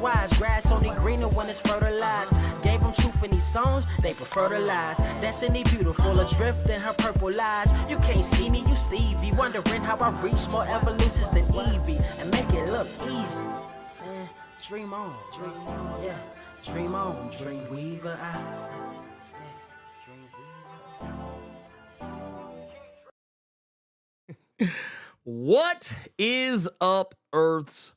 wise. Grass only greener when it's fertilized. Gave them truth in these songs, they prefer to lies. Destiny beautiful, adrift in her purple lies. You can't see me, you Stevie. Wondering how I reach more evolutions than Evie. And make it look easy. Dream on, yeah. Dream on, dream weaver. What is up, Earth's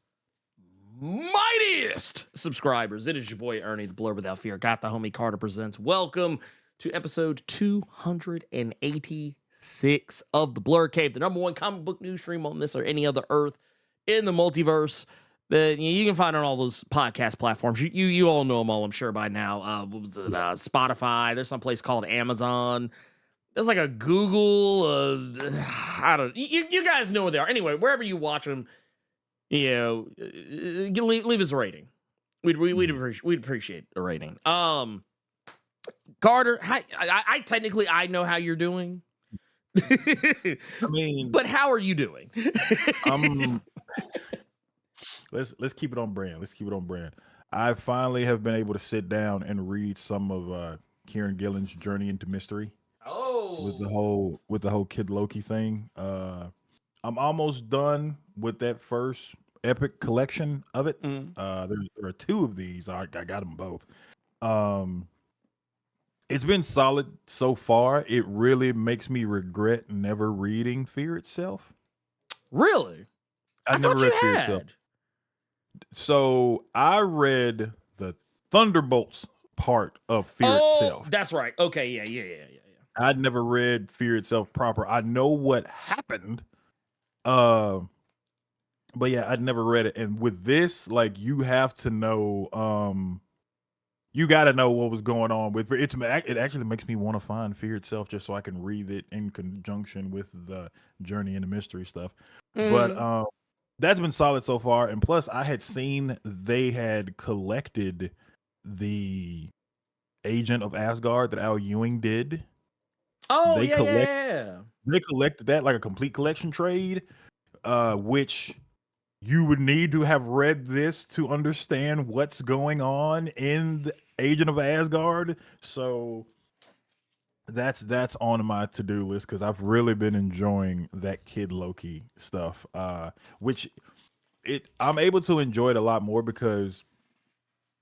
mightiest subscribers? It is your boy Ernie, the Blerd Without Fear. Got the homie Carter presents. Welcome to episode 286 of the Blerd Cave, the number one comic book news stream on this or any other Earth in the multiverse that you can find on all those podcast platforms. You all know them all, I'm sure, by now. What was it? Spotify. There's some place called Amazon. There's like a Google. I don't. You guys know where they are. Anyway, wherever you watch them, you know, leave us a rating. We'd appreciate a rating. Carter, I technically know how you're doing. I mean, but how are you doing? Let's keep it on brand. I finally have been able to sit down and read some of Kieran Gillen's Journey into Mystery. Oh, with the whole Kid Loki thing. I'm almost done with that first epic collection of it. There are two of these. I got them both. It's been solid so far. It really makes me regret never reading Fear Itself. Really? I never read Fear Itself. So I read the Thunderbolts part of Fear Itself. That's right. Okay, yeah. I'd never read Fear Itself proper. I know what happened. But yeah, I'd never read it. And with this, like, you have to know, you got to know what was going on with it. It actually makes me want to find Fear Itself just so I can read it in conjunction with the Journey into Mystery stuff. But that's been solid so far. And plus, I had seen they had collected the Agent of Asgard that Al Ewing did. Oh, They yeah. They collected that like a complete collection trade, which you would need to have read this to understand what's going on in the Agent of Asgard. So that's on my to-do list because I've really been enjoying that Kid Loki stuff, which I'm able to enjoy it a lot more because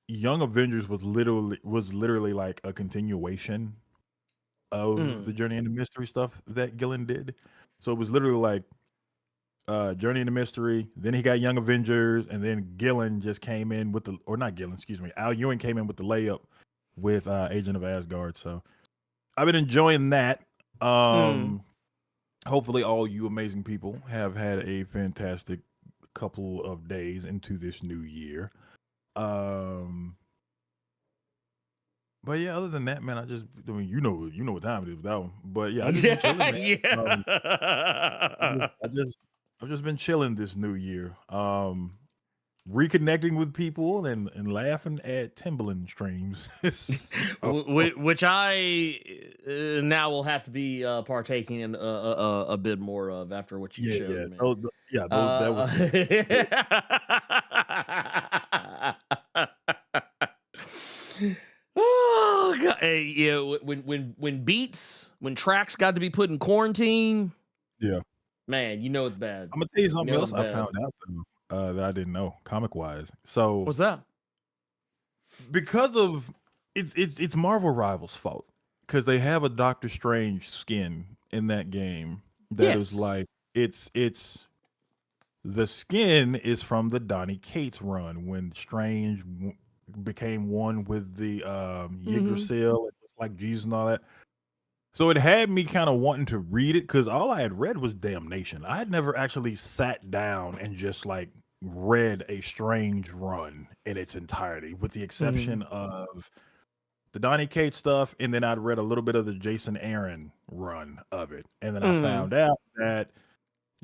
Young Avengers was literally like a continuation of the Journey into Mystery stuff that Gillen did. So it was literally like Journey into Mystery, then he got Young Avengers, and then Gillen just came in with Al Ewing came in with the layup with Agent of Asgard. So I've been enjoying that. Hopefully all you amazing people have had a fantastic couple of days into this new year. But yeah, other than that, man, you know what time it is with that one. But yeah, I just been chilling, man. I've just been chilling this new year. Reconnecting with people and laughing at Timbaland streams. Which I now will have to be partaking in a bit more of after what you showed me. That was Oh God! Hey, yeah, when tracks got to be put in quarantine, yeah, man, you know it's bad. I'm gonna tell you something else I found out though, that I didn't know comic wise. So what's that? Because of it's Marvel Rivals' fault because they have a Doctor Strange skin in that game that is like it's the skin is from the Donny Cates run when Strange became one with the Yggdrasil, like Jesus and all that. So it had me kind of wanting to read it because all I had read was Damnation. I had never actually sat down and just like read a Strange run in its entirety, with the exception of the Donny Cates stuff, and then I'd read a little bit of the Jason Aaron run of it, and then I found out that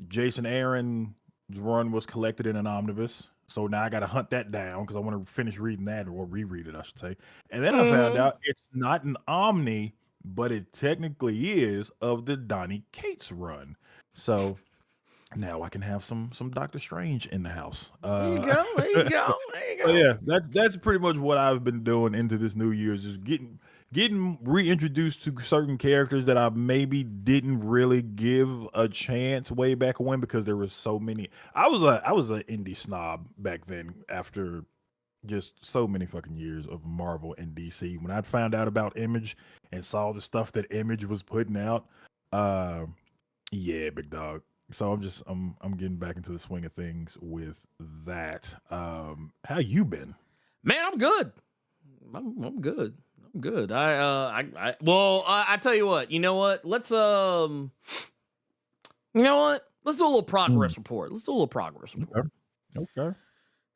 Jason Aaron's run was collected in an omnibus. So now I got to hunt that down because I want to finish reading that, or reread it, I should say. And then I found out it's not an Omni, but it technically is of the Donny Cates run. So now I can have some Doctor Strange in the house. There you go. There you go. There you go. Yeah, that's pretty much what I've been doing into this new year. Is just getting reintroduced to certain characters that I maybe didn't really give a chance way back when because there were so many. I was an indie snob back then after just so many fucking years of Marvel and DC. When I found out about Image and saw the stuff that Image was putting out, yeah, big dog. So I'm getting back into the swing of things with that. How you been? Man, I'm good. I'm good. I'm good. I tell you what. You know what? Let's do a little progress report. Let's do a little progress report. Okay.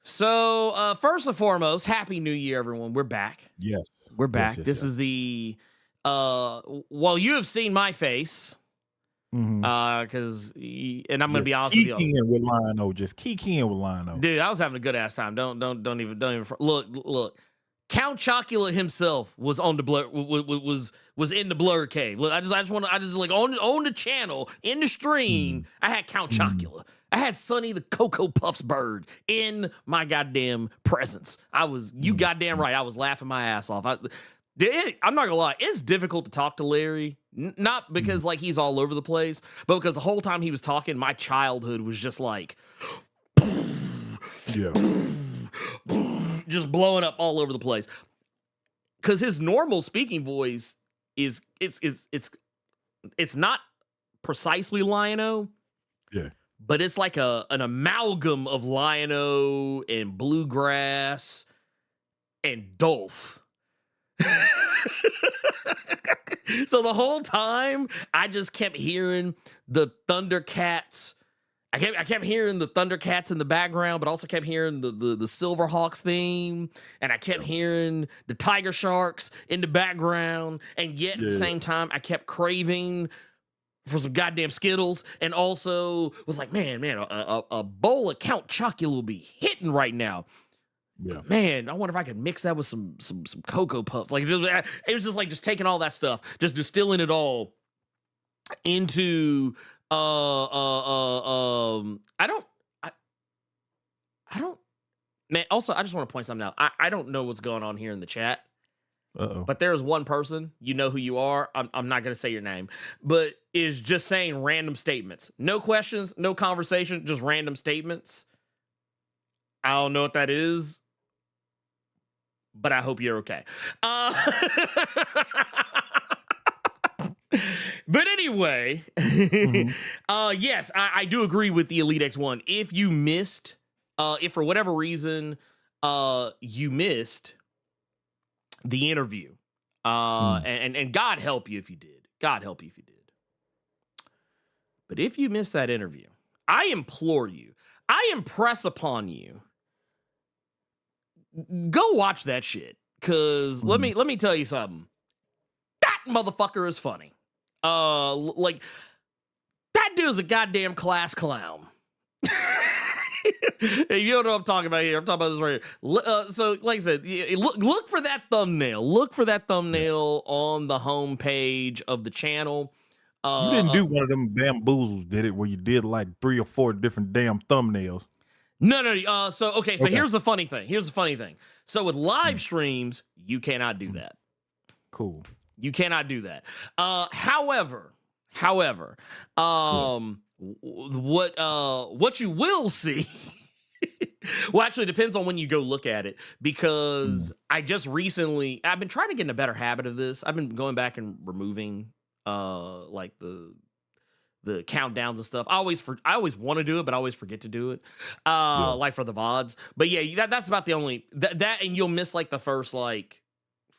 So, first and foremost, Happy New Year, everyone. We're back. Yes. We're back. Yes, This is the well, you have seen my face. Because and I'm gonna be honest with you, keying with Lionel, just keying with Lionel. Dude, I was having a good ass time. Don't even look. Count Chocula himself was on the Blerd, was in the Blerd cave. Look, I just like on the channel in the stream. I had Count Chocula. I had Sonny the Cocoa Puffs bird in my goddamn presence. You goddamn right. I was laughing my ass off. I'm not gonna lie, it's difficult to talk to Larry, not because like he's all over the place, but because the whole time he was talking, my childhood was just like, yeah, just blowing up all over the place. Because his normal speaking voice is it's not precisely Lion-O, yeah, but it's like an amalgam of Lion-O and bluegrass and Dolph. So the whole time I just kept hearing the Thundercats. I kept hearing the Thundercats in the background, but also kept hearing the Silverhawks theme, and I kept hearing the Tiger Sharks in the background, and yet at the same time I kept craving for some goddamn Skittles, and also was like, man, a bowl of Count Chocula will be hitting right now. Yeah, man, I wonder if I could mix that with some Cocoa Puffs. Like it was just like just taking all that stuff, just distilling it all into I don't man, also I just want to point something out. I don't know what's going on here in the chat. But there is one person, you know who you are. I'm not gonna say your name, but is just saying random statements. No questions, no conversation, just random statements. I don't know what that is, but I hope you're okay. But anyway, yes, I do agree with the Elite X1. If you missed, if for whatever reason you missed the interview, and God help you if you did. God help you if you did. But if you missed that interview, I implore you, I impress upon you, go watch that shit. Cause let me tell you something. That motherfucker is funny. Like that dude's a goddamn class clown. Hey, you know what I'm talking about here. I'm talking about this right here. So, like I said, look for that thumbnail. Look for that thumbnail on the homepage of the channel. You didn't do one of them bamboozles, did it? Where you did like 3 or 4 different damn thumbnails. No. So here's the funny thing. So with live streams, you cannot do that. Cool. You cannot do that. However, what you will see, well, actually, it depends on when you go look at it, because I've been trying to get in a better habit of this. I've been going back and removing like the countdowns and stuff. I always want to do it, but I always forget to do it. Like for the VODs. But yeah, that's about the only that, and you'll miss like the first like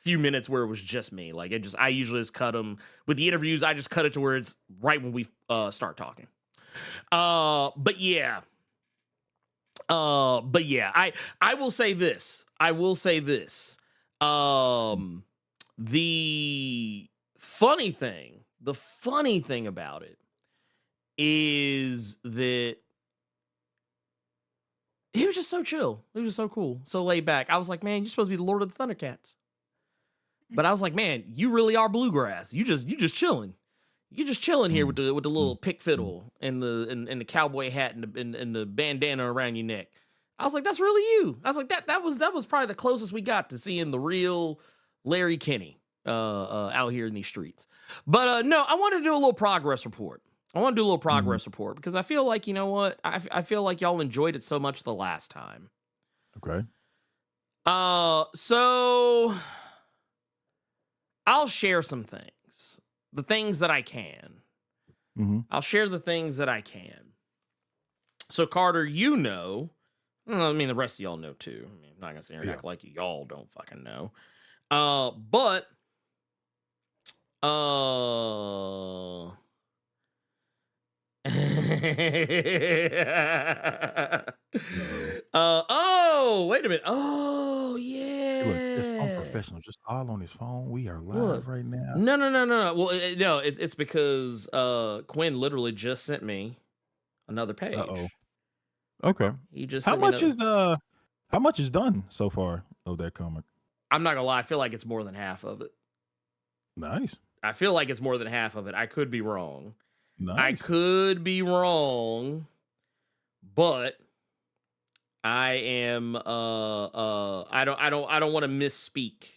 few minutes where it was just me. Like I usually just cut them with the interviews. I just cut it to where it's right when we start talking. But yeah, I will say this. The funny thing about it is that he was just so chill. He was just so cool, so laid back. I was like, man, you're supposed to be the Lord of the Thundercats. But I was like, man, you really are bluegrass. You just chilling. You just chilling here with the little pick fiddle and the cowboy hat and the bandana around your neck. I was like, that's really you. I was like, that was probably the closest we got to seeing the real Larry Kinney out here in these streets. But no, I want to do a little progress report. Report because I feel like, you know what? I feel like y'all enjoyed it so much the last time. Okay. So I'll share some things. The things that I can. I'll share the things that I can. So Carter, you know, I mean, the rest of y'all know too. I mean, I'm not gonna sit here and act like y'all don't fucking know. But oh, wait a minute. Oh, yeah. See, look, it's unprofessional. Just all on his phone. We are live right now. No. Well, no, it's because Quinn literally just sent me another page. Okay. He just how much is done so far of that comic? I'm not gonna lie, I feel like it's more than half of it. Nice. I feel like it's more than half of it. I could be wrong. Nice. I could be wrong, but I am I don't want to misspeak.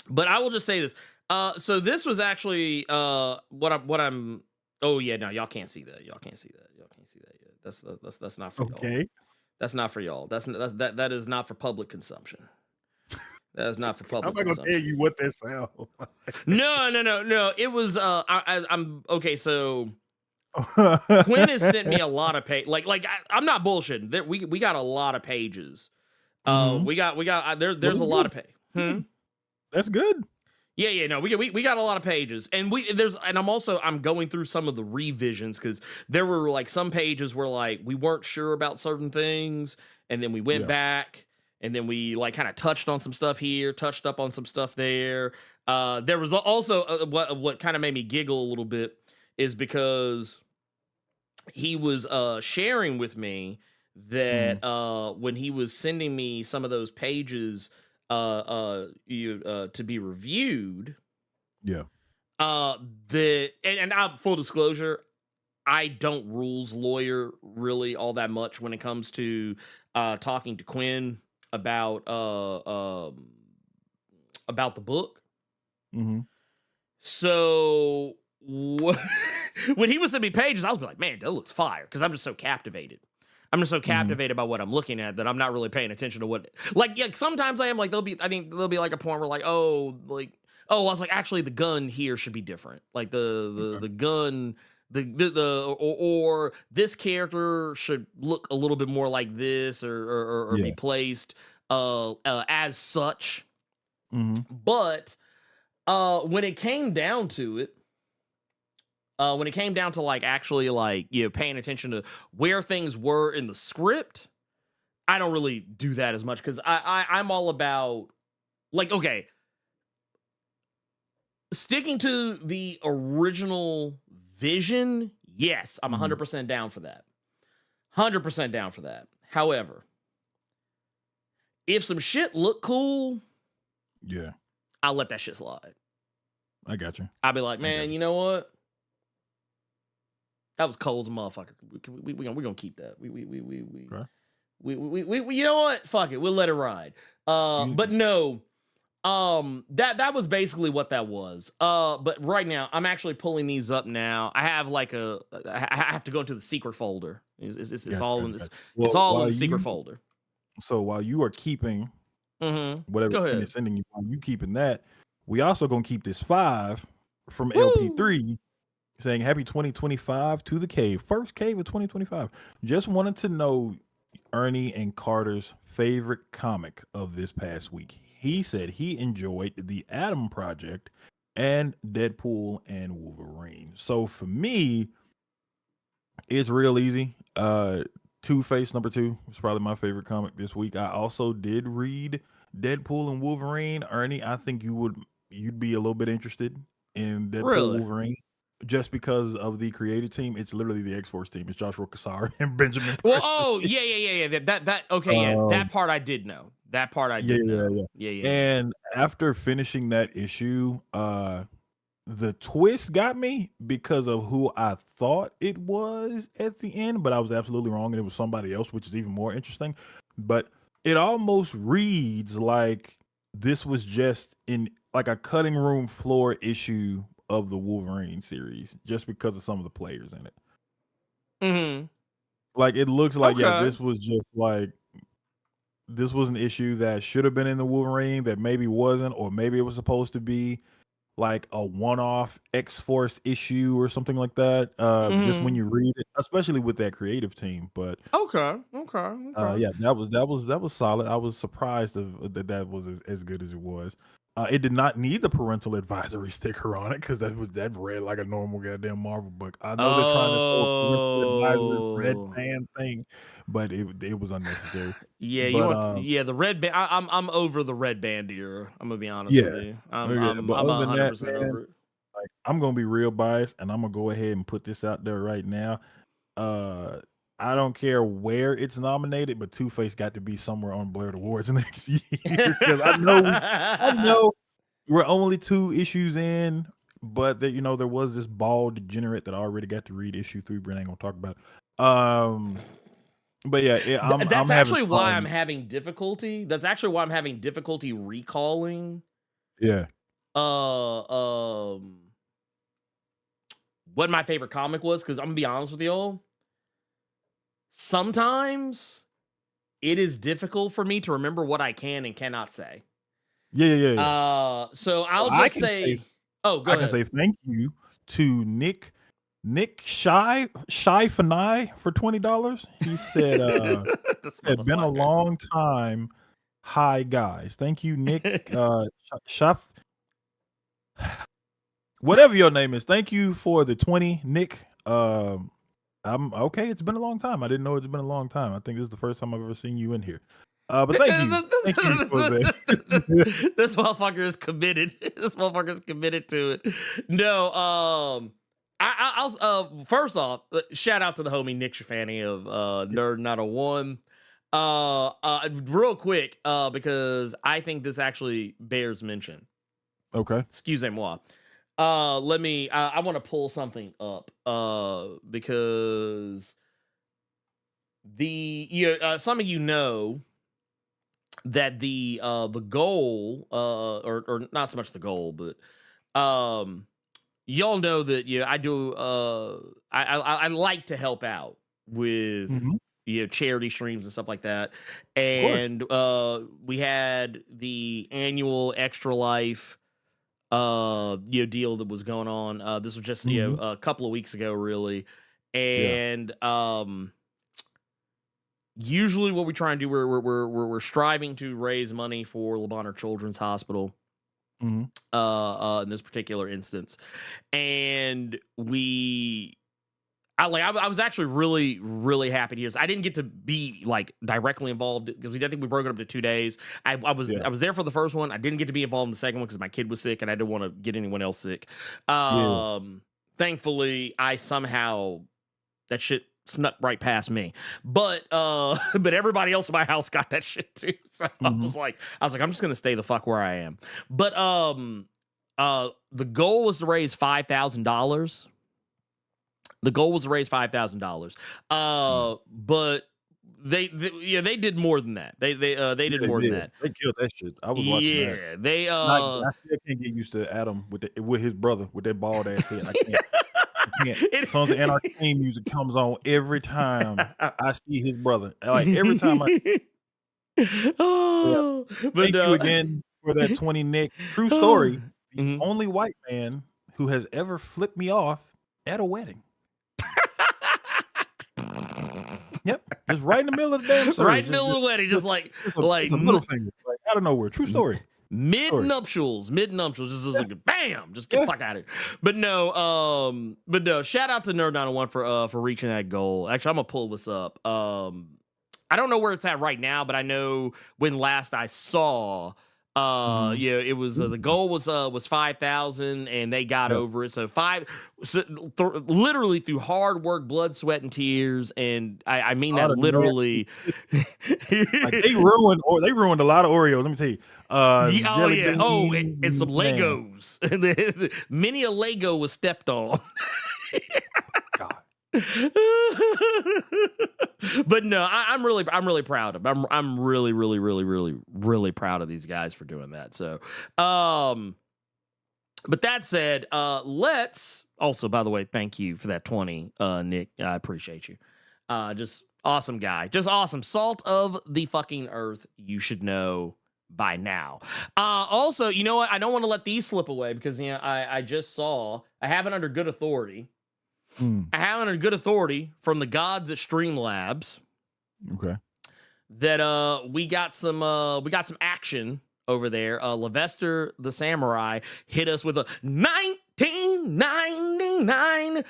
But I will just say this. So this was actually what I'm oh yeah, no, y'all can't see that. Y'all can't see that yet. That's not for y'all. That's not for y'all. That is not for public consumption. That is not for public consumption. I'm not gonna tell you what that sounds like. No. It was I'm okay, so Quinn has sent me a lot of I'm not bullshitting. We got a lot of pages. We got there's a lot of That's good. Yeah, no, we got a lot of pages, and I'm going through some of the revisions because there were like some pages where like we weren't sure about certain things, and then we went back, and then we like kind of touched on some stuff here, touched up on some stuff there. There was also what kind of made me giggle a little bit is because he was sharing with me that when he was sending me some of those pages to be reviewed, and I'm full disclosure, I don't rules lawyer really all that much when it comes to talking to Quinn about the book. So when he was sending me pages, I was like, man, that looks fire, because I'm just so captivated. I'm just so captivated by what I'm looking at that I'm not really paying attention to what, like, yeah, sometimes I am. Like, I think there'll be like a point where like, I was like, actually the gun here should be different. Like the gun, or this character should look a little bit more like this, or be placed as such. But when it came down to it, when it came down to like actually like, you know, paying attention to where things were in the script, I don't really do that as much, because I'm all about like, okay, sticking to the original vision. Yes, I'm 100% down for that. 100% down for that. However, if some shit look cool, I'll let that shit slide. I got you. I'll be like, man, you know what? That was cold as a motherfucker. We gonna keep that. We you know what? Fuck it. We'll let it ride. But no, that was basically what that was. But right now, I'm actually pulling these up now. I have like I have to go into the secret folder. It's all in this. It's all in the secret folder. So while you are keeping whatever is sending you, while you keeping that, we also gonna keep this 5 from LP3. Saying happy 2025 to the cave. First cave of 2025. Just wanted to know Ernie and Carter's favorite comic of this past week. He said he enjoyed the Atom Project and Deadpool and Wolverine. So for me, it's real easy. Two-Face #2 was probably my favorite comic this week. I also did read Deadpool and Wolverine. Ernie, I think you'd be a little bit interested in Deadpool Wolverine. Just because of the creative team. It's literally the X-Force team. It's Joshua Cassar and Benjamin Percy. Well, yeah. That part I did know. That part I did know. Yeah. And after finishing that issue, the twist got me because of who I thought it was at the end, but I was absolutely wrong, and it was somebody else, which is even more interesting. But it almost reads like this was just in like a cutting room floor issue of the Wolverine series, just because of some of the players in it. Mm-hmm. Like it looks like Okay. this was just like this was an issue that should have been in the Wolverine that maybe wasn't, or maybe it was supposed to be like a one-off X-Force issue or something like that. Just when you read it, especially with that creative team. But Okay. yeah, that was solid. I was surprised that was as good as it was. It did not need the parental advisory sticker on it because that read like a normal goddamn Marvel book. I know they're trying this whole parental advisory red band thing, but it was unnecessary. Yeah, you But want the red band. I'm over the red band era. I'm gonna be honest yeah, with you. but I'm other than that, 100% man, over it. like I'm gonna be real biased, and I'm gonna go ahead and put this out there right now. I don't care where it's nominated, but Two-Face got to be somewhere on Blerd Awards next year because I know we're only 2 issues in, but that there was this bald degenerate that already got to read issue 3. Brent ain't gonna talk about it. But yeah, that's actually why I'm fun. having difficulty. That's actually why I'm having difficulty recalling. Yeah. What my favorite comic was, because I'm gonna be honest with y'all. Sometimes it is difficult for me to remember what I can and cannot say. Yeah. So I'll just say, go ahead. I can say thank you to Nick Shy Fanai for $20. He said, "It's been a long time. Hi guys, thank you, Nick. Chef, whatever your name is, thank you for the 20, Nick. I'm okay. It's been a long time. I didn't know it's been a long time. I think this is the first time I've ever seen you in here. But thank you. Thank you for that. This motherfucker is committed. This motherfucker is committed to it. No, I'll first off, shout out to the homie Nick Shafani of Nerd 901. Real quick, because I think this actually bears mention. Okay. Excusez-moi. I want to pull something up because some of you know that the goal or not so much the goal, but y'all know that I do I like to help out with charity streams and stuff like that, and we had the annual Extra Life deal that was going on. This was just a couple of weeks ago, really, and usually what we try and do, we're striving to raise money for Le Bonheur Children's Hospital. In this particular instance, and I was actually really, really happy to hear this. I didn't get to be like directly involved because I think we broke it up to 2 days. I was there for the first one. I didn't get to be involved in the second one because my kid was sick and I didn't want to get anyone else sick. Thankfully, that shit snuck right past me. But everybody else in my house got that shit too. So I was like, I'm just gonna stay the fuck where I am. But the goal was to raise $5,000. The goal was to raise $5,000. But they did more than that. They did more than that. They killed that shit. I was watching that. Yeah, they I still can't get used to Adam with his brother with that bald ass head. I can't. Sons of Anarchy theme music comes on every time I see his brother. Like every time Thank you again for that 20, Nick. True story. The only white man who has ever flipped me off at a wedding. Yep, just right in the middle of the damn service. Right in the middle of the wedding, just like middle finger, like out of nowhere. True story. Mid nuptials, just like bam, just get the fuck out of here. But no, shout out to Nerd 901 for reaching that goal. Actually, I'm gonna pull this up. I don't know where it's at right now, but I know when last I saw, Yeah, it was the goal was 5,000, and they got over it. So literally through hard work, blood, sweat, and tears, and I mean that literally. Like they ruined a lot of Oreos. Let me tell you. And some Legos. Many a Lego was stepped on. God. But no, I'm really proud of them. I'm really proud of these guys for doing that. So, but that said, let's also, by the way, thank you for that 20, Nick. I appreciate you. Just awesome guy, just awesome. Salt of the fucking earth. You should know by now. Also, you know what? I don't want to let these slip away because I just saw, I have it under good authority. I have it under good authority from the gods at Streamlabs. Okay. That we got some action over there. Levester the Samurai hit us with a 1999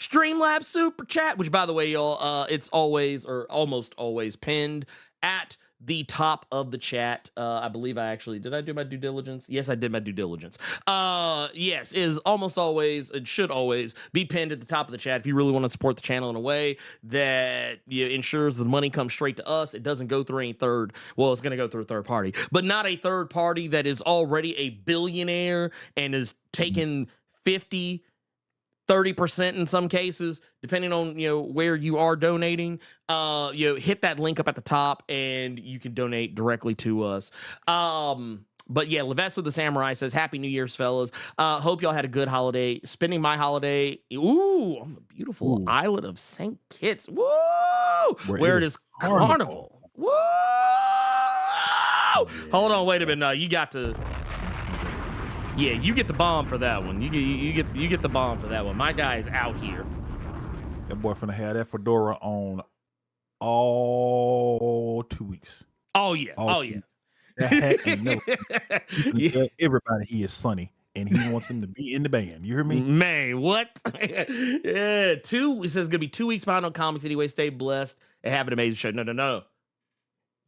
Streamlabs super chat, which by the way, y'all, it's always or almost always pinned at the top of the chat. I believe did I do my due diligence? Yes, I did my due diligence. Yes, it is almost always, it should always be pinned at the top of the chat if you really want to support the channel in a way that ensures the money comes straight to us. It doesn't go through any it's going to go through a third party, but not a third party that is already a billionaire and is taking 50, 30% in some cases, depending on where you are donating. Hit that link up at the top and you can donate directly to us. But yeah, Levesto the Samurai says, Happy New Year's, fellas. Hope y'all had a good holiday. Spending my holiday, on the beautiful island of St. Kitts. Woo! Where it is carnival. Woo! Yeah. Hold on, wait a minute. No, you got to. Yeah, you get the bomb for that one. You get the bomb for that one. My guy is out here. That boy finna have that fedora on all 2 weeks. Oh yeah. That hat ain't no. Yeah. Everybody he is Sunny, and he wants them to be in the band. You hear me? Man, what? Yeah, it says it's gonna be 2 weeks behind on comics anyway. Stay blessed and have an amazing show. No.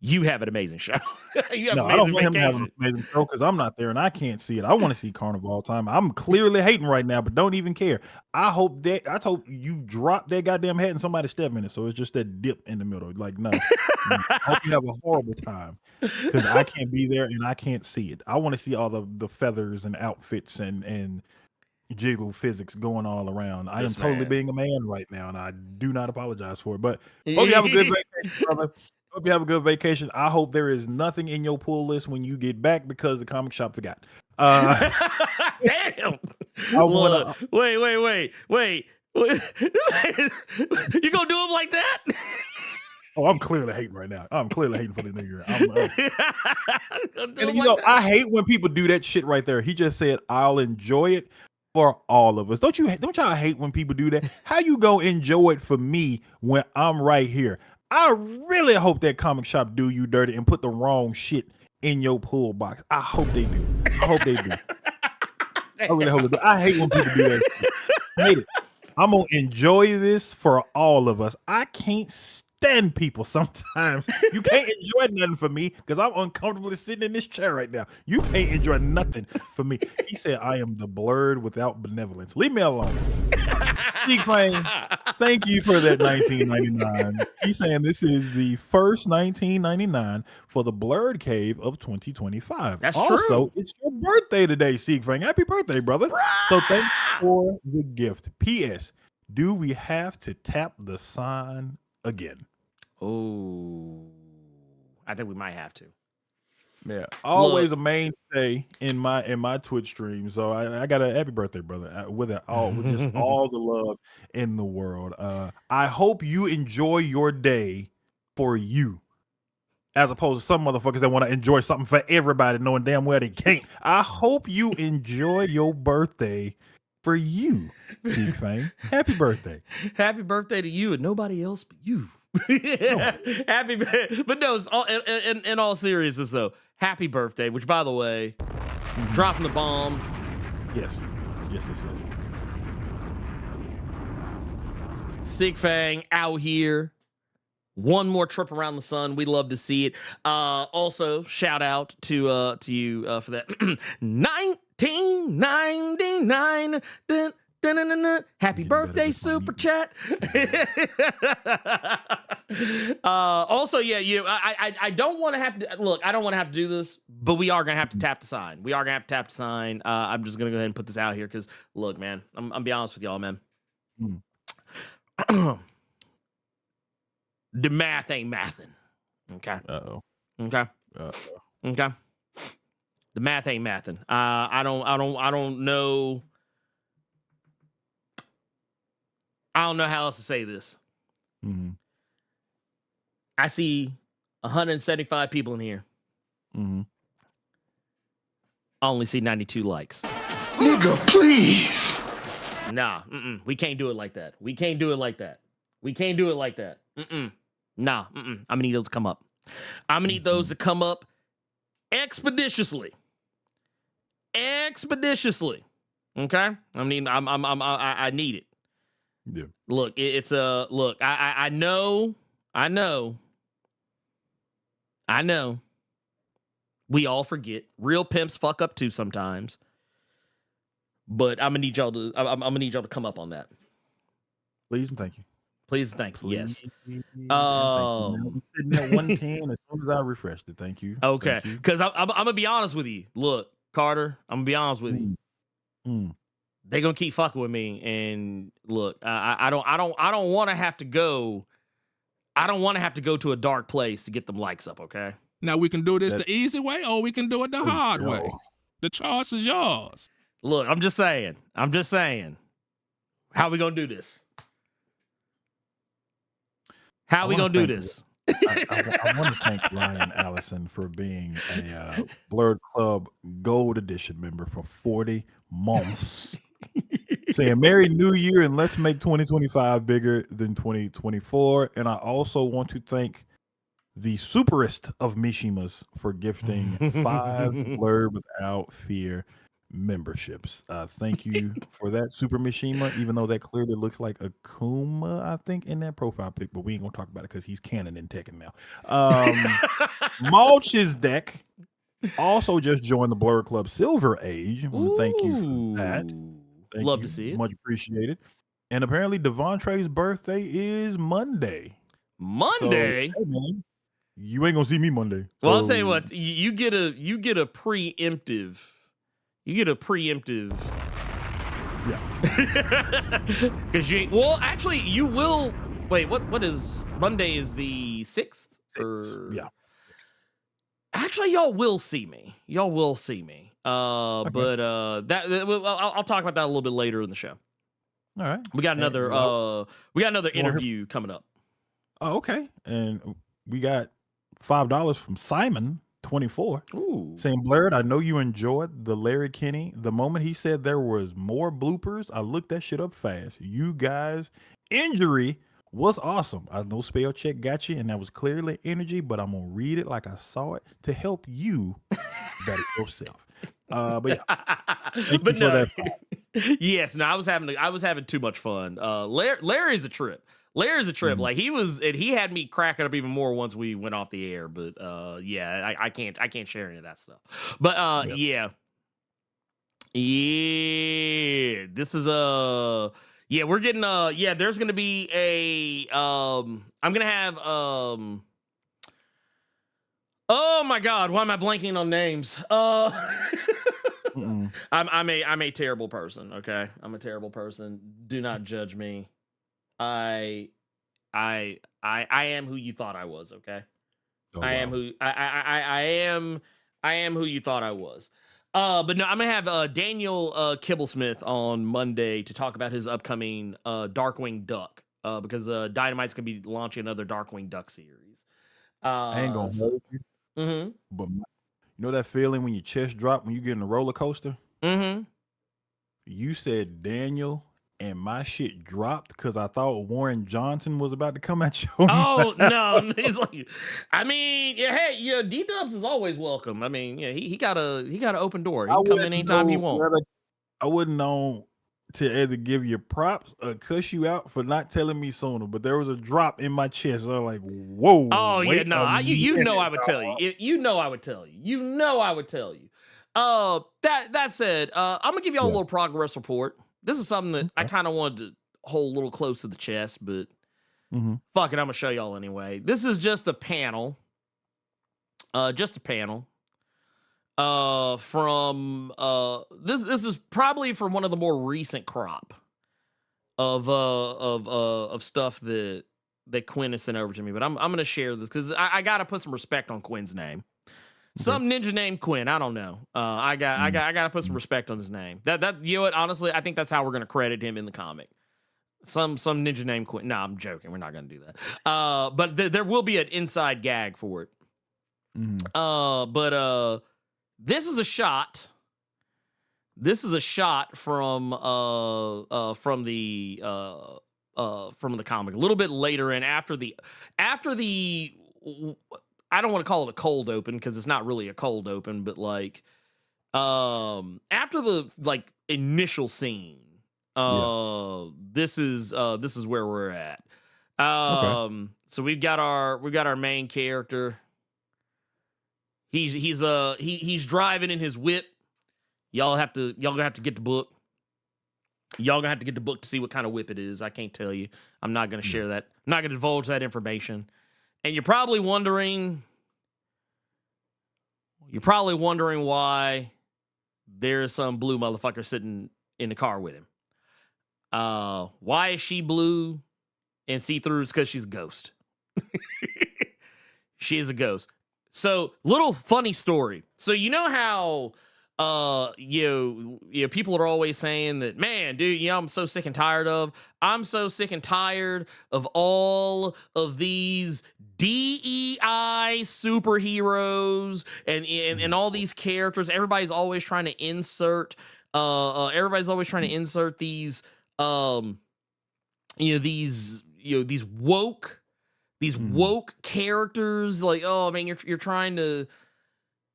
You have an amazing show. I don't want him to have an amazing show because I'm not there and I can't see it. I want to see Carnival all the time. I'm clearly hating right now, but don't even care. I hope you drop that goddamn hat and somebody step in it. So it's just that dip in the middle. Like, no. I hope you have a horrible time because I can't be there and I can't see it. I want to see all the feathers and outfits and jiggle physics going all around. I am totally being a man right now and I do not apologize for it. But hope you have a good vacation, brother. Hope you have a good vacation. I hope there is nothing in your pull list when you get back because the comic shop forgot. Damn. Wait. You gonna do him like that? Oh, I'm clearly hating right now. I'm clearly hating for the new year. I hate when people do that shit right there. He just said, I'll enjoy it for all of us. Don't y'all hate when people do that? How you gonna enjoy it for me when I'm right here? I really hope that comic shop do you dirty and put the wrong shit in your pull box. I hope they do. I really hope they do. I hate when people do that shit. I hate it. I'm going to enjoy this for all of us. I can't stand people sometimes. You can't enjoy nothing for me because I'm uncomfortably sitting in this chair right now. You can't enjoy nothing for me. He said, I am the Blerd without benevolence. Leave me alone. TeeSpring, thank you for that 1999. He's saying this is the first 1999 for the Blerd Cave of 2025. That's also, true. It's your birthday today, TeeSpring. Happy birthday, brother. So thanks for the gift. P.S. Do we have to tap the sign again? Oh, I think we might have to. Yeah, always a mainstay in my Twitch stream. So I got a happy birthday, brother. With just all the love in the world. I hope you enjoy your day for you, as opposed to some motherfuckers that want to enjoy something for everybody, knowing damn well they can't. I hope you enjoy your birthday for you, TeeSpring. Happy birthday. Happy birthday to you and nobody else but you. Happy, but no, in all seriousness though, happy birthday, which by the way, dropping the bomb. Yes. Sigfang out here one more trip around the sun. We love to see it. Also, shout out to you for that 1999. Dun, dun, dun, dun, dun. Happy birthday, super chat. Also, yeah, I don't want to have to look. I don't want to have to do this, but we are gonna have to tap the sign. We are gonna have to tap the sign. I'm just gonna go ahead and put this out here because look, man, I'm be honest with y'all, man. The math ain't mathing. Okay. Okay. Okay. The math ain't mathing. I don't know. I don't know how else to say this. I see 175 people in here. I only see 92 likes. Nigga, please. Nah, we can't do it like that. We can't do it like that. We can't do it like that. Nah, I'm gonna need those to come up. I'm gonna need those to come up expeditiously. Expeditiously. Okay? I need it. Yeah. Look, it's a look, I know. We all forget. Real pimps fuck up too sometimes. But I'm gonna need y'all to come up on that. Please and thank you. Please and thank you. Yes. I'm sitting at 110 as soon as I refreshed it. Thank you. Okay. Because I'm gonna be honest with you. Look, Carter, I'm gonna be honest with you. They're gonna keep fucking with me. And look, I don't want to have to go. I don't want to have to go to a dark place to get them likes up. Okay. Now we can do this the easy way, or we can do it the hard way. The choice is yours. Look, I'm just saying. How we gonna do this? How we gonna do this? I want to thank Ryan Allison for being a Blerd Club Gold Edition member for 40 months. Saying Merry New Year and let's make 2025 bigger than 2024. And I also want to thank the superest of Mishimas for gifting 5 Blerd Without Fear memberships. Thank you for that, Super Mishima, even though that clearly looks like Akuma, I think, in that profile pic, but we ain't gonna talk about it because he's canon in Tekken now. Mulch's deck also just joined the Blerd Club Silver Age. I want to thank you for that. Love to see it. Much appreciated. And apparently Devontrae's birthday is Monday. Monday? So, hey man, you ain't gonna see me Monday. Well, I'll tell you what, you get a preemptive. Yeah. Because you ain't, well, actually, you will. Wait, what is Monday? Is the 6th? Yeah. Actually, y'all will see me. Okay. But I'll talk about that a little bit later in the show. All right. We got another interview coming up. Oh, okay. And we got $5 from Simon 24. Ooh. Saying, Blerd, I know you enjoyed the Larry Kinney. The moment he said there was more bloopers, I looked that shit up fast. You guys' injury was awesome. I know spell check got you, and that was clearly energy, but I'm gonna read it like I saw it to help you better yourself. But yeah, thank you for that. Yes, no, I was having too much fun. Larry's a trip. Like he had me cracking up even more once we went off the air. But yeah, I can't share any of that stuff. But yeah, this is we're getting there's gonna be a I'm gonna have oh my god, why am I blanking on names? I'm a terrible person. Okay, I'm a terrible person. Do not judge me. I am who you thought I was. Okay, I am who you thought I was. But no, I'm gonna have Daniel Kibblesmith on Monday to talk about his upcoming Darkwing Duck. Because Dynamite's gonna be launching another Darkwing Duck series. I ain't gonna hold you. But you know that feeling when your chest drop when you get in a roller coaster? You said Daniel, and my shit dropped because I thought Warren Johnson was about to come at you. Oh no! He's like, I mean, yeah, hey, yeah, D-Dubs is always welcome. I mean, yeah, he got an open door. He can come in anytime he wants. I wouldn't know to either give you props or cuss you out for not telling me sooner. But there was a drop in my chest. So I'm like, whoa. Oh yeah, no, you know I would dog. tell you. You know I would tell you. You know I would tell you. That said, I'm gonna give y'all a little progress report. This is something that I kind of wanted to hold a little close to the chest, but fuck it, I'm gonna show y'all anyway. This is just a panel. From this is probably from one of the more recent crop of stuff that Quinn has sent over to me. But I'm gonna share this because I gotta put some respect on Quinn's name. Some ninja named Quinn. I don't know. I gotta put some respect on his name. That you know what? Honestly, I think that's how we're gonna credit him in the comic. Some ninja named Quinn. No, I'm joking. We're not gonna do that. But there will be an inside gag for it. This is a shot. This is a shot from the comic a little bit later, and after the I don't want to call it a cold open because it's not really a cold open, but like after the like initial scene, this is where we're at. So we've got our main character. He's driving in his whip. Y'all gonna have to get the book. Y'all gonna have to get the book to see what kind of whip it is. I can't tell you. I'm not gonna share that. I'm not gonna divulge that information. And you're probably wondering why there's some blue motherfucker sitting in the car with him. Why is she blue and see-through? It's because she's a ghost. She is a ghost. So, little funny story. So, you know how people are always saying that, man, dude, I'm so sick and tired of all of these DEI superheroes and all these characters. Everybody's always trying to insert these these woke characters. Like, oh man, you're trying to,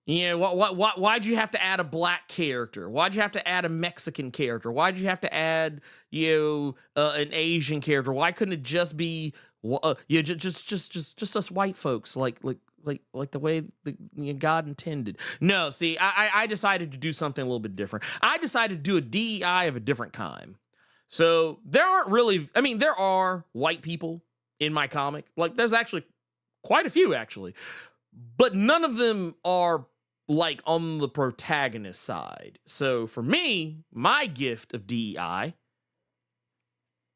why'd you have to add a black character? Why'd you have to add a Mexican character? Why'd you have to add an Asian character? Why couldn't it just be just us white folks like the way God intended? No, see, I decided to do something a little bit different. I decided to do a DEI of a different kind. So there are white people in my comic. Like, there's actually quite a few, actually. But none of them are, like, on the protagonist side. So, for me, my gift of DEI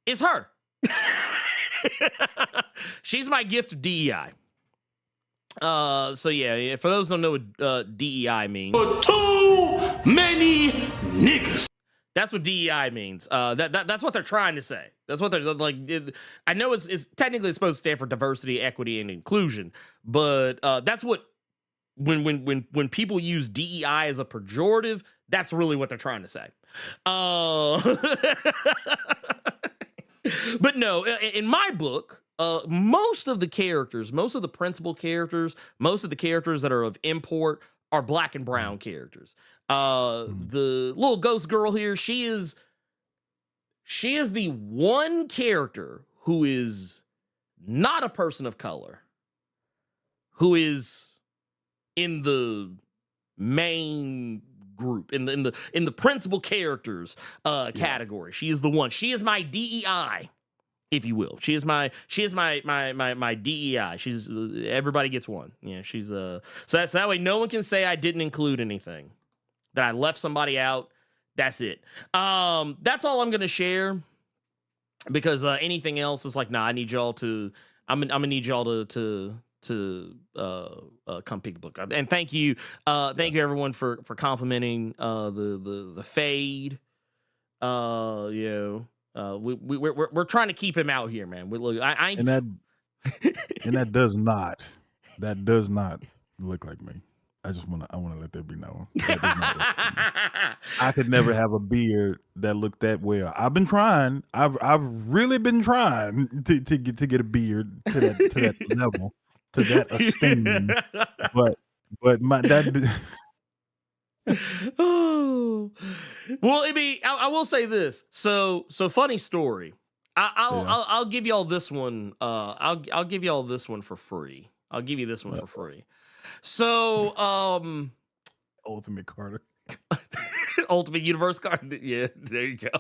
is her. She's my gift of DEI. So, yeah, for those who don't know what DEI means. For too many niggas. That's what DEI means. That's what they're trying to say. That's what they're like. I know it's technically supposed to stand for diversity, equity, and inclusion, but that's what when people use DEI as a pejorative, that's really what they're trying to say. But no, in my book, most of the characters, most of the principal characters, most of the characters that are of import are black and brown characters. The little ghost girl here, she is the one character who is not a person of color, who is in the main group, in the principal characters category. She is the one. She is my DEI, if you will. She is my DEI. She's everybody gets one. Yeah, she's so that way no one can say I didn't include anything, that I left somebody out. That's it. That's all I'm gonna share, because anything else is like, nah, I need y'all to. I'm gonna need y'all to come pick the book up. And thank you everyone for complimenting the fade. We're trying to keep him out here, man. That does not look like me. I want to let that be known. That does not look like me. I could never have a beard that looked that well. I've been trying. I've really been trying to get a beard to that level, to that esteem. But my that. Oh Well, I will say this. So funny story. I'll give y'all this one. I'll give y'all this one for free. I'll give you this one for free. So, Ultimate Carter. Ultimate Universe card. Yeah, there you go.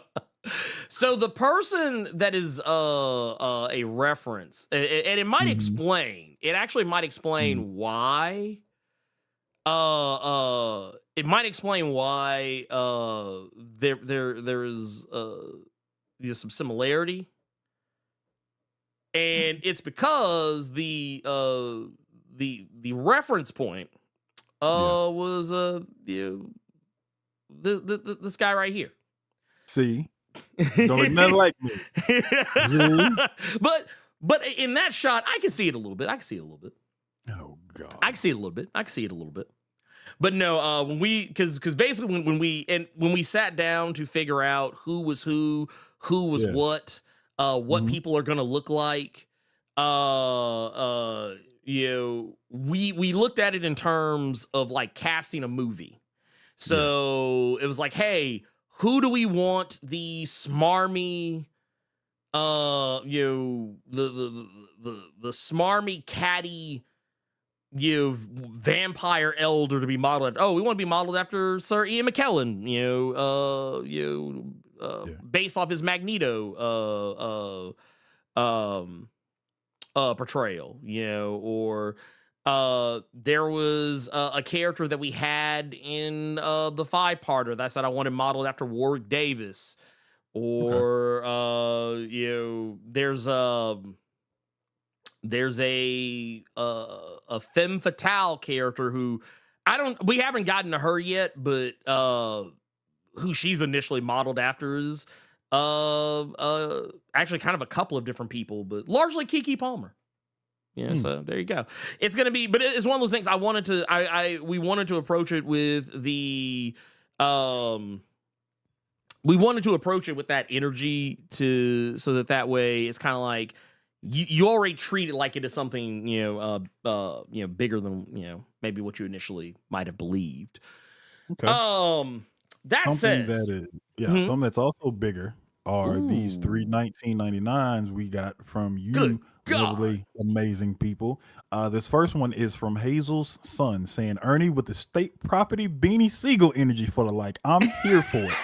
So the person that is a reference, and it might explain. It actually might explain why. It might explain why there is some similarity, and it's because the reference point was this guy right here. See, don't look nothing like me. But in that shot, I can see it a little bit. Oh God, I can see it a little bit. But no, when we because basically when we sat down to figure out who was what people are gonna look like, we looked at it in terms of like casting a movie. So it was like, hey, who do we want the smarmy, the smarmy catty, vampire elder to be modeled after? Oh, we want to be modeled after Sir Ian McKellen, based off his Magneto portrayal, or there was a character that we had in the 5-parter that said I wanted modeled after Warwick Davis, or there's a femme fatale character who we haven't gotten to her yet, but who she's initially modeled after is actually kind of a couple of different people, but largely Keke Palmer. Yeah, so there you go. It's gonna be, but it's one of those things. We wanted to approach it with we wanted to approach it with that energy so that way it's kind of like you already treat it like it is something bigger than maybe what you initially might have believed. Okay. That something said, that is something that's also bigger are these 3 1999s we got from you. Good God. Lovely, amazing people. This first one is from Hazel's son saying, Ernie with the state property Beanie Siegel energy for the like. I'm here for it.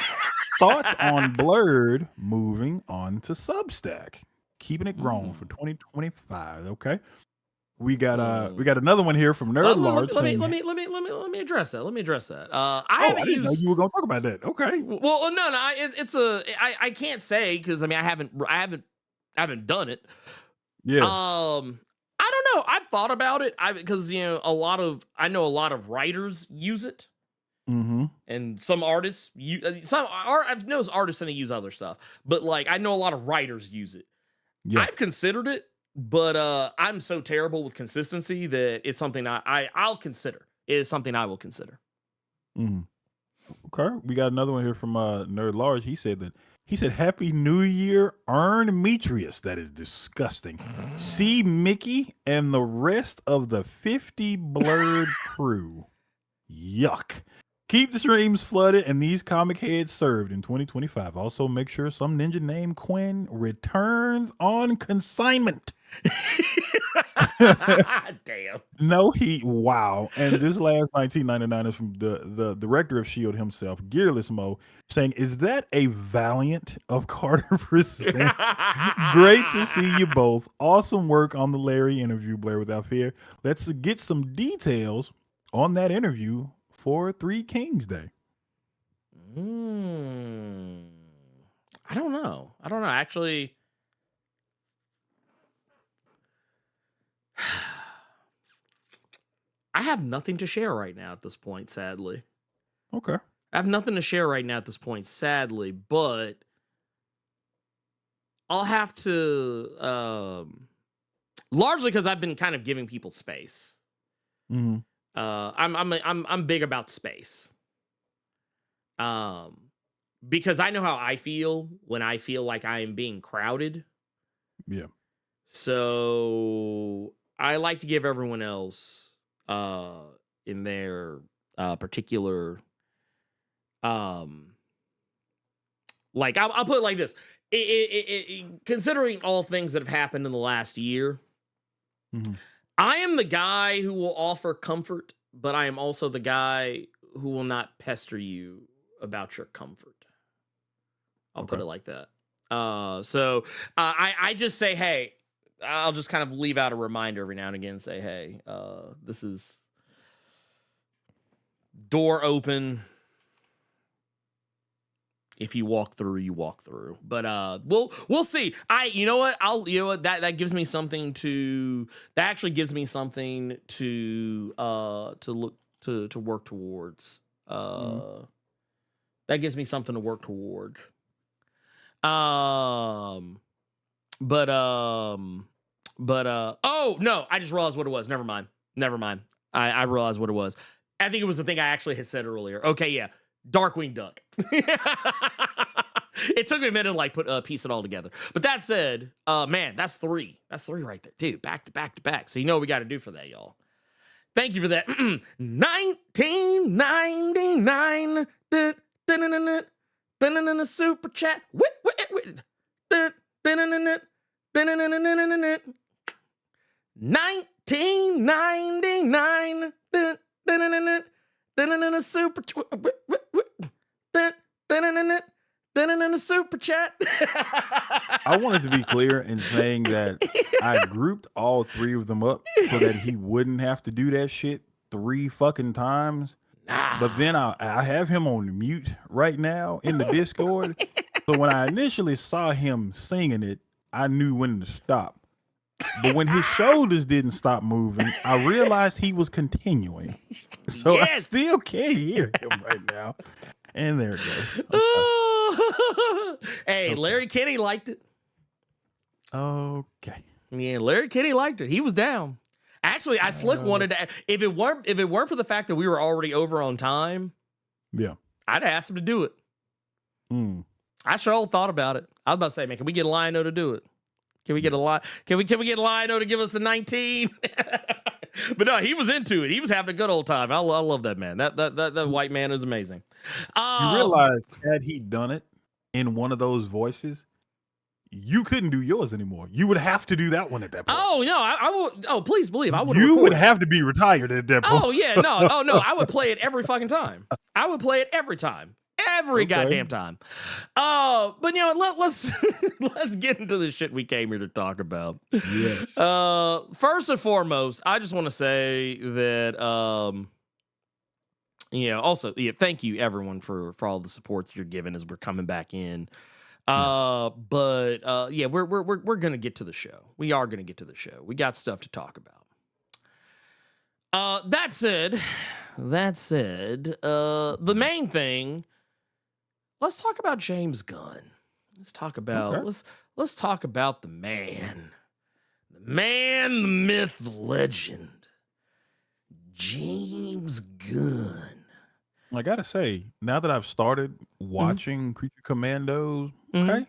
Thoughts on Blerd moving on to Substack, keeping it grown for 2025. Okay. We got another one here from Nerd Lord. Let me address that. I didn't know you were gonna talk about that. Okay. Well, no, I can't say because I haven't done it. Yeah. I don't know. I've thought about it. Because I know a lot of writers use it. And some artists I've known artists and they use other stuff, but like I know a lot of writers use it. Yeah. I've considered it, but I'm so terrible with consistency that it's something I'll consider. It is something I will consider. Okay. We got another one here from Nerd Large. He said, Happy New Year, Earn Demetrius. That is disgusting. See Mickey and the rest of the 50 Blerd crew. Yuck. Keep the streams flooded and these comic heads served in 2025. Also, make sure some ninja named Quinn returns on consignment. Damn. No heat. Wow. And this last 1999 is from the director of S.H.I.E.L.D. himself, Gearless Mo, saying, is that a Valiant of Carter Presents? Great to see you both. Awesome work on the Larry interview, Blair Without Fear. Let's get some details on that interview for 3 Kings Day. I don't know. Actually, I have nothing to share right now at this point, sadly. Okay. I have nothing to share right now at this point, sadly, but I'll have to largely because I've been kind of giving people space. I'm big about space. Because I know how I feel when I feel like I am being crowded. Yeah. So I like to give everyone else in their particular Like I'll put it like this: considering all things that have happened in the last year, I am the guy who will offer comfort, but I am also the guy who will not pester you about your comfort. I'll put it like that. So I just say, hey, I'll just kind of leave out a reminder every now and again and say, hey, this is door open. If you walk through, you walk through. But we'll see. You know what? That gives me something to look to work towards. That gives me something to work towards. Oh no, I just realized what it was. Never mind. I realized what it was. I think it was the thing I actually had said earlier. Okay, yeah. Darkwing Duck. It took me a minute to like piece it all together. But that said, man, that's 3. That's 3 right there, dude. Back to back to back. So you know what we got to do for that, y'all. Thank you for that. 1999. Super chat. 1999. Super super chat. I wanted to be clear in saying that I grouped all 3 of them up so that he wouldn't have to do that shit 3 fucking times. But then I have him on mute right now in the Discord. So when I initially saw him singing it, I knew when to stop. But when his shoulders didn't stop moving, I realized he was continuing. So I still can't hear him right now. And there it goes. Okay. Hey, Larry Kenny liked it. Okay. Yeah, Larry Kenny liked it. He was down. Actually, I slick wanted to. If it weren't for the fact that we were already over on time, yeah, I'd ask him to do it. I sure thought about it. I was about to say, man, can we get Lionel to do it? Can we get Can we get Lionel to give us the 19? But no, he was into it. He was having a good old time. I love that man. That white man is amazing. You realize had he done it in one of those voices, you couldn't do yours anymore. You would have to do that one at that point. Oh no, I would. Oh, please believe I would. You would have to be retired at that point. Oh yeah, no. Oh no, I would play it every fucking time. I would play it every time. Every goddamn time. But you know, let's get into the shit we came here to talk about. Yes. First and foremost, I just want to say that also thank you everyone for all the support that you're giving as we're coming back in. We're gonna get to the show. We are gonna get to the show. We got stuff to talk about. That said, the main thing. Let's talk about James Gunn. Let's talk about let's talk about the man, the myth, the legend, James Gunn. I gotta say, now that I've started watching Creature Commandos, he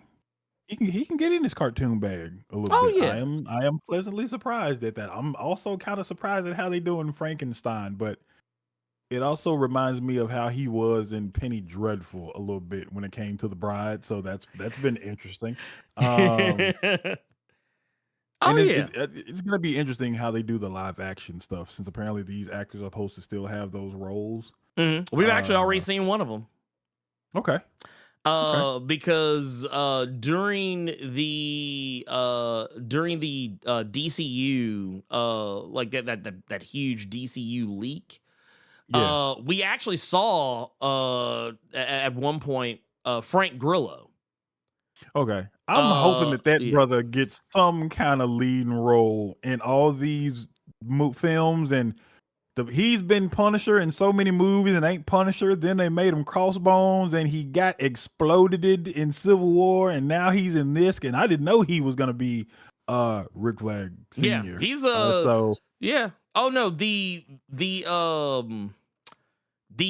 can get in his cartoon bag a little bit. Yeah. I am pleasantly surprised at that. I'm also kind of surprised at how they doing Frankenstein, but it also reminds me of how he was in Penny Dreadful a little bit when it came to the bride. So that's been interesting. It's going to be interesting how they do the live action stuff, since apparently these actors are supposed to still have those roles. We've actually already seen one of them. Okay. Because during the DCU, like that huge DCU leak. Yeah. We actually saw at one point Frank Grillo. Okay. I'm hoping that brother gets some kind of leading role in all these films, and he's been Punisher in so many movies and ain't Punisher. Then they made him Crossbones and he got exploded in Civil War, and now he's in this, and I didn't know he was gonna be Rick Flag Sr. Yeah, he's yeah. Oh no, the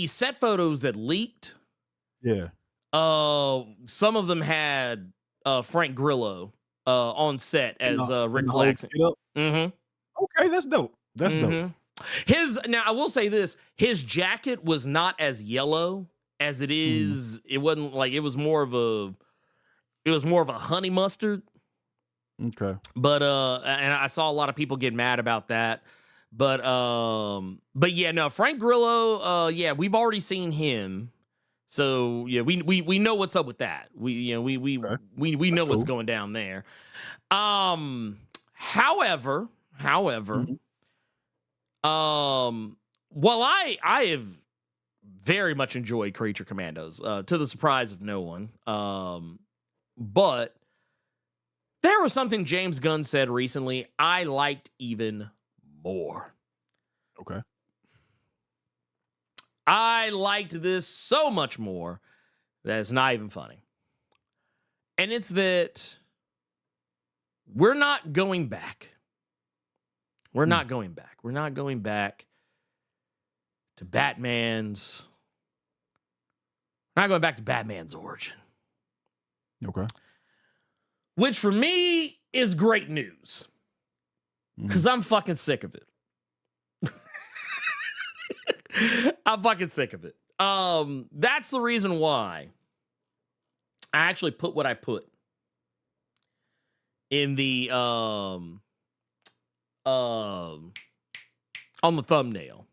set photos that leaked. Yeah. Some of them had Frank Grillo on set as Rick Flag. Okay, that's dope. That's dope. Now I will say this: his jacket was not as yellow as it is. It wasn't like, it was more of it was more of a honey mustard. Okay. But and I saw a lot of people get mad about that. But yeah, no, Frank Grillo, yeah, we've already seen him. So yeah, we know what's up with that. We know That's what's cool. going down there. However, while I have very much enjoyed Creature Commandos, to the surprise of no one. But there was something James Gunn said recently I liked even more. Okay. I liked this so much more that it's not even funny. And it's that we're not going back. We're not going back. We're not going back to Batman's. Not going back to Batman's origin. Okay. Which for me is great news. Because I'm fucking sick of it. I'm fucking sick of it. That's the reason why I actually put what I put in the on the thumbnail.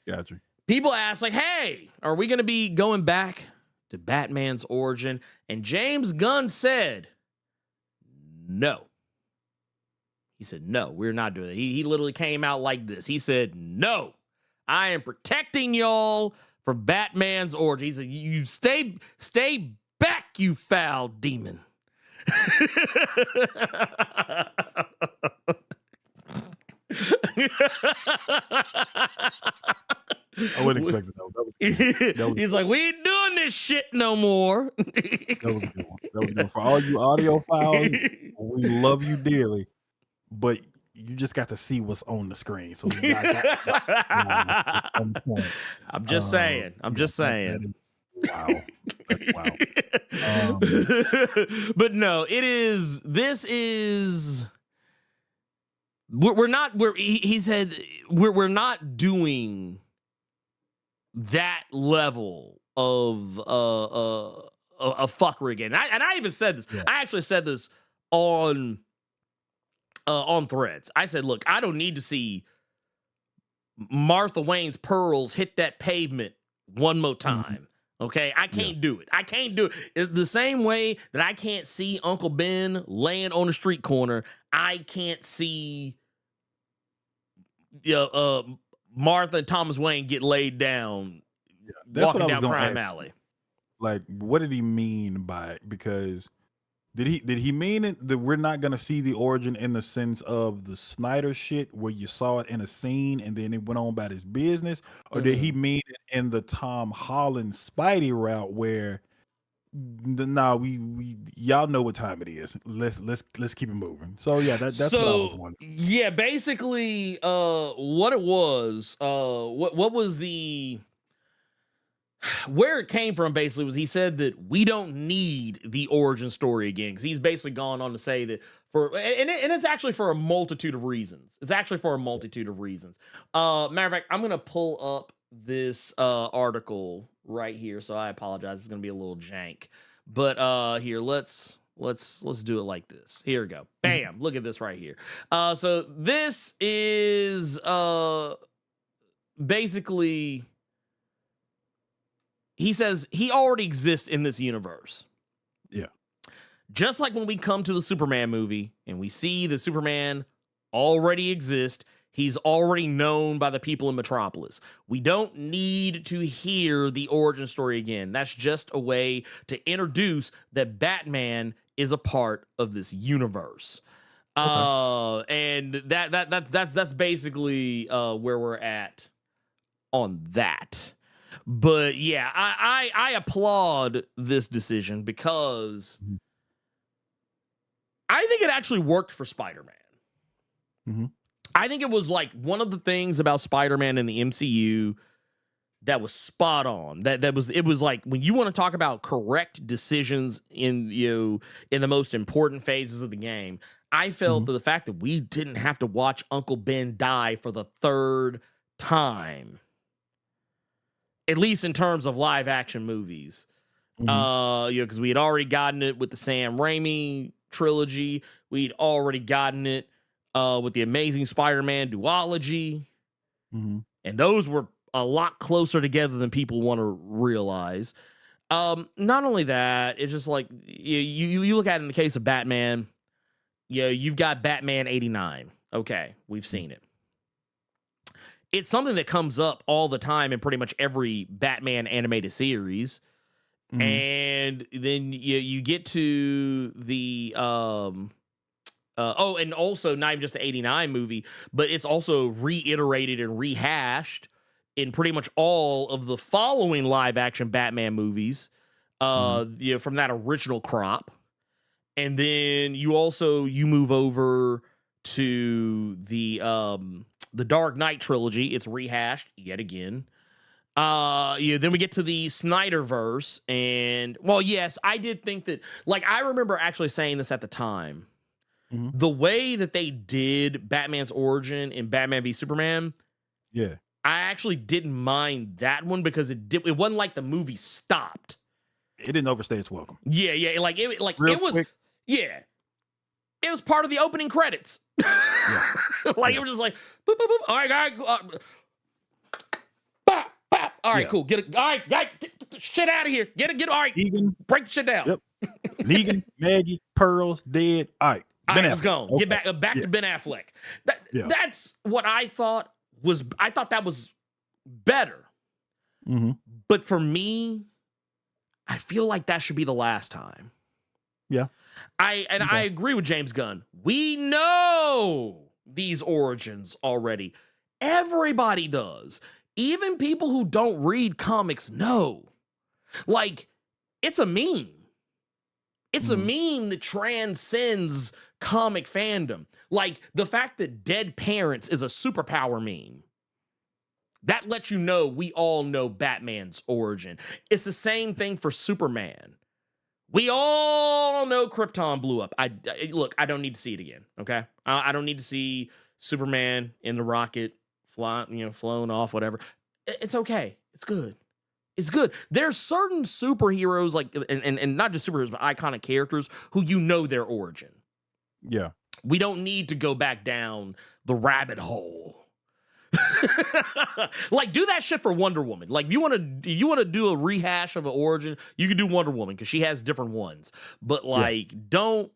Gotcha. People ask, like, hey, are we going to be going back to Batman's origin? And James Gunn said, no. He said, no, we're not doing it. He literally came out like this. He said, no, I am protecting y'all from Batman's origin. He said, you stay back, you foul demon. I wouldn't expect it. That was He's like, we ain't doing this shit no more. That was a good one. That was good. For all you audiophiles, we love you dearly, but you just got to see what's on the screen. So you got on point. I'm just saying. I'm just saying. Wow. Wow. But no, it is. This is. We're not. He said we're not doing that level of fuckery again. And I even said this. Yeah. I actually said this on Threads. I said, look, I don't need to see Martha Wayne's pearls hit that pavement one more time. Okay, I can't do it. I can't do it. It's the same way that I can't see Uncle Ben laying on a street corner. I can't see Martha and Thomas Wayne get laid down walking down Crime Alley. Like, what did he mean by it? Because did he mean it that we're not gonna see the origin in the sense of the Snyder shit where you saw it in a scene and then it went on about his business, or did he mean it in the Tom Holland Spidey route where we y'all know what time it is. Let's keep it moving. So yeah, that's what I was wondering. Yeah, basically, what it was, what was the where it came from basically was he said that we don't need the origin story again, because he's basically gone on to say that and it's actually for a multitude of reasons. It's actually for a multitude of reasons. Matter of fact, I'm gonna pull up this article right here, so I apologize. It's gonna be a little jank, but here, let's do it like this. Here we go. Bam! Look at this right here. So this is basically. He says he already exists in this universe. Yeah. Just like when we come to the Superman movie and we see the Superman already exist, he's already known by the people in Metropolis. We don't need to hear the origin story again. That's just a way to introduce that Batman is a part of this universe. Okay. And that's basically where we're at on that. But yeah, I applaud this decision because I think it actually worked for Spider-Man. Mm-hmm. I think it was like one of the things about Spider-Man in the MCU that was spot on. It was like when you want to talk about correct decisions in the most important phases of the game, I felt that the fact that we didn't have to watch Uncle Ben die for the third time, at least in terms of live action movies, Because we had already gotten it with the Sam Raimi trilogy. We'd already gotten it with the Amazing Spider-Man duology. And those were a lot closer together than people want to realize. Not only that, it's just like you look at it in the case of Batman. You've got Batman 89. Okay, we've seen it. It's something that comes up all the time in pretty much every Batman animated series. And then you get to the and also not even just the 89 movie, but it's also reiterated and rehashed in pretty much all of the following live action Batman movies from that original crop. And then you move over to the Dark Knight trilogy. It's rehashed yet again. Then we get to the Snyderverse, and yes, I did think that, I remember actually saying this at the time. The way that they did Batman's origin in Batman v Superman, I actually didn't mind that one because it wasn't like the movie stopped. It didn't overstay its welcome. It was part of the opening credits. It was just like, boop, boop, boop. All right, guys. All right, cool. Get the shit out of here. Get it. All right, Negan. Break the shit down. Yep. Negan, Maggie, Pearl's dead. All right, let's go. Okay. Get back to Ben Affleck. That's what I thought was. I thought that was better. But for me, I feel like that should be the last time. Yeah. I agree with James Gunn. We know these origins already. Everybody does. Even people who don't read comics know. It's a meme. It's a meme that transcends comic fandom. The fact that dead parents is a superpower meme. That lets you know we all know Batman's origin. It's the same thing for Superman. We all know Krypton blew up. I don't need to see it again, okay? I don't need to see Superman in the rocket flown off, whatever. It's okay. It's good. It's good. There's certain superheroes, and not just superheroes, but iconic characters who their origin. Yeah. We don't need to go back down the rabbit hole. Do that shit for Wonder Woman. You want to do a rehash of an origin, you can do Wonder Woman because she has different ones. But don't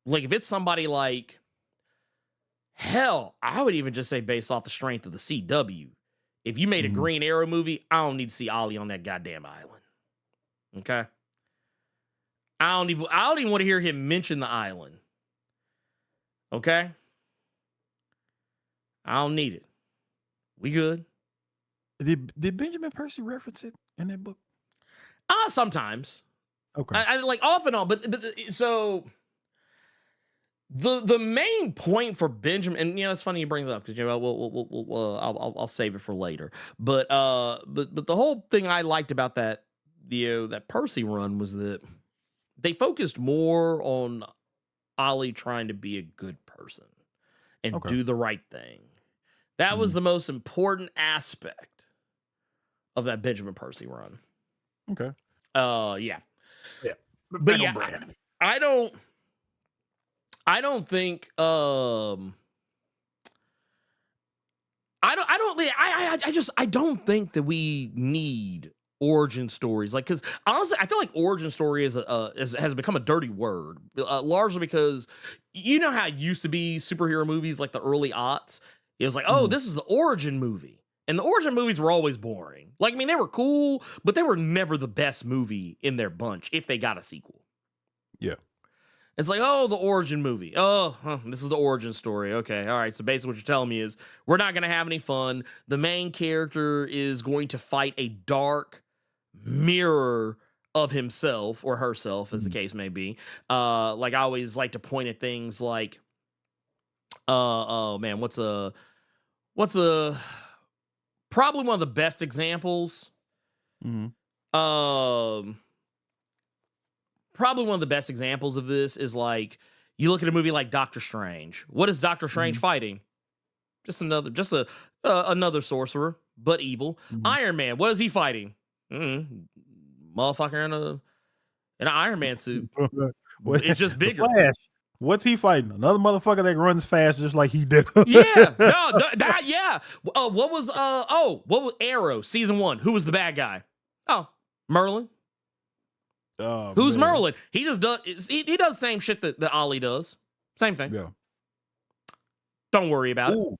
if it's somebody hell, I would even just say based off the strength of the CW. If you made a Green Arrow movie, I don't need to see Ollie on that goddamn island. Okay? I don't even want to hear him mention the island. Okay? I don't need it. We good? Did Benjamin Percy reference it in that book? Sometimes. Okay. I off and on, but so the main point for Benjamin, and it's funny you bring it up because I'll save it for later. But the whole thing I liked about that that Percy run was that they focused more on Ollie trying to be a good person and do the right thing. That was the most important aspect of that Benjamin Percy run. Okay. Yeah. But yeah, I don't think I don't think that we need origin stories, because honestly I feel like origin story has become a dirty word, largely because how it used to be superhero movies like the early aughts. It was like, this is the origin movie, and the origin movies were always boring. They were cool, but they were never the best movie in their bunch if they got a sequel. Yeah. It's like, the origin movie. This is the origin story. Okay, all right. So basically what you're telling me is we're not going to have any fun. The main character is going to fight a dark mirror of himself or herself, as the case may be. I always like to point at things like, what's probably one of the best examples? Probably one of the best examples of this is you look at a movie like Doctor Strange. What is Doctor Strange fighting? Just another sorcerer, but evil. Iron Man, what is he fighting? motherfucker in an Iron Man suit. What- It's just the bigger. Flash. What's he fighting? Another motherfucker that runs fast just like he does. Yeah, no, that yeah. What was Arrow season 1? Who was the bad guy? Oh, Merlin. Oh, Who's man. Merlin? He just does. He does the same shit that Ollie does. Same thing. Yeah. Don't worry about it. Ooh.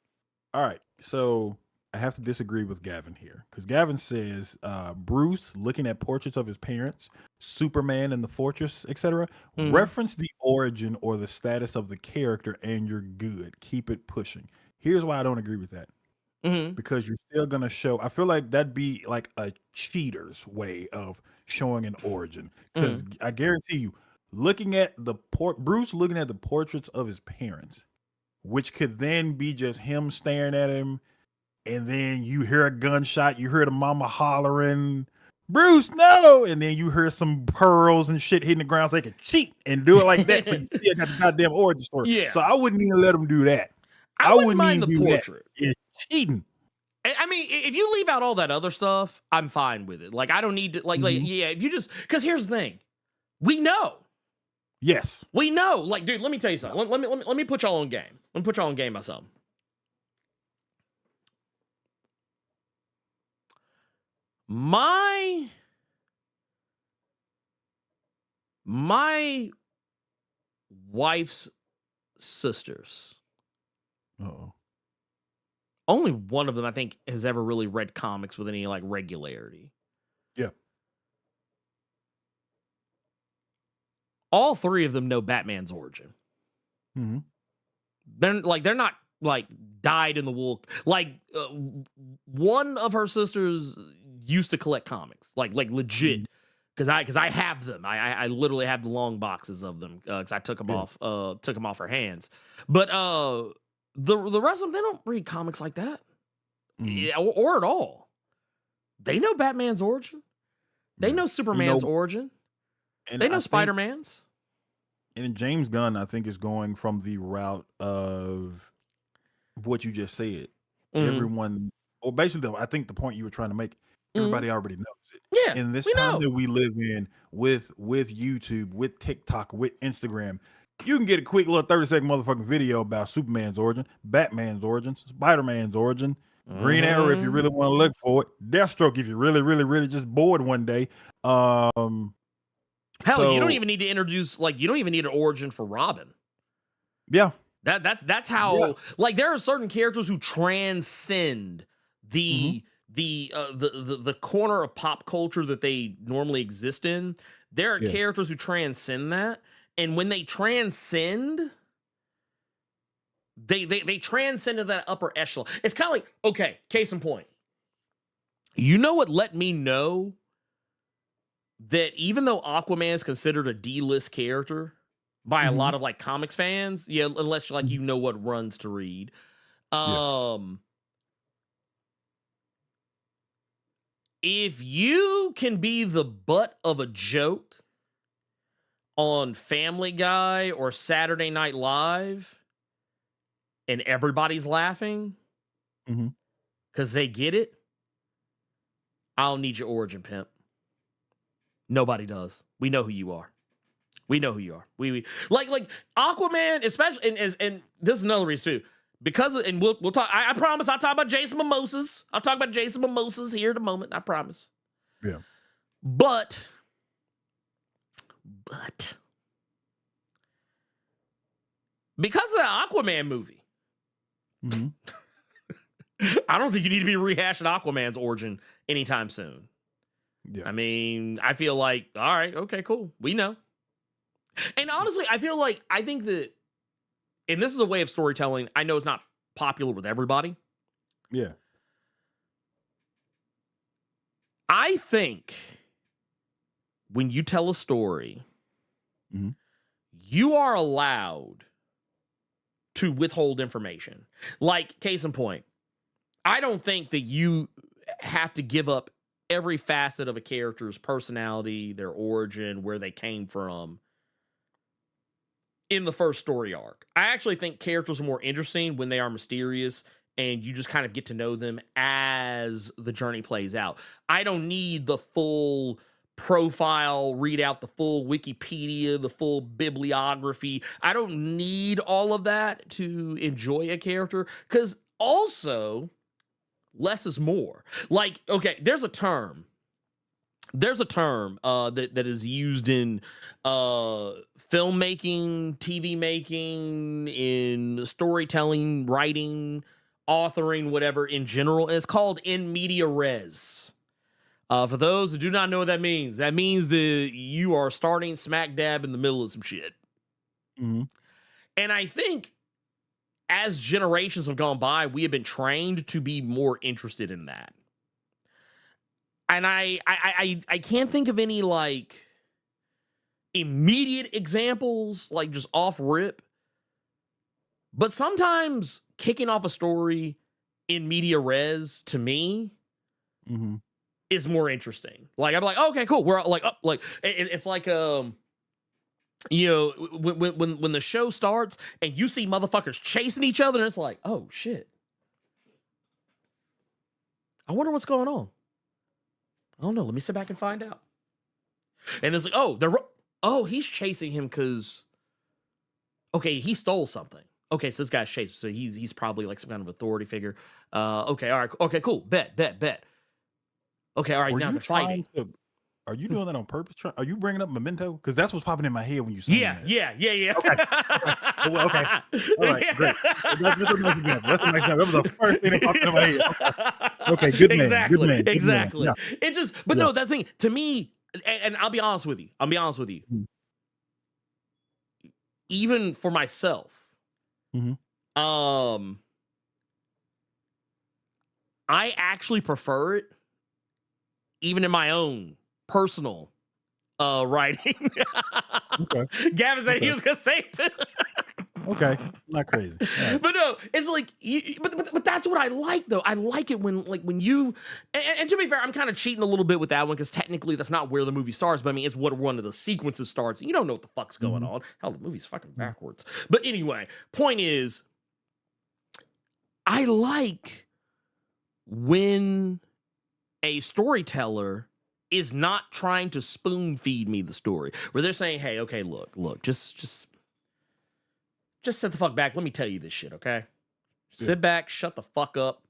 All right. So I have to disagree with Gavin here because Gavin says Bruce looking at portraits of his parents, Superman in the fortress, etc. Mhm. Reference the origin or the status of the character, and you're good. Keep it pushing. Here's why I don't agree with that. Mm-hmm. Because you're still gonna show. I feel like that'd be like a cheater's way of showing an origin. Because I guarantee you, looking at the Bruce looking at the portraits of his parents, which could then be just him staring at him, and then you hear a gunshot, you hear the mama hollering, "Bruce, no!" And then you hear some pearls and shit hitting the ground, so they can cheat and do it like that. So you still got the goddamn origin story. Yeah. So I wouldn't even let him do that. I wouldn't mind the even do that. portrait. It's cheating. I mean, if you leave out all that other stuff, I'm fine with it. Like, I don't need to, like yeah, if you just, because here's the thing. We know. Yes. We know. Like, dude, let me tell you something. Let me put y'all on game. Let me put y'all on game myself. My wife's sisters, Uh-oh. only one of them, I think, has ever really read comics with any, like, regularity. Yeah. All 3 of them know Batman's origin. Mm-hmm. They're not, like, dyed in the wool. Like, one of her sisters used to collect comics, like legit. Because I have them. I literally have the long boxes of them because I took them off her hands. But the rest of them, they don't read comics like that. Yeah, or at all. They know Batman's origin. They know Superman's origin. And They know I think- Spider-Man's. And James Gunn, I think, is going from the route of what you just said. Everyone, or basically, I think the point you were trying to make, everybody already knows it. Yeah, In this we time know. that we live in, with YouTube, with TikTok, with Instagram, you can get a quick little 30-second motherfucking video about Superman's origin, Batman's origin, Spider-Man's origin, Green Arrow if you really want to look for it, Deathstroke if you're really, really, really just bored one day. Hell, you don't even need to introduce, like, you don't even need an origin for Robin. Yeah. That's how, like, there are certain characters who transcend the corner of pop culture that they normally exist in. There are characters who transcend that, and when they transcend, they transcend to that upper echelon. It's kind of like, okay, case in point. You know what let me know that even though Aquaman is considered a D-list character by a lot of, like, comics fans, unless, like, you know what runs to read, if you can be the butt of a joke on Family Guy or Saturday Night Live and everybody's laughing because they get it, I don't need your origin, pimp. Nobody does. We know who you are. We know who you are. We like Aquaman, especially, and this is another reason too. Because we'll talk. I promise I'll talk about Jason Mimosas. I'll talk about Jason Mimosas here in a moment. I promise. Yeah. But because of the Aquaman movie, I don't think you need to be rehashing Aquaman's origin anytime soon. Yeah. I mean, I feel like, all right, okay, cool. We know. And honestly, I think that, and this is a way of storytelling, I know it's not popular with everybody. Yeah. I think when you tell a story, you are allowed to withhold information. Like, case in point, I don't think that you have to give up every facet of a character's personality, their origin, where they came from in the first story arc. I actually think characters are more interesting when they are mysterious and you just kind of get to know them as the journey plays out. I don't need the full profile, read out the full Wikipedia, the full bibliography. I don't need all of that to enjoy a character, because also less is more. Like, okay, there's a term that is used in filmmaking, TV making, in storytelling, writing, authoring, whatever in general. It's called in media res. For those who do not know what that means that you are starting smack dab in the middle of some shit. Mm-hmm. And I think as generations have gone by, we have been trained to be more interested in that. And I can't think of any like immediate examples, like just off rip. But sometimes kicking off a story in media res to me is more interesting. Like I'm like, okay, cool. We're like up, like it's like you know, when the show starts and you see motherfuckers chasing each other, and it's like, oh shit. I wonder what's going on. I don't know. Let me sit back and find out. And it's like, he's chasing him because, okay, he stole something. Okay, so this guy's chasing. So he's probably like some kind of authority figure. Okay, all right. Okay, cool. Bet. Okay, all right. Now they're fighting. Are you doing that on purpose? Are you bringing up Memento? Because that's what's popping in my head when you say that. Yeah. Okay. Well, okay. All right. Great. That's a nice example. That was the first thing that popped in my head. Okay. Good man. Exactly. Good man. Exactly. Yeah. It just, but no, that thing to me, and I'll be honest with you. Even for myself, I actually prefer it, even in my own personal writing. Okay. Gavin said he was gonna say it too. Okay, not crazy. Right. But no, it's like, but that's what I like though. I like it when you, and to be fair, I'm kind of cheating a little bit with that one because technically that's not where the movie starts. But I mean, it's what one of the sequences starts. You don't know what the fuck's going on. Hell, the movie's fucking backwards. But anyway, point is, I like when a storyteller is not trying to spoon feed me the story, where they're saying, hey, okay, look, just sit the fuck back. Let me tell you this shit, okay? Sit back, shut the fuck up,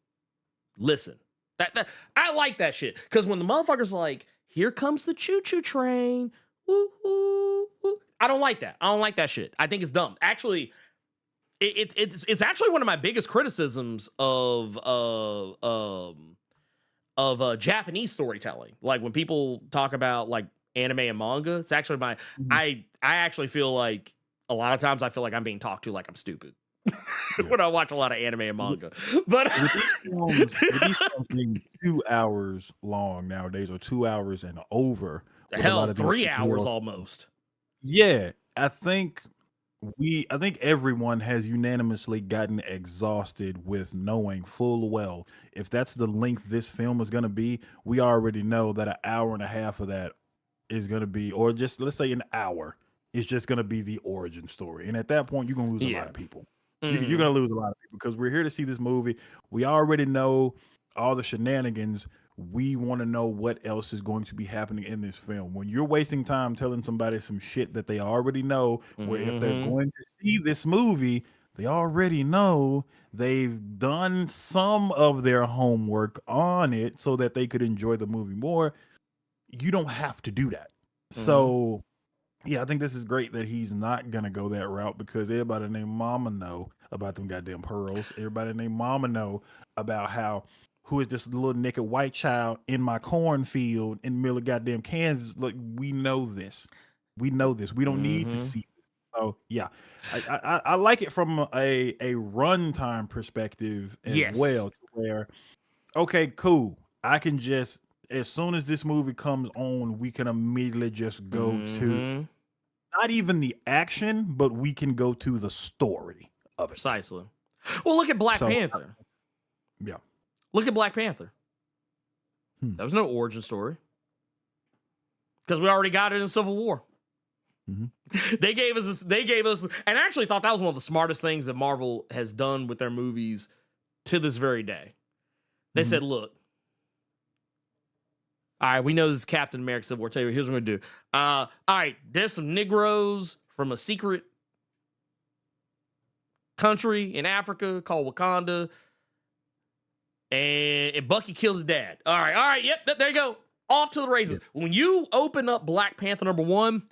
listen. That I like that shit. Because when the motherfucker's like, here comes the choo-choo train, woo, woo, woo. I don't like that. I don't like that shit. I think it's dumb. Actually, it's actually one of my biggest criticisms of Japanese storytelling. Like when people talk about like anime and manga, it's actually I actually feel like a lot of times I feel like I'm being talked to like I'm stupid when I watch a lot of anime and manga. But with these films being 2 hours long nowadays, or 2 hours and over. Hell, 3 hours almost. Yeah, I think everyone has unanimously gotten exhausted with knowing full well if that's the length this film is going to be. We already know that an hour and a half of that is going to be, or just let's say an hour, is just going to be the origin story. And at that point, you're going to lose a lot of people. You're going to lose a lot of people because we're here to see this movie. We already know all the shenanigans. We want to know what else is going to be happening in this film. When you're wasting time telling somebody some shit that they already know, where if they're going to see this movie, they already know they've done some of their homework on it so that they could enjoy the movie more. You don't have to do that. So, yeah, I think this is great that he's not going to go that route, because everybody named Mama know about them goddamn pearls. Everybody named Mama know about who is this little naked white child in my cornfield in the middle of goddamn Kansas. Look, we know this. We know this. We don't need to see it. So yeah, I like it from a runtime perspective as well, to where, okay, cool. I can just, as soon as this movie comes on, we can immediately just go to not even the action, but we can go to the story of it. Precisely. Well, look at Black Panther. Yeah. Look at Black Panther. That was no origin story, because we already got it in Civil War. They gave us, and I actually thought that was one of the smartest things that Marvel has done with their movies to this very day. They said, look, All right, we know this is Captain America Civil War. Tell you what, here's what we're gonna do. All right, there's some Negroes from a secret country in Africa called Wakanda, and Bucky kills his dad. All right, yep, there you go. Off to the races. Yeah. When you open up Black Panther #1,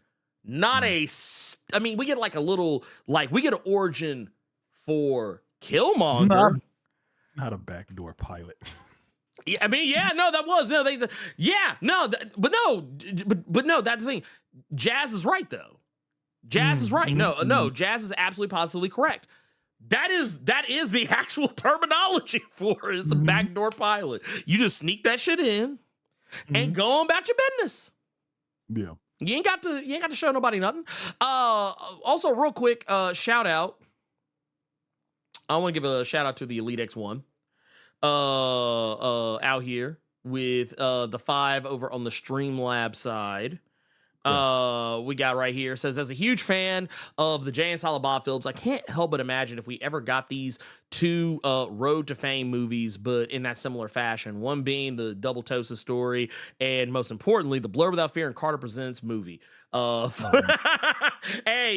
I mean, we get like a little, like we get an origin for Killmonger. Not a backdoor pilot. Yeah, I mean, yeah, no, that was no. But no, that's the thing. Jazz is right though. Jazz is right. No, Jazz is absolutely positively correct. That is the actual terminology for it. It's a backdoor pilot. You just sneak that shit in and go on about your business. Yeah, you ain't got to show nobody nothing. Also, real quick, shout out. I want to give a shout out to the Elite X1. Out here with the 5 over on the Streamlab side. We got right here, says, as a huge fan of the Jay and Silent Bob films, I can't help but imagine if we ever got these 2 Road to Fame movies, but in that similar fashion. One being the Double Tosa story, and most importantly, the Blerd Without Fear and Carter Presents movie. Hey,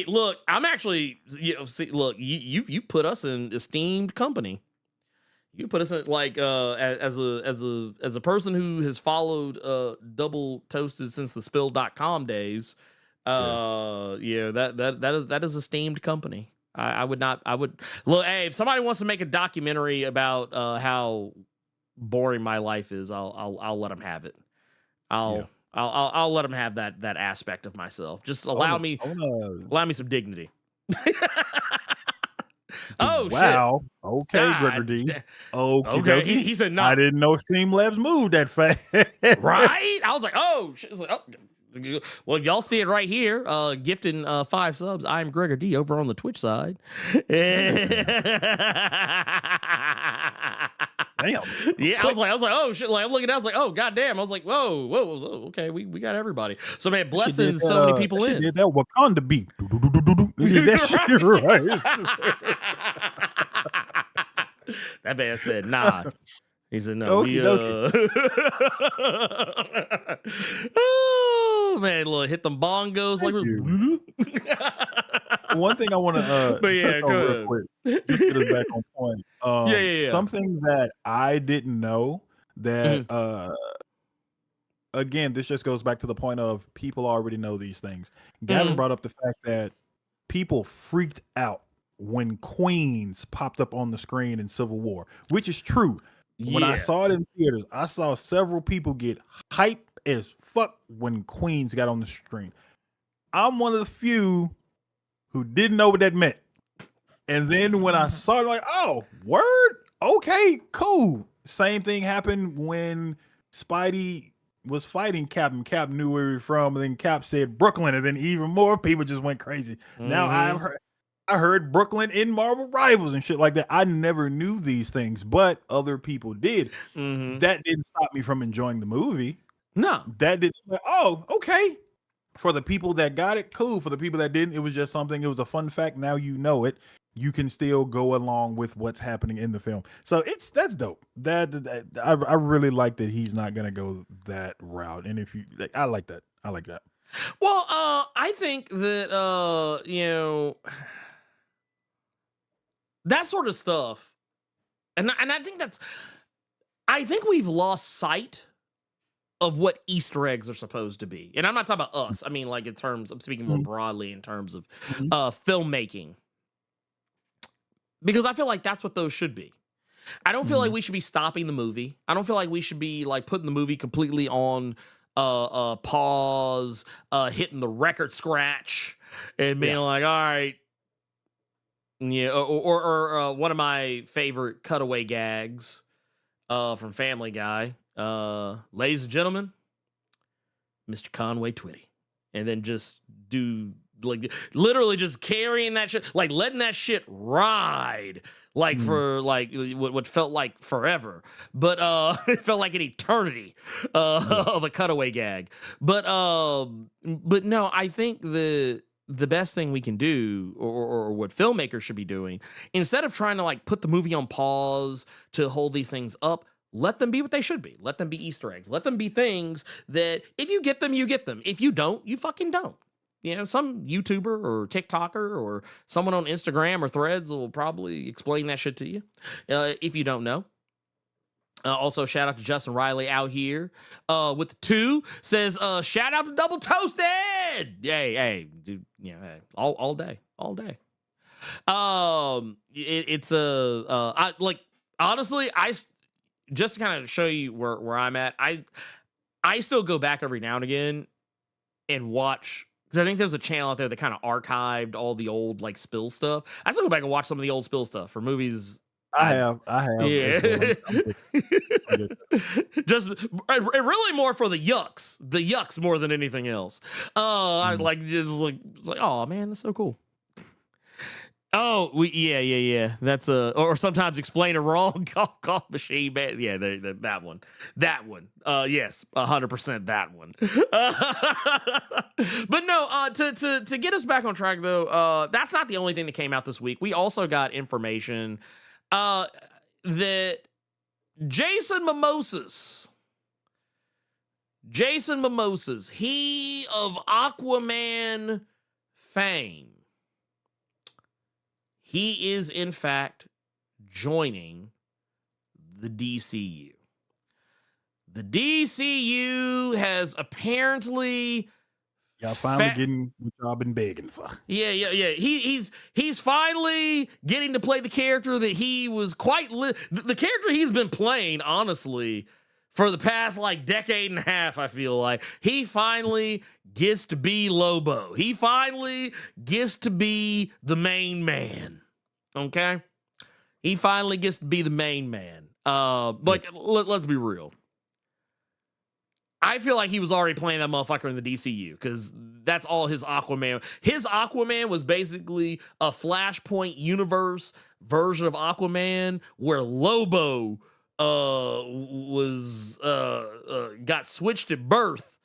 look, I'm actually, you put us in esteemed company. You put us in like as a person who has followed Double Toasted since the spill.com days. That is esteemed company. I would look, hey, if somebody wants to make a documentary about how boring my life is, I'll let them have it. I'll let them have that aspect of myself. Just allow me some dignity. Oh, wow. Shit. Okay, Gregor D. Okay. He said no. I didn't know Streamlabs moved that fast. Right? I was like, oh, shit. I was like, oh. Well, y'all see it right here. Gifting 5 subs. I'm Gregor D over on the Twitch side. Damn. Yeah, I was like, oh shit. Like I'm looking at it, I was like, oh goddamn. I was like, whoa. Okay, we got everybody. So man, blessings so many people in. Did that Wakanda beat. Did that shit right. That man said, nah. He said, no, oh man, look, hit them bongos. One thing I want to real quick, just get us back on point. Something that I didn't know that again, this just goes back to the point of people already know these things. Gavin brought up the fact that people freaked out when Queens popped up on the screen in Civil War, which is true. When I saw it in theaters, I saw several people get hyped as fuck when Queens got on the screen. I'm one of the few who didn't know what that meant. And then when I saw it, like, oh, word? Okay, cool. Same thing happened when Spidey was fighting Cap, and Cap knew where he was from, and then Cap said Brooklyn, and then even more people just went crazy. Now I heard Brooklyn in Marvel Rivals and shit like that. I never knew these things, but other people did. That didn't stop me from enjoying the movie. No. That didn't. Oh, okay. For the people that got it, cool. For the people that didn't, it was just something. It was a fun fact. Now you know it. You can still go along with what's happening in the film. So that's dope. I really like that he's not gonna go that route. And if you, I like that. I like that. Well, I think that that sort of stuff, and I think we've lost sight of what Easter eggs are supposed to be. And I'm not talking about us. I mean, like in terms, I'm speaking more broadly in terms of filmmaking. Because I feel like that's what those should be. I don't feel like we should be stopping the movie. I don't feel like we should be like putting the movie completely on pause, hitting the record scratch, and being like, all right. Yeah, or one of my favorite cutaway gags from Family Guy. Ladies and gentlemen, Mr. Conway Twitty. And then just do, like, literally just carrying that shit, like letting that shit ride, like for like what felt like forever, but it felt like an eternity of a cutaway gag. But no, I think the best thing we can do, or what filmmakers should be doing, instead of trying to like put the movie on pause to hold these things up, let them be what they should be. Let them be Easter eggs. Let them be things that if you get them, you get them. If you don't, you fucking don't. You know, some YouTuber or TikToker or someone on Instagram or Threads will probably explain that shit to you if you don't know. Also, shout out to Justin Riley out here with the 2. Says, shout out to Double Toasted. Hey, dude, you know, hey, all day. It's I like, honestly, just to kind of show you where I'm at. I still go back every now and again and watch, because I think there's a channel out there that kind of archived all the old like spill stuff. I still go back and watch some of the old spill stuff for movies. I have. Yeah. Just really more for the yucks more than anything else. I like just like, it's like, oh man, that's so cool. Oh, yeah. That's or sometimes explain it wrong. Golf machine, man. Yeah, that one. Yes, 100% that one. But no, to get us back on track though, that's not the only thing that came out this week. We also got information that Jason Mimosas, he of Aquaman fame, he is in fact joining the DCU. The DCU has apparently y'all finally getting what y'all been begging for. Yeah. He's finally getting to play the character that he was the character he's been playing, honestly, for the past like decade and a half. I feel like he finally gets to be Lobo. He finally gets to be the main man. Okay, he finally gets to be the main man. Let's be real. I feel like he was already playing that motherfucker in the DCU because that's all his Aquaman. His Aquaman was basically a Flashpoint universe version of Aquaman where Lobo got switched at birth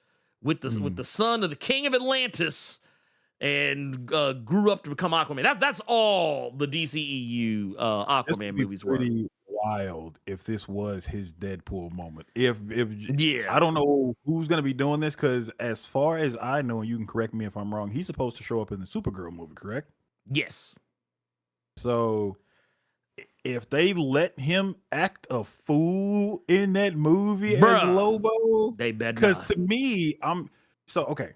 with the son of the king of Atlantis and grew up to become Aquaman. That's all the DCEU Aquaman movies were. Wild if this was his Deadpool moment. If I don't know who's gonna be doing this, because as far as I know, and you can correct me if I'm wrong, he's supposed to show up in the Supergirl movie, correct? Yes. So if they let him act a fool in that movie as Lobo, they better because not. To me, okay.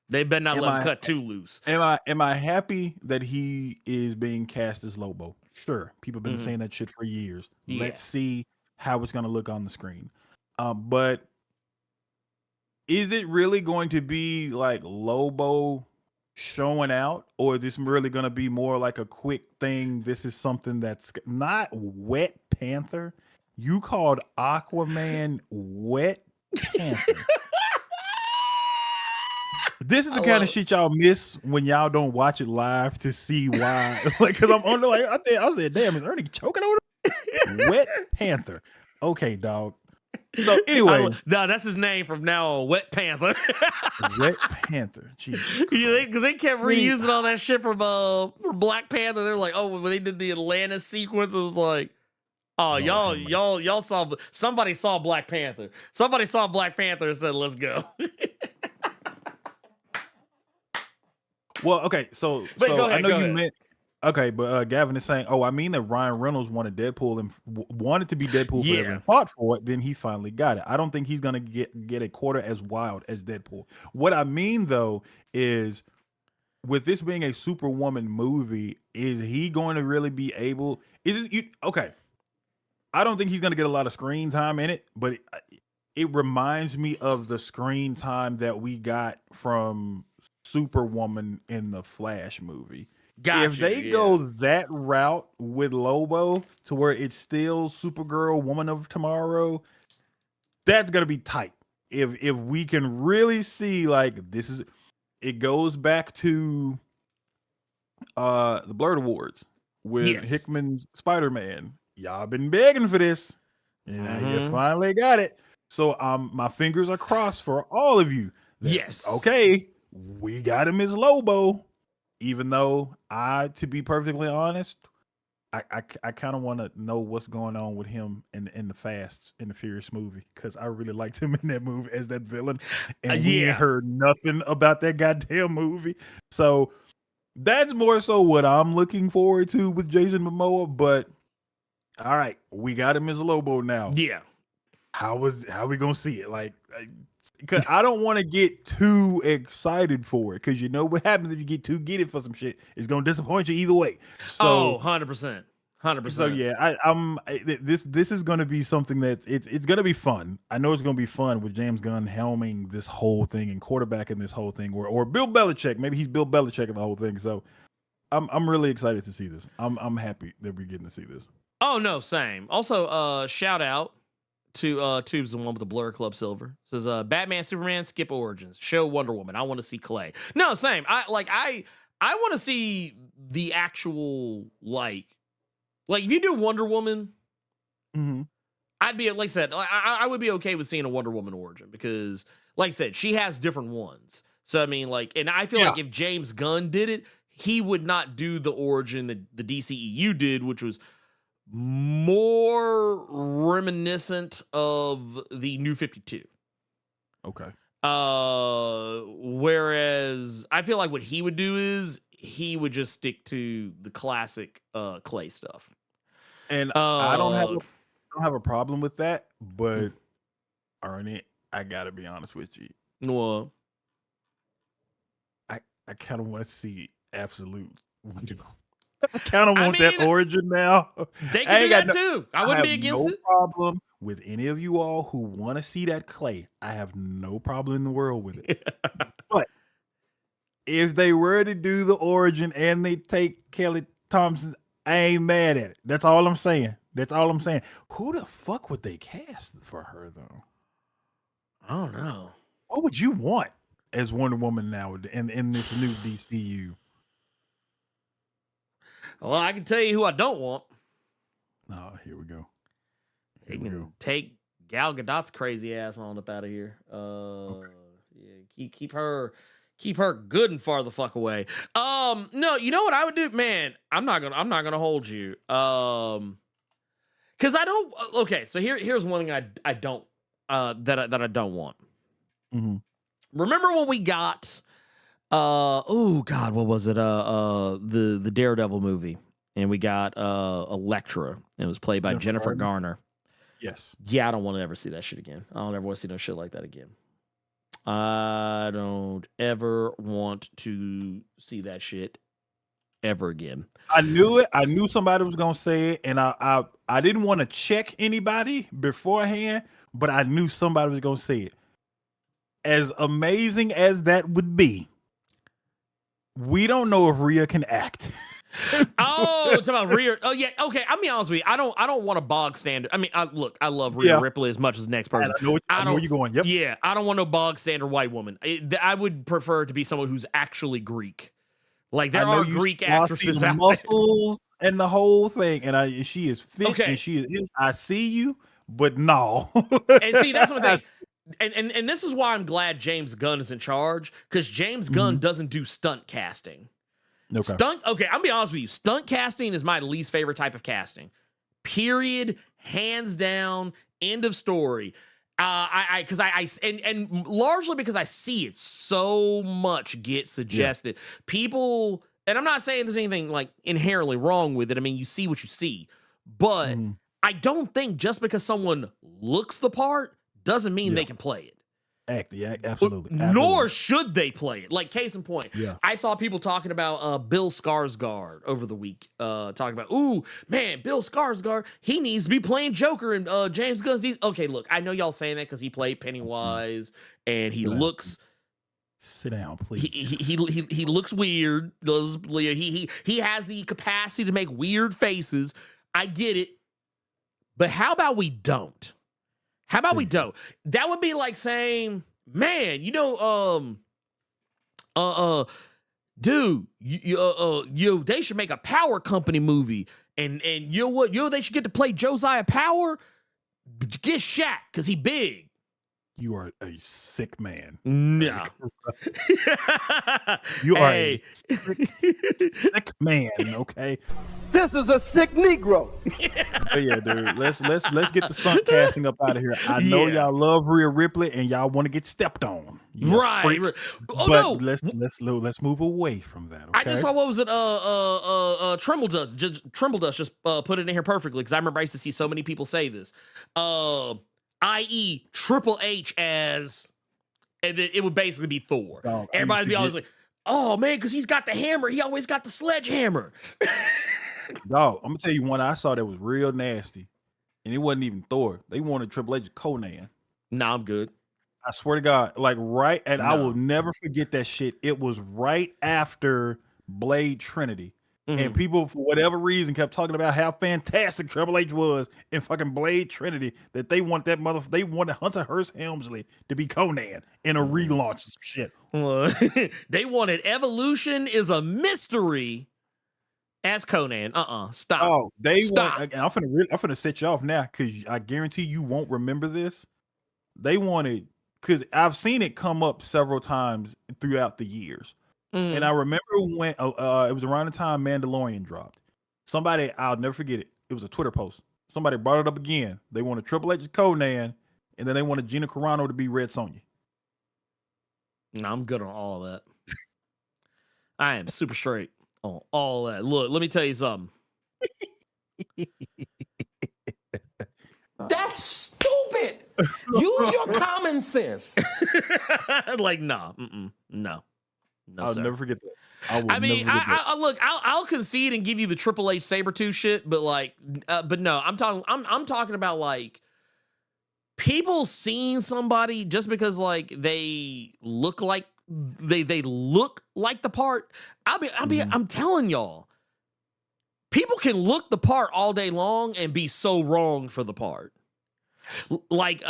They better not let him cut too loose. Am I happy that he is being cast as Lobo? Sure. People have been saying that shit for years. Yeah. Let's see how it's going to look on the screen. But is it really going to be like Lobo showing out, or is this really going to be more like a quick thing? This is something that's not Wet Panther. You called Aquaman Wet Panther. This is the kind of shit y'all miss when y'all don't watch it live to see why. Like, because I'm on the I said, damn, is Ernie choking on it? Wet Panther. Okay, dog. So anyway, no, that's his name from now on. Wet Panther. Wet Panther. Jesus. Because they kept reusing all that shit from Black Panther. They're like, oh, when they did the Atlantis sequence, it was like, oh, y'all saw, somebody saw Black Panther. Somebody saw Black Panther and said, let's go. Well, okay, so I know you meant okay, but Gavin is saying, "Oh, I mean that Ryan Reynolds wanted Deadpool and wanted to be Deadpool forever and fought for it. Then he finally got it. I don't think he's gonna get a quarter as wild as Deadpool. What I mean though is, with this being a Superwoman movie, is he going to really be able? Okay? I don't think he's gonna get a lot of screen time in it, but it reminds me of the screen time that we got from Superwoman in the Flash movie. If they go that route with Lobo to where it's still Supergirl, Woman of Tomorrow, that's gonna be tight. If we can really see like this is, it goes back to the Blerd Awards with Hickman's Spider-Man. Y'all been begging for this, and you finally got it. So my fingers are crossed for all of you. Okay. We got him as Lobo, even though to be perfectly honest, I kind of want to know what's going on with him in the Fast and the Furious movie, because I really liked him in that movie as that villain, and we ain't heard nothing about that goddamn movie. So that's more so what I'm looking forward to with Jason Momoa. But all right, we got him as Lobo now. Yeah. How we gonna see it? Like, because I don't want to get too excited for it, because you know what happens if you get too giddy for some shit. It's gonna disappoint you either way. So, 100%. 100%. So yeah, this is gonna be something that it's gonna be fun. I know it's gonna be fun with James Gunn helming this whole thing and quarterbacking this whole thing, or Bill Belichick. Maybe he's Bill Belichick in the whole thing. So I'm really excited to see this. I'm happy that we're getting to see this. Oh no, same. Also, shout out to Tubes, the one with the Blerd Club Silver. Says Batman, Superman, skip Origins, show Wonder Woman. I want to see Clay. No, same. I want to see the actual like if you do Wonder Woman, I'd be, like I said, I would be okay with seeing a Wonder Woman origin, because like I said, she has different ones. So I mean, like, and I feel like if James Gunn did it, he would not do the origin that the DCEU did, which was more reminiscent of the New 52. Okay. Whereas I feel like what he would do is he would just stick to the classic Clay stuff. And I don't have a problem with that, but Ernie, I gotta be honest with you. Well, I kind of want to see Absolute. I kind of want that origin now. They can do that too. I wouldn't be against it. No problem with any of you all who want to see that Clay. I have no problem in the world with it. But if they were to do the origin and they take Kelly Thompson, I ain't mad at it. That's all I'm saying. Who the fuck would they cast for her though? I don't know. What would you want as Wonder Woman now in this new DCU? Well, I can tell you who I don't want. Oh, here we go. They can take Gal Gadot's crazy ass on up out of here. Yeah, keep her good and far the fuck away. No, you know what I would do, man? I'm not gonna hold you. Because I don't. Okay, so here's one thing I don't that I don't want. Remember when we got oh god, what was it? The Daredevil movie, and we got Elektra, and it was played by Jennifer Garner. Yes. Yeah, I don't want to ever see that shit again. I don't ever want to see no shit like that again. I don't ever want to see that shit ever again. I knew it. I knew somebody was gonna say it, and I didn't want to check anybody beforehand, but I knew somebody was gonna say it. As amazing as that would be, we don't know if Rhea can act. Oh, it's about Rhea. Oh yeah, okay. I'll be honest with you. I don't want a bog standard. I mean, I love Rhea Ripley as much as the next person. I know where you're going. Yep. Yeah, I don't want no bog standard white woman. I would prefer to be someone who's actually Greek. Like there are Greek actresses out muscles there. And the whole thing, and she is fit. And she is. I see you, but no. And see, that's one thing. And this is why I'm glad James Gunn is in charge, because James Gunn doesn't do stunt casting. Okay. I'll be honest with you. Stunt casting is my least favorite type of casting. Period. Hands down. End of story. And largely because I see it so much get suggested. People, and I'm not saying there's anything like inherently wrong with it. I mean, you see what you see, but I don't think just because someone looks the part doesn't mean they can play it. Absolutely. Nor should they play it. Like, case in point, I saw people talking about Bill Skarsgård over the week. Talking about, ooh, man, Bill Skarsgård, he needs to be playing Joker in James Gunn's. Okay, look, I know y'all saying that because he played Pennywise, and he looks. Sit down, please. He looks weird. He has the capacity to make weird faces. I get it, but how about we don't? How about we don't? That would be like saying, man, you know, dude, they should make a Power Company movie, and you know what? You know they should get to play Josiah Power. Get Shaq because he big. You are a sick man. No, you are a sick man. Okay. This is a sick Negro. But yeah, dude, let's get the stunt casting up out of here. I know y'all love Rhea Ripley and y'all want to get stepped on, right? Freaks, Oh but no, let's move away from that. Okay? I just saw what was it? Tremble Dust just put it in here perfectly because I remember I used to see so many people say this. I.e. Triple H as, and it would basically be Thor. Dog, Everybody'd be always like, "Oh man, because he's got the hammer. He always got the sledgehammer." Dog, I'm gonna tell you one I saw that was real nasty, and it wasn't even Thor. They wanted Triple H Conan. Nah, I'm good. I swear to God, like right, and I No. will never forget that shit. It was right after Blade Trinity. And people, for whatever reason, kept talking about how fantastic Triple H was in fucking Blade Trinity. That they want they wanted Hunter Hearst Helmsley to be Conan in a relaunch of some shit. They wanted Evolution is a mystery as Conan. Stop. Oh, they Stop. want. And I'm finna set you off now because I guarantee you won't remember this. They wanted, because I've seen it come up several times throughout the years. And I remember when it was around the time Mandalorian dropped. Somebody, I'll never forget it. It was a Twitter post. Somebody brought it up again. They wanted Triple H's Conan, and then they wanted Gina Carano to be Red Sonja. No, I'm good on all of that. I am super straight on all that. Look, let me tell you something. That's stupid. Use your common sense. Like, no, no, I'll sir. never forget that. I mean, look, I'll concede and give you the Triple H Sabretooth shit, but like, but no, I'm talking about like people seeing somebody just because like they look like they look like the part. I'm telling y'all, people can look the part all day long and be so wrong for the part. Like,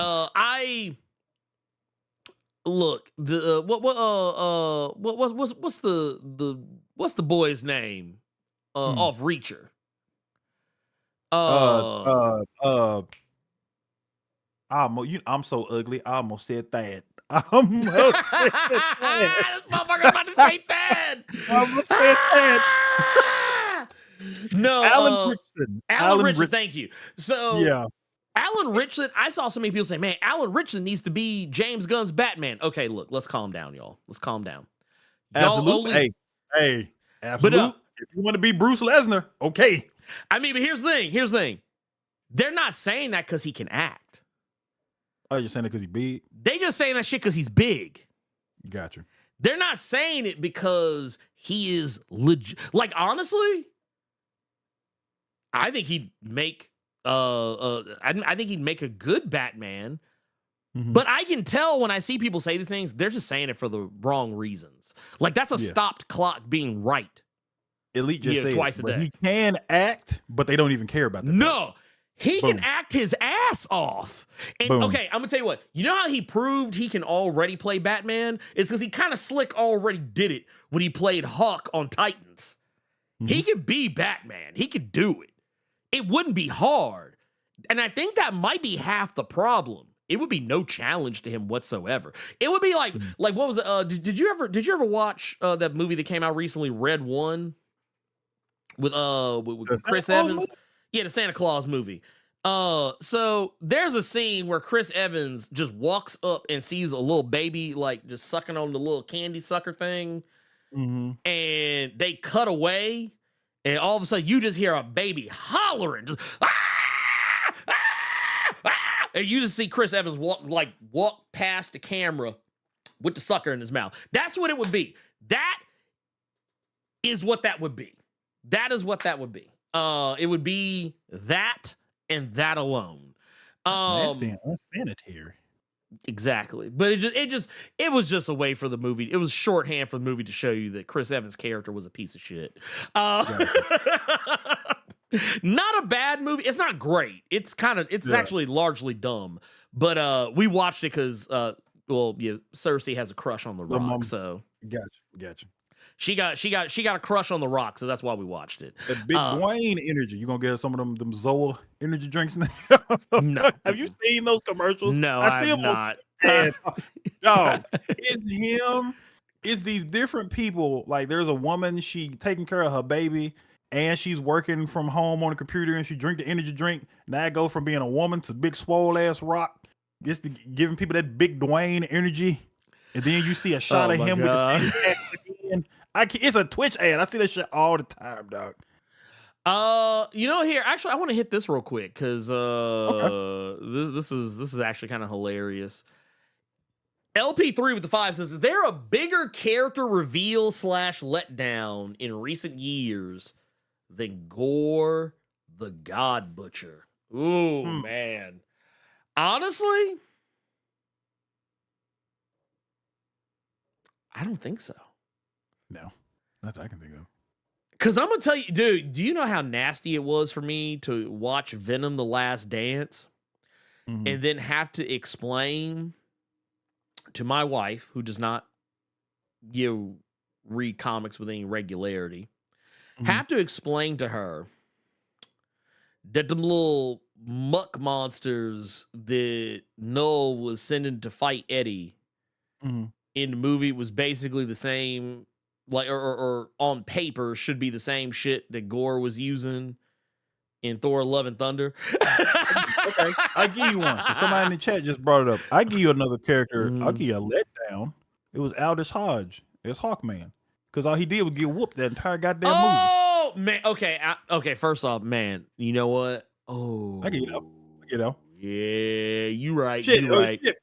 look, the what's the boy's name off Reacher? I'm so ugly. I almost said that. I almost said that. This motherfucker about to say that. I almost said that. No, Alan Richardson. Alan Richardson. Thank you. So Yeah. Alan Richardson, I saw so many people say, man, Alan Richardson needs to be James Gunn's Batman. Okay, look, let's calm down, y'all. Let's calm down. Absolutely. Hey, absolutely. But, if you want to be Bruce Lesnar, okay. I mean, but here's the thing. They're not saying that because he can act. Oh, you're saying it because he's big? They just saying that shit because he's big. Gotcha. They're not saying it because he is legit. Like, honestly, I think he'd make I think he'd make a good Batman. But I can tell when I see people say these things, they're just saying it for the wrong reasons. Like, that's a stopped clock being right. Elite just said twice a day. He can act, but they don't even care about that. No, he can act his ass off. And okay, I'm gonna tell you what. You know how he proved he can already play Batman? Is because he kind of slick already did it when he played Hawk on Titans. He could be Batman. He could do it. It wouldn't be hard. And I think that might be half the problem. It would be no challenge to him whatsoever. It would be like what was it? Did you ever watch that movie that came out recently, Red One, with Chris Evans? Yeah, the Santa Claus movie. So there's a scene where Chris Evans just walks up and sees a little baby like just sucking on the little candy sucker thing, and they cut away. And all of a sudden, you just hear a baby hollering, just and you just see Chris Evans walk past the camera with the sucker in his mouth. That's what it would be. That is what that would be. That is what that would be. It would be that and that alone. That's sanitary. Exactly. But it was just a way for the movie. It was shorthand for the movie to show you that Chris Evans' character was a piece of shit. Not a bad movie. It's not great. It's actually largely dumb. But we watched it because Cersei has a crush on the Rock. So Gotcha. She got a crush on the Rock, so that's why we watched it. That big Dwayne energy. You gonna get some of them Zoa energy drinks now? No. Have you seen those commercials? No, I see I'm them not. No, it's him. It's these different people. Like there's a woman, she taking care of her baby, and she's working from home on a computer and she drink the energy drink. Now I go from being a woman to big swole ass rock, just to giving people that big Dwayne energy. And then you see a shot of him with the face again. It's a Twitch ad. I see that shit all the time, dog. Here, actually, I want to hit this real quick because this is actually kind of hilarious. LP3 with the 5 says, is there a bigger character reveal / letdown in recent years than Gore the God Butcher? Ooh, man. Honestly, I don't think so. No, not that I can think of. Because I'm going to tell you, dude, do you know how nasty it was for me to watch Venom The Last Dance and then have to explain to my wife, who does not read comics with any regularity, have to explain to her that them little muck monsters that Noel was sending to fight Eddie in the movie was basically the same, like, or on paper should be the same shit that Gore was using in Thor: Love and Thunder. Okay, I'll give you one. Somebody in the chat just brought it up. I'll give you another character. I'll give you a letdown. It was Aldous Hodge as Hawkman. Because all he did was get whooped that entire goddamn movie. Oh, man. Okay. Okay. First off, man, you know what? Oh, I get it. Yeah, you right. Shit, you right. Shit.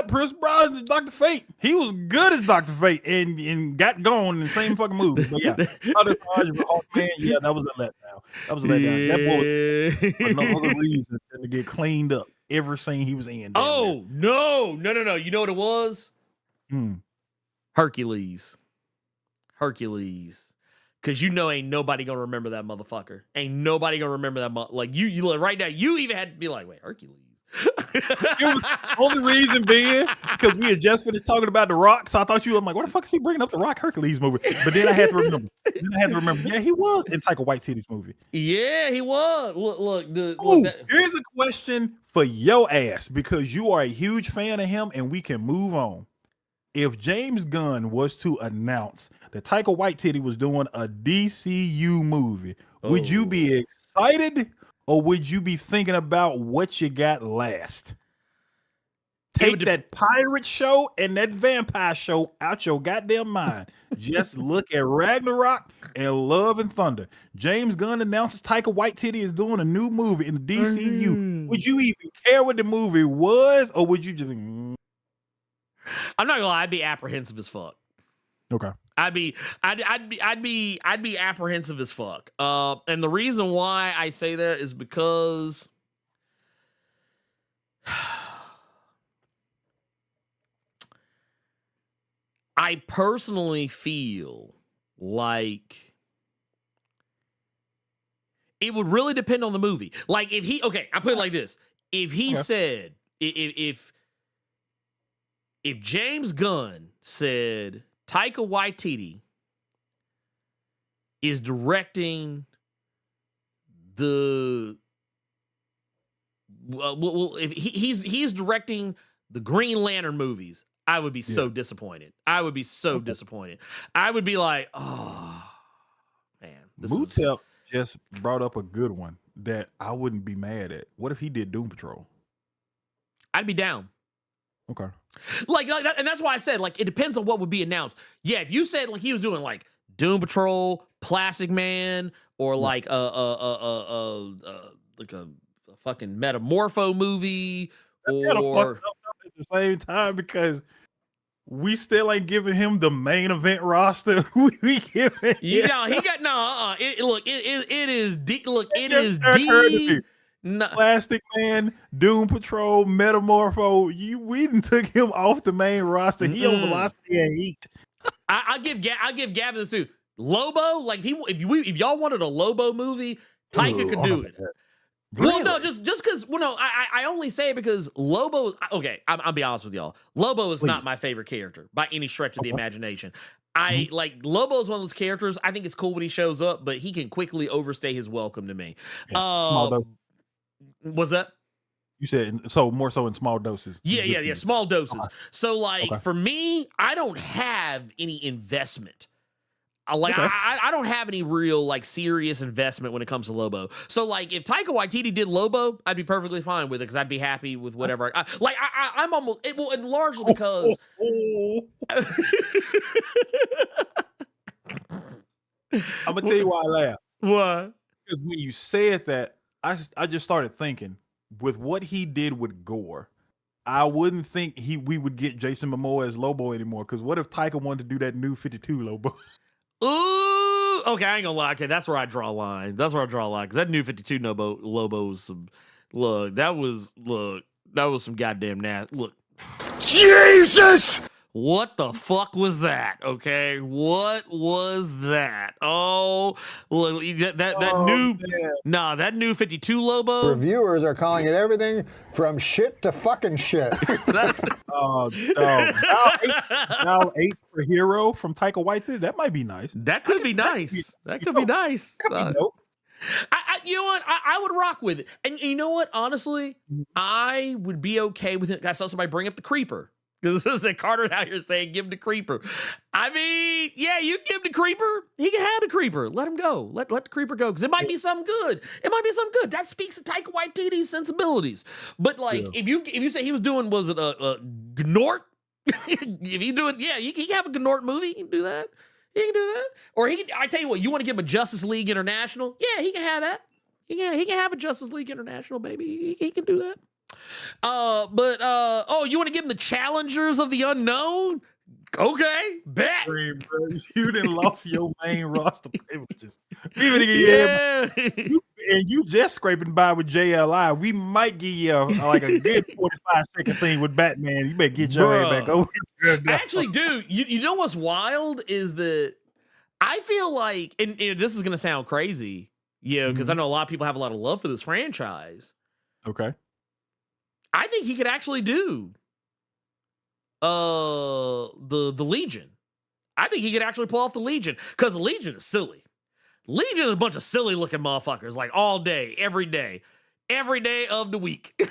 Pierce Brosnan is Dr. Fate. He was good as Dr. Fate and got gone in the same fucking movie. But yeah, Aldous Hodge and Hawkman, yeah, that was a letdown. That was a letdown. That boy was for no other reason than to get cleaned up every scene he was in. Oh, no. You know what it was? Hercules. Because you know ain't nobody going to remember that motherfucker. Ain't nobody going to remember that. Like, you right now, you even had to be like, wait, Hercules? It was only reason being because we had just finished talking about The Rock, so I thought you were like, what the fuck is he bringing up The Rock Hercules movie? But then I had to remember. Yeah, he was in Taika Waititi's movie. Yeah, he was. Look, here's a question for your ass because you are a huge fan of him, and we can move on. If James Gunn was to announce that Taika Waititi was doing a DCU movie, would you be excited or would you be thinking about what you got last? Take that pirate show and that vampire show out your goddamn mind. Just look at Ragnarok and Love and Thunder. James Gunn announces Taika Waititi is doing a new movie in the DCU. Would you even care what the movie was or would you just... I'm not gonna lie, I'd be apprehensive as fuck. Okay. I'd be apprehensive as fuck. And the reason why I say that is because I personally feel like it would really depend on the movie. Like if he, I put it like this. If he said, if James Gunn said Taika Waititi is directing the if he's directing the Green Lantern movies, I would be so disappointed. I would be so disappointed. I would be like, oh man. Mutep just brought up a good one that I wouldn't be mad at. What if he did Doom Patrol? I'd be down. Okay. Like that, and that's why I said, like, it depends on what would be announced. Yeah, if you said like he was doing like Doom Patrol, Plastic Man, or like a fucking Metamorpho movie, or at the same time because we still ain't giving him the main event roster. We giving he got it is D. Look, it is D. Plastic Man, Doom Patrol, Metamorpho. We done took him off the main roster. He on Velocity and Heat. I'll give Gavin this too. Lobo, like if y'all wanted a Lobo movie, Taika could do it. Really? Well, no, just because. Well, no, I only say it because Lobo. Okay, I'll be honest with y'all. Lobo is not my favorite character by any stretch of the imagination. I like Lobo is one of those characters. I think it's cool when he shows up, but he can quickly overstay his welcome to me. Was that? You said so more so in small doses. Yeah, small doses. So like for me, I don't have any investment. I don't have any real like serious investment when it comes to Lobo. So like if Taika Waititi did Lobo, I'd be perfectly fine with it because I'd be happy with whatever. I'm almost and largely because I'm gonna tell you why I laugh. what? Because when you said that, I just started thinking with what he did with Gore. I wouldn't think we would get Jason Momoa as Lobo anymore. Because what if Taika wanted to do that new 52 Lobo? Ooh, okay, I ain't gonna lie. Okay, that's where I draw a line. That's where I draw a line. Because that new 52 Lobo was some that was some goddamn nasty. Look, Jesus! what the fuck was that? Okay, what was that? Oh, look, that new 52 Lobo. Reviewers are calling it everything from shit to fucking shit. Now 8 for Hero from Taika Waititi. That might be nice. That could be nice. That could be nice. You know what? I would rock with it. And you know what? Honestly, I would be okay with it. I saw somebody bring up the Creeper. Because this is a Carter out here saying, give him the Creeper. I mean, yeah, you give him the Creeper. He can have the Creeper. Let him go. Let the Creeper go. Because it might be something good. That speaks to Taika Waititi's sensibilities. But like, if you say he was doing, was it a Gnort? If he doing, yeah, he can have a Gnort movie. He can do that. Or I tell you what, you want to give him a Justice League International? Yeah, he can have that. He can have a Justice League International, baby. He can do that. You want to give him the Challengers of the Unknown? Okay, bet. You done lost your main roster privileges. Even and you just scraping by with JLI. We might give you like a good 45-second scene with Batman. You better get your ass back over here. Actually, dude, you know what's wild is that I feel like, and this is gonna sound crazy, because I know a lot of people have a lot of love for this franchise. Okay. I think he could actually do the Legion. I think he could actually pull off the Legion because the Legion is silly. Legion is a bunch of silly looking motherfuckers, like all day, every day of the week. I'm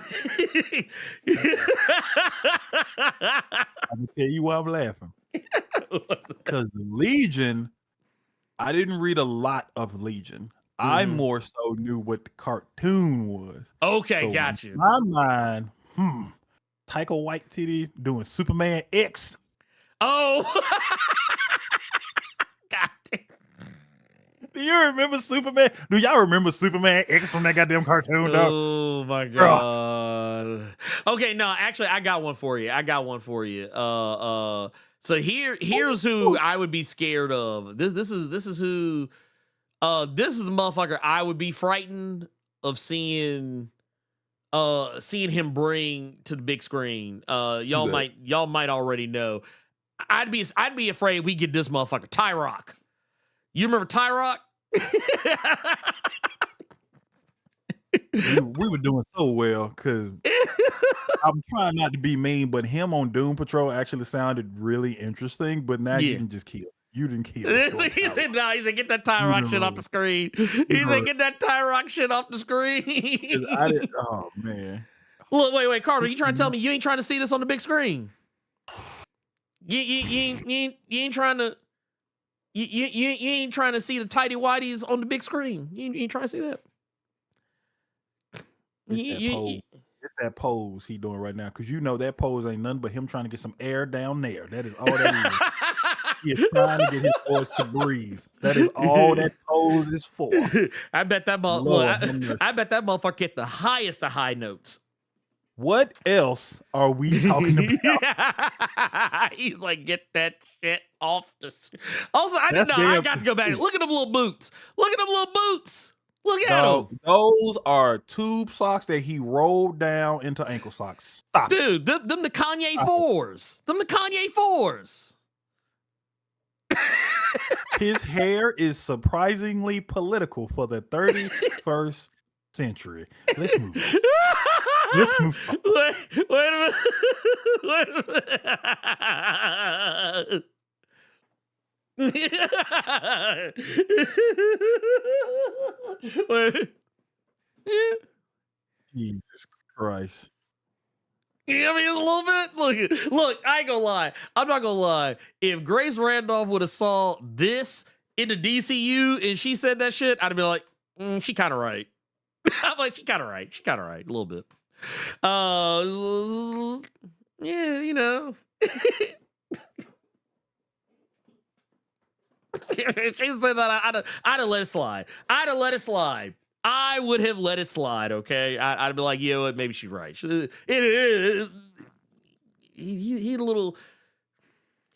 gonna tell you why I'm laughing. Because the Legion, I didn't read a lot of Legion. I more so knew what the cartoon was. Okay, so got you. In my mind, Taika Waititi doing Superman X. Oh, God damn. Do you remember Superman? Do y'all remember Superman X from that goddamn cartoon? Oh my God. Okay, no, actually, I got one for you. So here's who I would be scared of. This is who. This is the motherfucker I would be frightened of seeing him bring to the big screen. Y'all might already know. I'd be afraid we get this motherfucker, Ty-Rock. You remember Ty-Rock? we were doing so well because I'm trying not to be mean, but him on Doom Patrol actually sounded really interesting. But now you can just kill. You didn't kill. He said, "No." He said, "Get that Ty-Rock shit off the screen." He said, "Get that Ty-Rock shit off the screen." Oh man! Look, wait, Carter. You trying to tell me you ain't trying to see this on the big screen? You ain't trying to. You ain't trying to see the tighty whities on the big screen. You ain't trying to see that. It's that pose he doing right now, because you know that pose ain't nothing but him trying to get some air down there. That is all that is. He is trying to get his voice to breathe. That is all that pose is for. I bet that motherfucker get the highest of high notes. What else are we talking about? He's like, get that shit off the. Also, I got to go back. Look at them little boots. Look at them. Those are tube socks that he rolled down into ankle socks. Stop, dude. Them the Kanye 4s. Them the Kanye 4s. His hair is surprisingly political for the 31st century. Let's move on. Wait a minute. Jesus Christ. Yeah, I mean, a little bit. Look, I ain't gonna lie. I'm not gonna lie. If Grace Randolph would have saw this in the DCU and she said that shit, I'd be like, she kind of right. I'm like, she kind of right. She kind of right. A little bit. Yeah, you know. If she said that, I'd have let it slide. I'd have let it slide. I would have let it slide, okay? I'd be like, you know what, maybe she's right. He a little...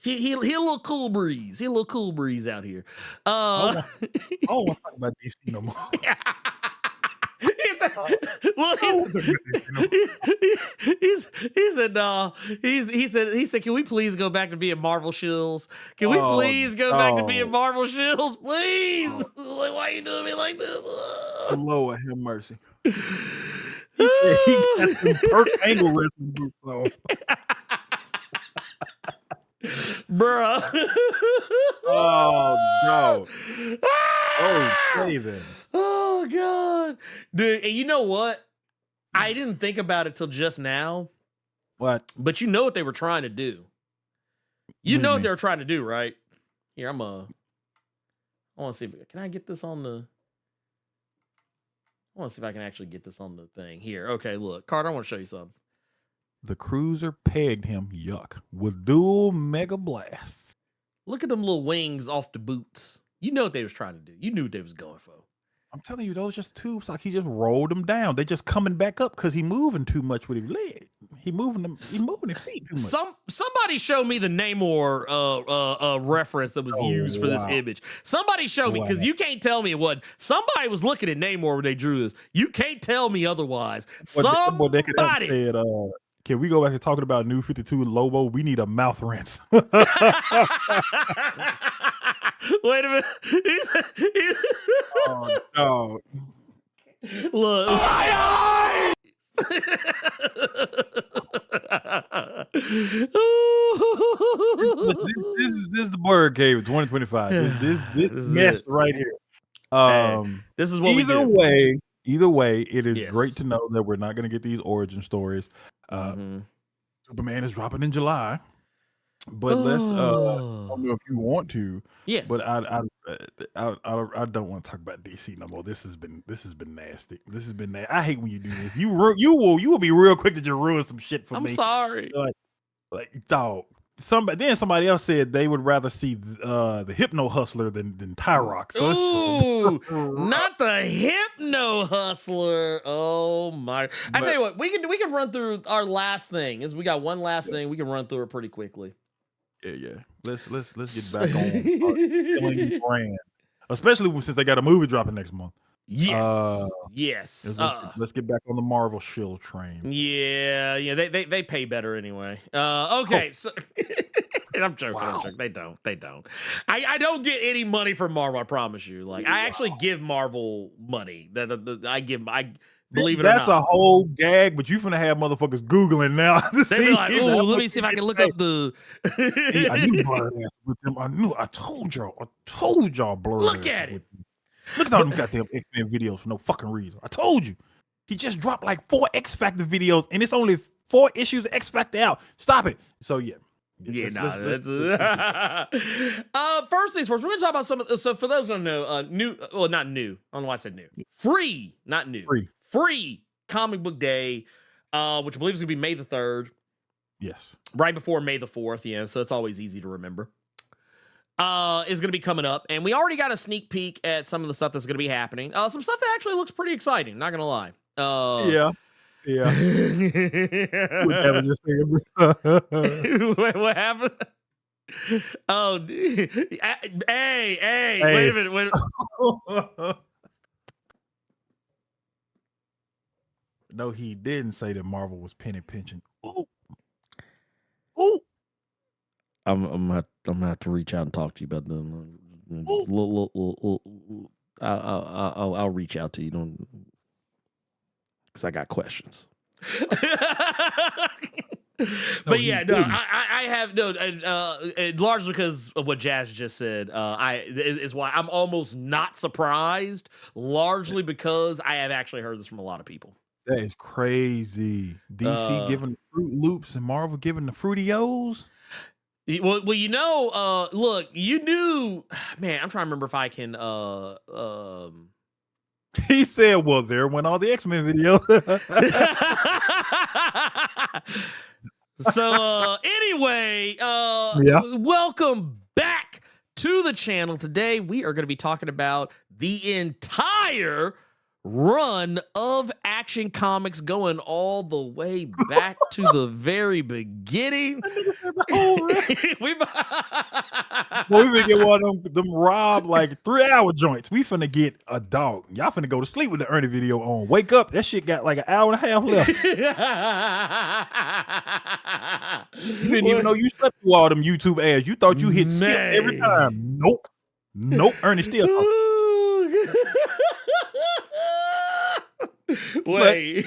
He a little cool breeze. He a little cool breeze out here. I don't want to talk about DC no more. He said, can we please go back to being Marvel shills? Can we please go back to being Marvel shills? Please. Like, why are you doing me like this? Lord have mercy. He said he got some Perk Angle wrestling boots on. Bruh. Oh no. Okay then. Oh god. Dude, and you know what? I didn't think about it till just now. What? But you know what they were trying to do. You know what they were trying to do, right? Here, I want to see if can I get this on the I want to see if I can actually get this on the thing. Here. Okay, look. Carter, I want to show you something. The Cruiser pegged him, yuck, with dual mega blasts. Look at them little wings off the boots. You know what they was trying to do. You knew what they was going for. I'm telling you, those just tubes. Like he just rolled them down. They just coming back up because he moving too much with his leg. He moving his feet too much. Somebody show me the Namor reference that was used for this image. Somebody show me, because you can't tell me it wasn't. Somebody was looking at Namor when they drew this. You can't tell me otherwise. Somebody. Said, can we go back to talking about New 52 Lobo? We need a mouth rinse. Wait a minute. Oh, no. Look. This is the Blerd Cave of 2025. This mess right here. This is what Either way, it is great to know that we're not going to get these origin stories. Superman is dropping in July, but let's. I don't know if you want to. Yes, but I don't want to talk about DC no more. This has been nasty. This has been nasty. I hate when you do this. You will be real quick to just ruin some shit for me. I'm sorry. Like dog. Somebody else said they would rather see the Hypno Hustler than Tyrock. So ooh, not the Hypno Hustler. Oh my! I tell you what, we can run through our last thing. We got one last thing. We can run through it pretty quickly. Yeah. Let's get back on killing brand, especially since they got a movie dropping next month. Yes, yes. Let's get back on the Marvel shill train. Yeah. They pay better anyway. Okay, so I'm joking. Wow. I'm joking. They don't. I don't get any money from Marvel. I promise you. Like I actually give Marvel money. I believe it or not. That's a whole gag, but you finna have motherfuckers Googling now. They be like, "Ooh, let me see if I can look up the." I knew Blerd with them. I told y'all, Blerd. Look at it. Look at all them goddamn X-Men videos for no fucking reason. I told you. He just dropped like 4 X Factor videos, and it's only 4 issues of X Factor out. Stop it. So yeah. First things first, we're gonna talk about some of so for those who don't know, not new. I don't know why I said new. Free, not new. Free comic book day, which I believe is gonna be May the 3rd. Yes. Right before May the 4th, yeah. So it's always easy to remember. Is going to be coming up, and we already got a sneak peek at some of the stuff that's going to be happening. Some stuff that actually looks pretty exciting, not going to lie. Yeah. What happened? Oh, hey, wait a minute. No, he didn't say that Marvel was penny pinching. Ooh. I'm gonna have to reach out and talk to you about them. I'll reach out to you, because I got questions. But yeah, no, I have largely because of what Jazz just said. Is why I'm almost not surprised. Largely because I have actually heard this from a lot of people. That is crazy. DC giving the Fruit Loops and Marvel giving the Fruity-O's. Well, you know, look, you knew, man. I'm trying to remember if I can. He said, "Well, there went all the X-Men video." So anyway, welcome back to the channel. Today we are going to be talking about the entire run of Action Comics, going all the way back to the very beginning. we finna get one of them Rob like 3-hour joints. We finna get a dog. Y'all finna go to sleep with the Ernie video on. Wake up, that shit got like an hour and a half left. You didn't even know you slept through all them YouTube ads. You thought you hit skip every time. Nope. Ernie still talking. Wait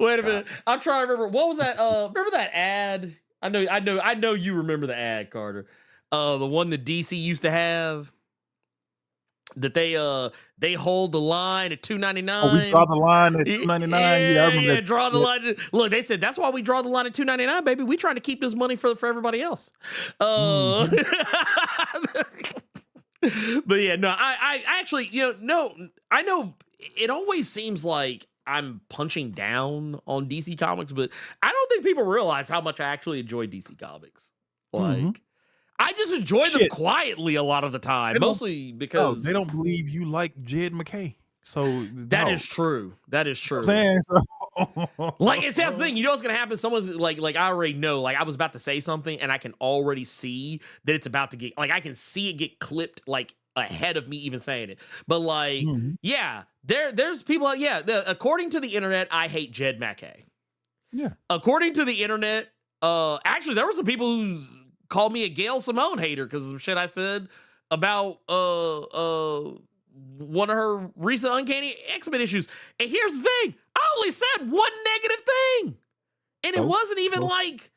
a minute. I'm trying to remember, what was that? Remember that ad? I know you remember the ad, Carter. The one that DC used to have, that they hold the line at $2.99. Oh, we draw the line at $2.99. Yeah, I remember that. Draw the line. Look, they said that's why we draw the line at $2.99, baby. We trying to keep this money for everybody else. But yeah, no, I actually, I know it always seems like I'm punching down on DC Comics, but I don't think people realize how much I actually enjoy DC Comics. Like, I just enjoy them quietly a lot of the time, mostly because they don't believe you like Jed McKay. So that is true. That is true. Like, it's that's the thing. You know what's gonna happen? Someone's like I already know. Like, I was about to say something, and I can already see that it's about to get, like, I can see it get clipped, like, ahead of me even saying it. But like, yeah, there's people. According to the internet, I hate Jed McKay. Yeah. According to the internet, actually, there were some people who called me a Gail Simone hater because of some shit I said about one of her recent Uncanny X-Men issues. And here's the thing: I only said one negative thing, and it wasn't even like.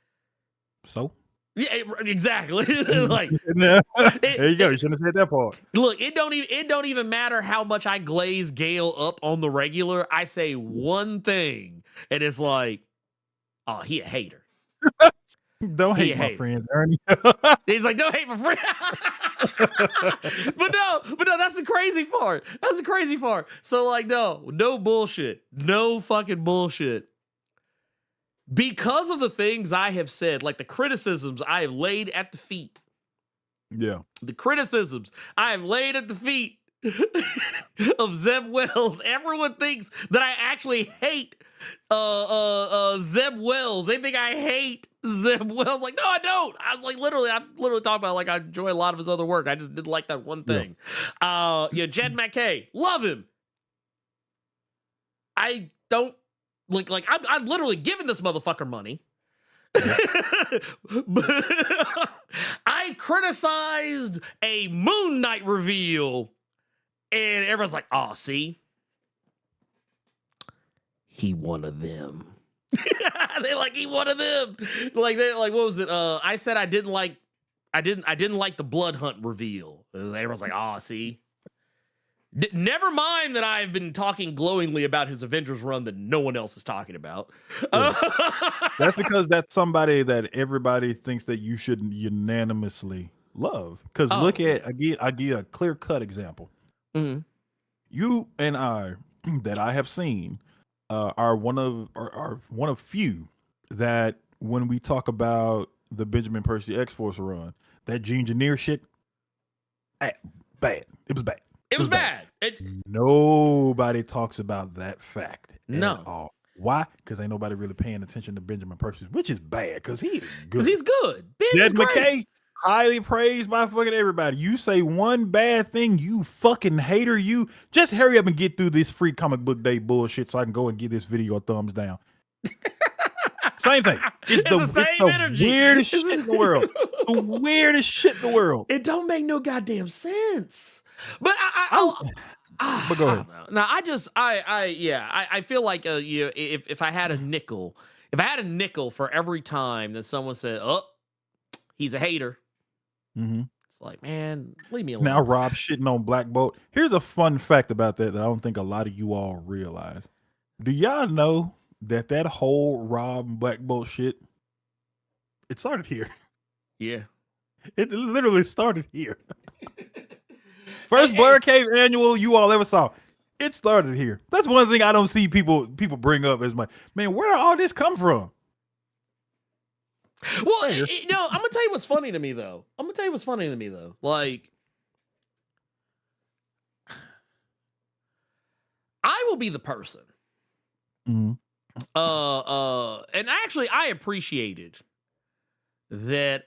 So. Yeah, exactly. Like, there you go. You shouldn't have said that part. Look, it don't even matter how much I glaze Gale up on the regular. I say one thing, and it's like, oh, he a hater. Don't hate my friends, Ernie. He's like, don't hate my friend. but no, that's the crazy part. That's the crazy part. So like, no bullshit. No fucking bullshit. Because of the things I have said, like the criticisms I have laid at the feet. Yeah. The criticisms I have laid at the feet of Zeb Wells. Everyone thinks that I actually hate Zeb Wells. They think I hate Zeb Wells. Like, no, I don't. I'm literally talking about, like, I enjoy a lot of his other work. I just didn't like that one thing. Jed McKay, love him. I don't. Like I'm literally giving this motherfucker money. I criticized a Moon Knight reveal, and everyone's like, "Oh, see, he one of them." They like, he one of them. Like, they like, what was it? I said I didn't like the Blood Hunt reveal. Everyone's like, "Oh, see." Never mind that I've been talking glowingly about his Avengers run that no one else is talking about. Yeah. That's because that's somebody that everybody thinks that you should unanimously love. Because look at, again, I give a clear-cut example. You and I, that I have seen, are one of few that when we talk about the Benjamin Percy X-Force run, that Gene Engineer shit, bad. It was bad. It was bad. Nobody talks about that fact at No. all. Why? Because ain't nobody really paying attention to Benjamin Percy, which is bad because he is good. Because he's good. Jed McKay, highly praised by fucking everybody. You say one bad thing, you fucking hater, you just hurry up and get through this free comic book day bullshit so I can go and give this video a thumbs down. Same thing. It's the weirdest shit in the world. The weirdest shit in the world. It don't make no goddamn sense. But but go ahead. Now I feel like if I had a nickel, for every time that someone said, "Oh, he's a hater," it's like, man, leave me alone. Now Rob shitting on Black Bolt. Here's a fun fact about that I don't think a lot of you all realize. Do y'all know that whole Rob Black Bolt shit, it started here? Yeah. It literally started here. First Blerd Cave annual you all ever saw. It started here. That's one thing I don't see people bring up as much. Man, where did all this come from? Well, I'm gonna tell you what's funny to me though. Like, I will be the person. Mhm. And actually, I appreciated that.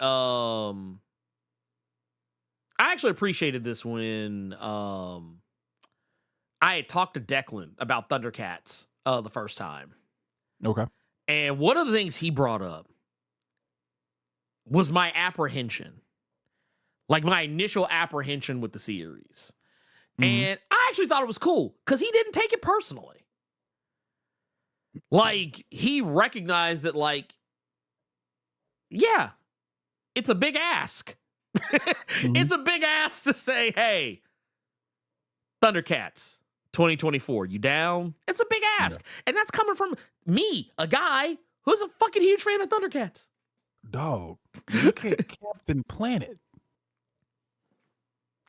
I actually appreciated this when I had talked to Declan about Thundercats the first time. Okay. And one of the things he brought up was my apprehension. Like my initial apprehension with the series. And I actually thought it was cool because he didn't take it personally. Like, he recognized that, like, yeah, it's a big ask. It's a big ask to say, hey, Thundercats 2024, you down? It's a big ask. Yeah. And that's coming from me, a guy who's a fucking huge fan of Thundercats. Dog, look at Captain Planet.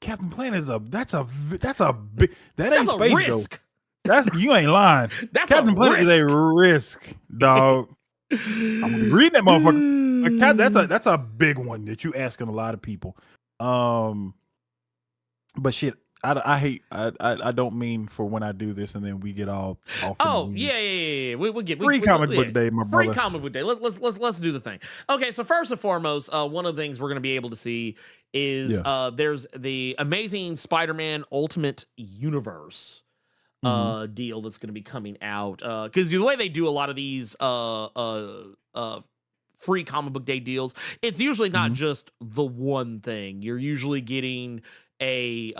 Captain Planet is that's a big, that ain't space risk. Though. You ain't lying. That's Captain Planet is a risk, dog. I'm reading that motherfucker. That's a big one that you asking a lot of people. But shit, I don't mean for when I do this and then we get all off. Oh yeah. We'll get free comic book day, my brother. Free comic book day. Let's do the thing. Okay, so first and foremost, one of the things we're gonna be able to see is there's the Amazing Spider-Man Ultimate Universe deal that's gonna be coming out. Because the way they do a lot of these free comic book day deals, it's usually not just the one thing. You're usually getting a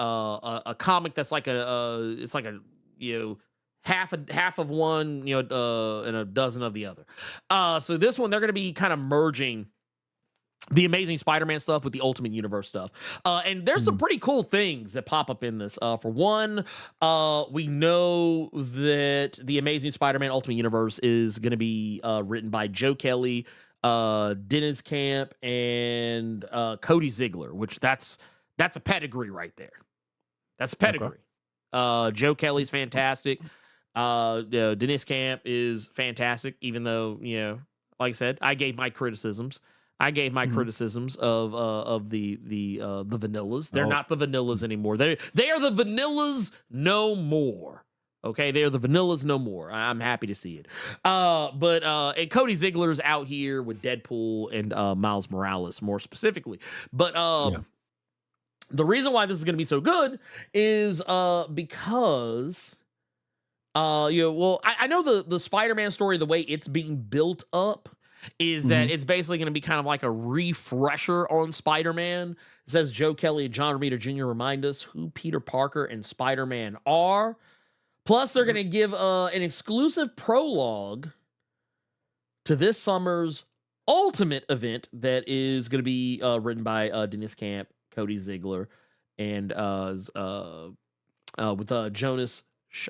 comic that's like it's like a half of one and a dozen of the other. So this one they're going to be kind of merging the Amazing Spider-Man stuff with the Ultimate Universe stuff, and there's some pretty cool things that pop up in this. For one, we know that the Amazing Spider-Man Ultimate Universe is going to be written by Joe Kelly, Dennis Camp, and Cody Ziegler, which that's a pedigree right there. That's a pedigree. Okay. Joe Kelly's fantastic. Dennis Camp is fantastic, even though, like I said, I gave my criticisms. Criticisms of the vanillas. They're not the vanillas anymore. They are the vanillas no more. Okay, they are the vanillas no more. I'm happy to see it. But and Cody Ziegler's out here with Deadpool and Miles Morales more specifically. But the reason why this is going to be so good is because I know the Spider-Man story, the way it's being built up is that it's basically going to be kind of like a refresher on Spider-Man. It says Joe Kelly and John Romita Jr. remind us who Peter Parker and Spider-Man are. Plus, they're going to give an exclusive prologue to this summer's Ultimate event that is going to be written by Dennis Camp, Cody Ziegler, and with Jonas.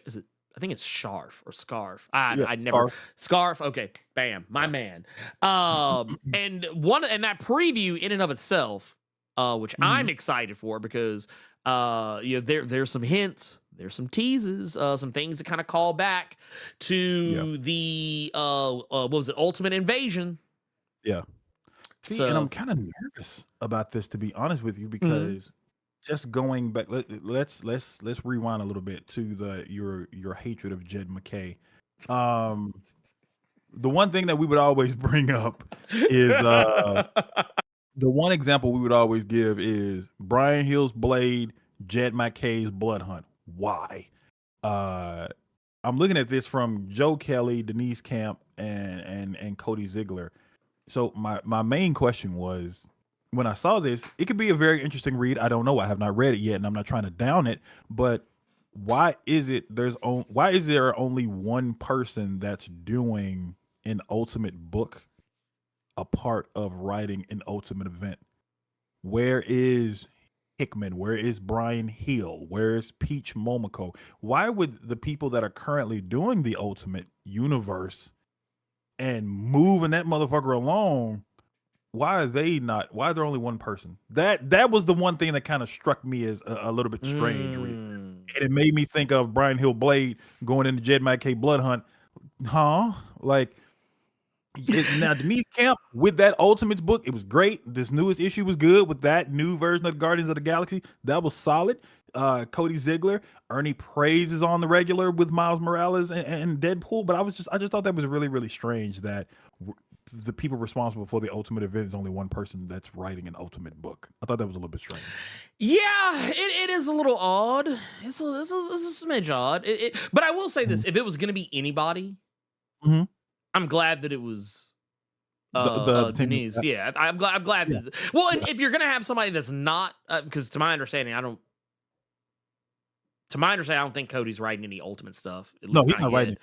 Is it? I think it's Scarf or Scarf. I never Scarf. Okay, bam, my man. And that preview in and of itself, which I'm excited for because there's some hints, there's some teases, some things that kind of call back to the what was it, Ultimate Invasion. Yeah. See, and I'm kind of nervous about this, to be honest with you, because just going back, let's rewind a little bit to your hatred of Jed McKay. The one thing that we would always bring up is the one example we would always give is Brian Hill's Blade, Jed McKay's Blood Hunt. Why? I'm looking at this from Joe Kelly, Denise Camp, and Cody Ziegler. So my main question was, when I saw this, it could be a very interesting read. I don't know. I have not read it yet, and I'm not trying to down it. But why is there only one person that's doing an Ultimate book, a part of writing an Ultimate event? Where is Hickman? Where is Brian Hill? Where is Peach Momoko? Why would the people that are currently doing the Ultimate universe and moving that motherfucker along, why are there only one person? That was the one thing that kind of struck me as a little bit strange. And it made me think of Brian Hill Blade going into Jed Mackey Blood Hunt. Huh? Like, now Denise Camp with that Ultimates book, it was great. This newest issue was good with that new version of Guardians of the Galaxy. That was solid. Cody Ziegler, Ernie Praise is on the regular with Miles Morales and Deadpool. But I just thought that was really, really strange that the people responsible for the Ultimate event is only one person that's writing an Ultimate book. I thought that was a little bit strange. Yeah, it is a little odd. It's a smidge odd. But I will say this: if it was going to be anybody, I'm glad that it was Denise. Yeah, I'm glad. Yeah. Well, and if you're going to have somebody that's not, because to my understanding, I don't think Cody's writing any Ultimate stuff. No, he's not writing.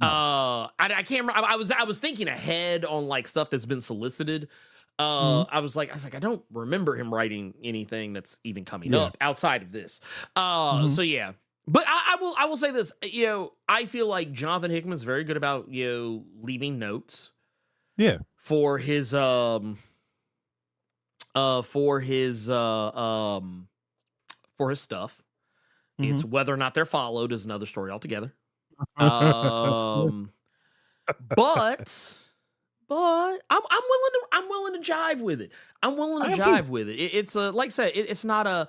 No. I can't remember. I was thinking ahead on like stuff that's been solicited. I was like, I don't remember him writing anything that's even coming up outside of this. So yeah. But I will say this, I feel like Jonathan Hickman's very good about, leaving notes. Yeah. For his stuff. It's whether or not they're followed is another story altogether. But I'm willing to jive with it. I'm willing to jive with it. It's like I said, it's not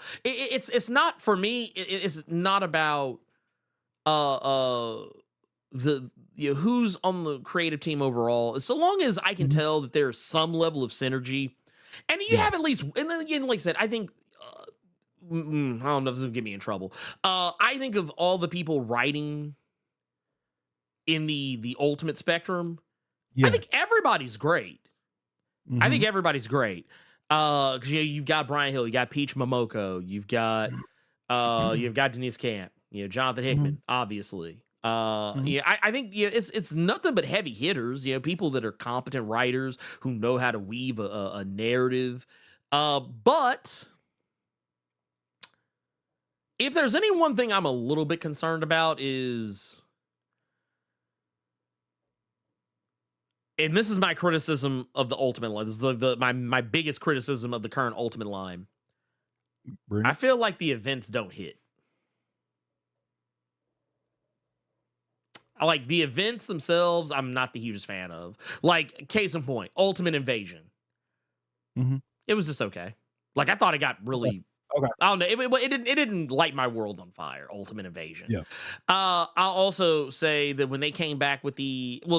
for me. It's not about who's on the creative team overall. So long as I can tell that there's some level of synergy, and you have at least. And then again, like I said, I think. I don't know if this will get me in trouble. I think of all the people writing in the Ultimate spectrum, I think everybody's great. I think everybody's great. Because you've got Brian Hill, you got Peach Momoko, you've got Denise Camp, Jonathan Hickman, obviously. I think it's nothing but heavy hitters. People that are competent writers who know how to weave a narrative. But if there's any one thing I'm a little bit concerned about is, and this is my criticism of the Ultimate line. This is my biggest criticism of the current Ultimate line. I feel like the events don't hit. I like the events themselves. I'm not the hugest fan of. Like, case in point, Ultimate Invasion. It was just okay. Like, I thought it got really. Okay. I don't know. It didn't light my world on fire. Ultimate Invasion. Yeah. I'll also say that when they came back with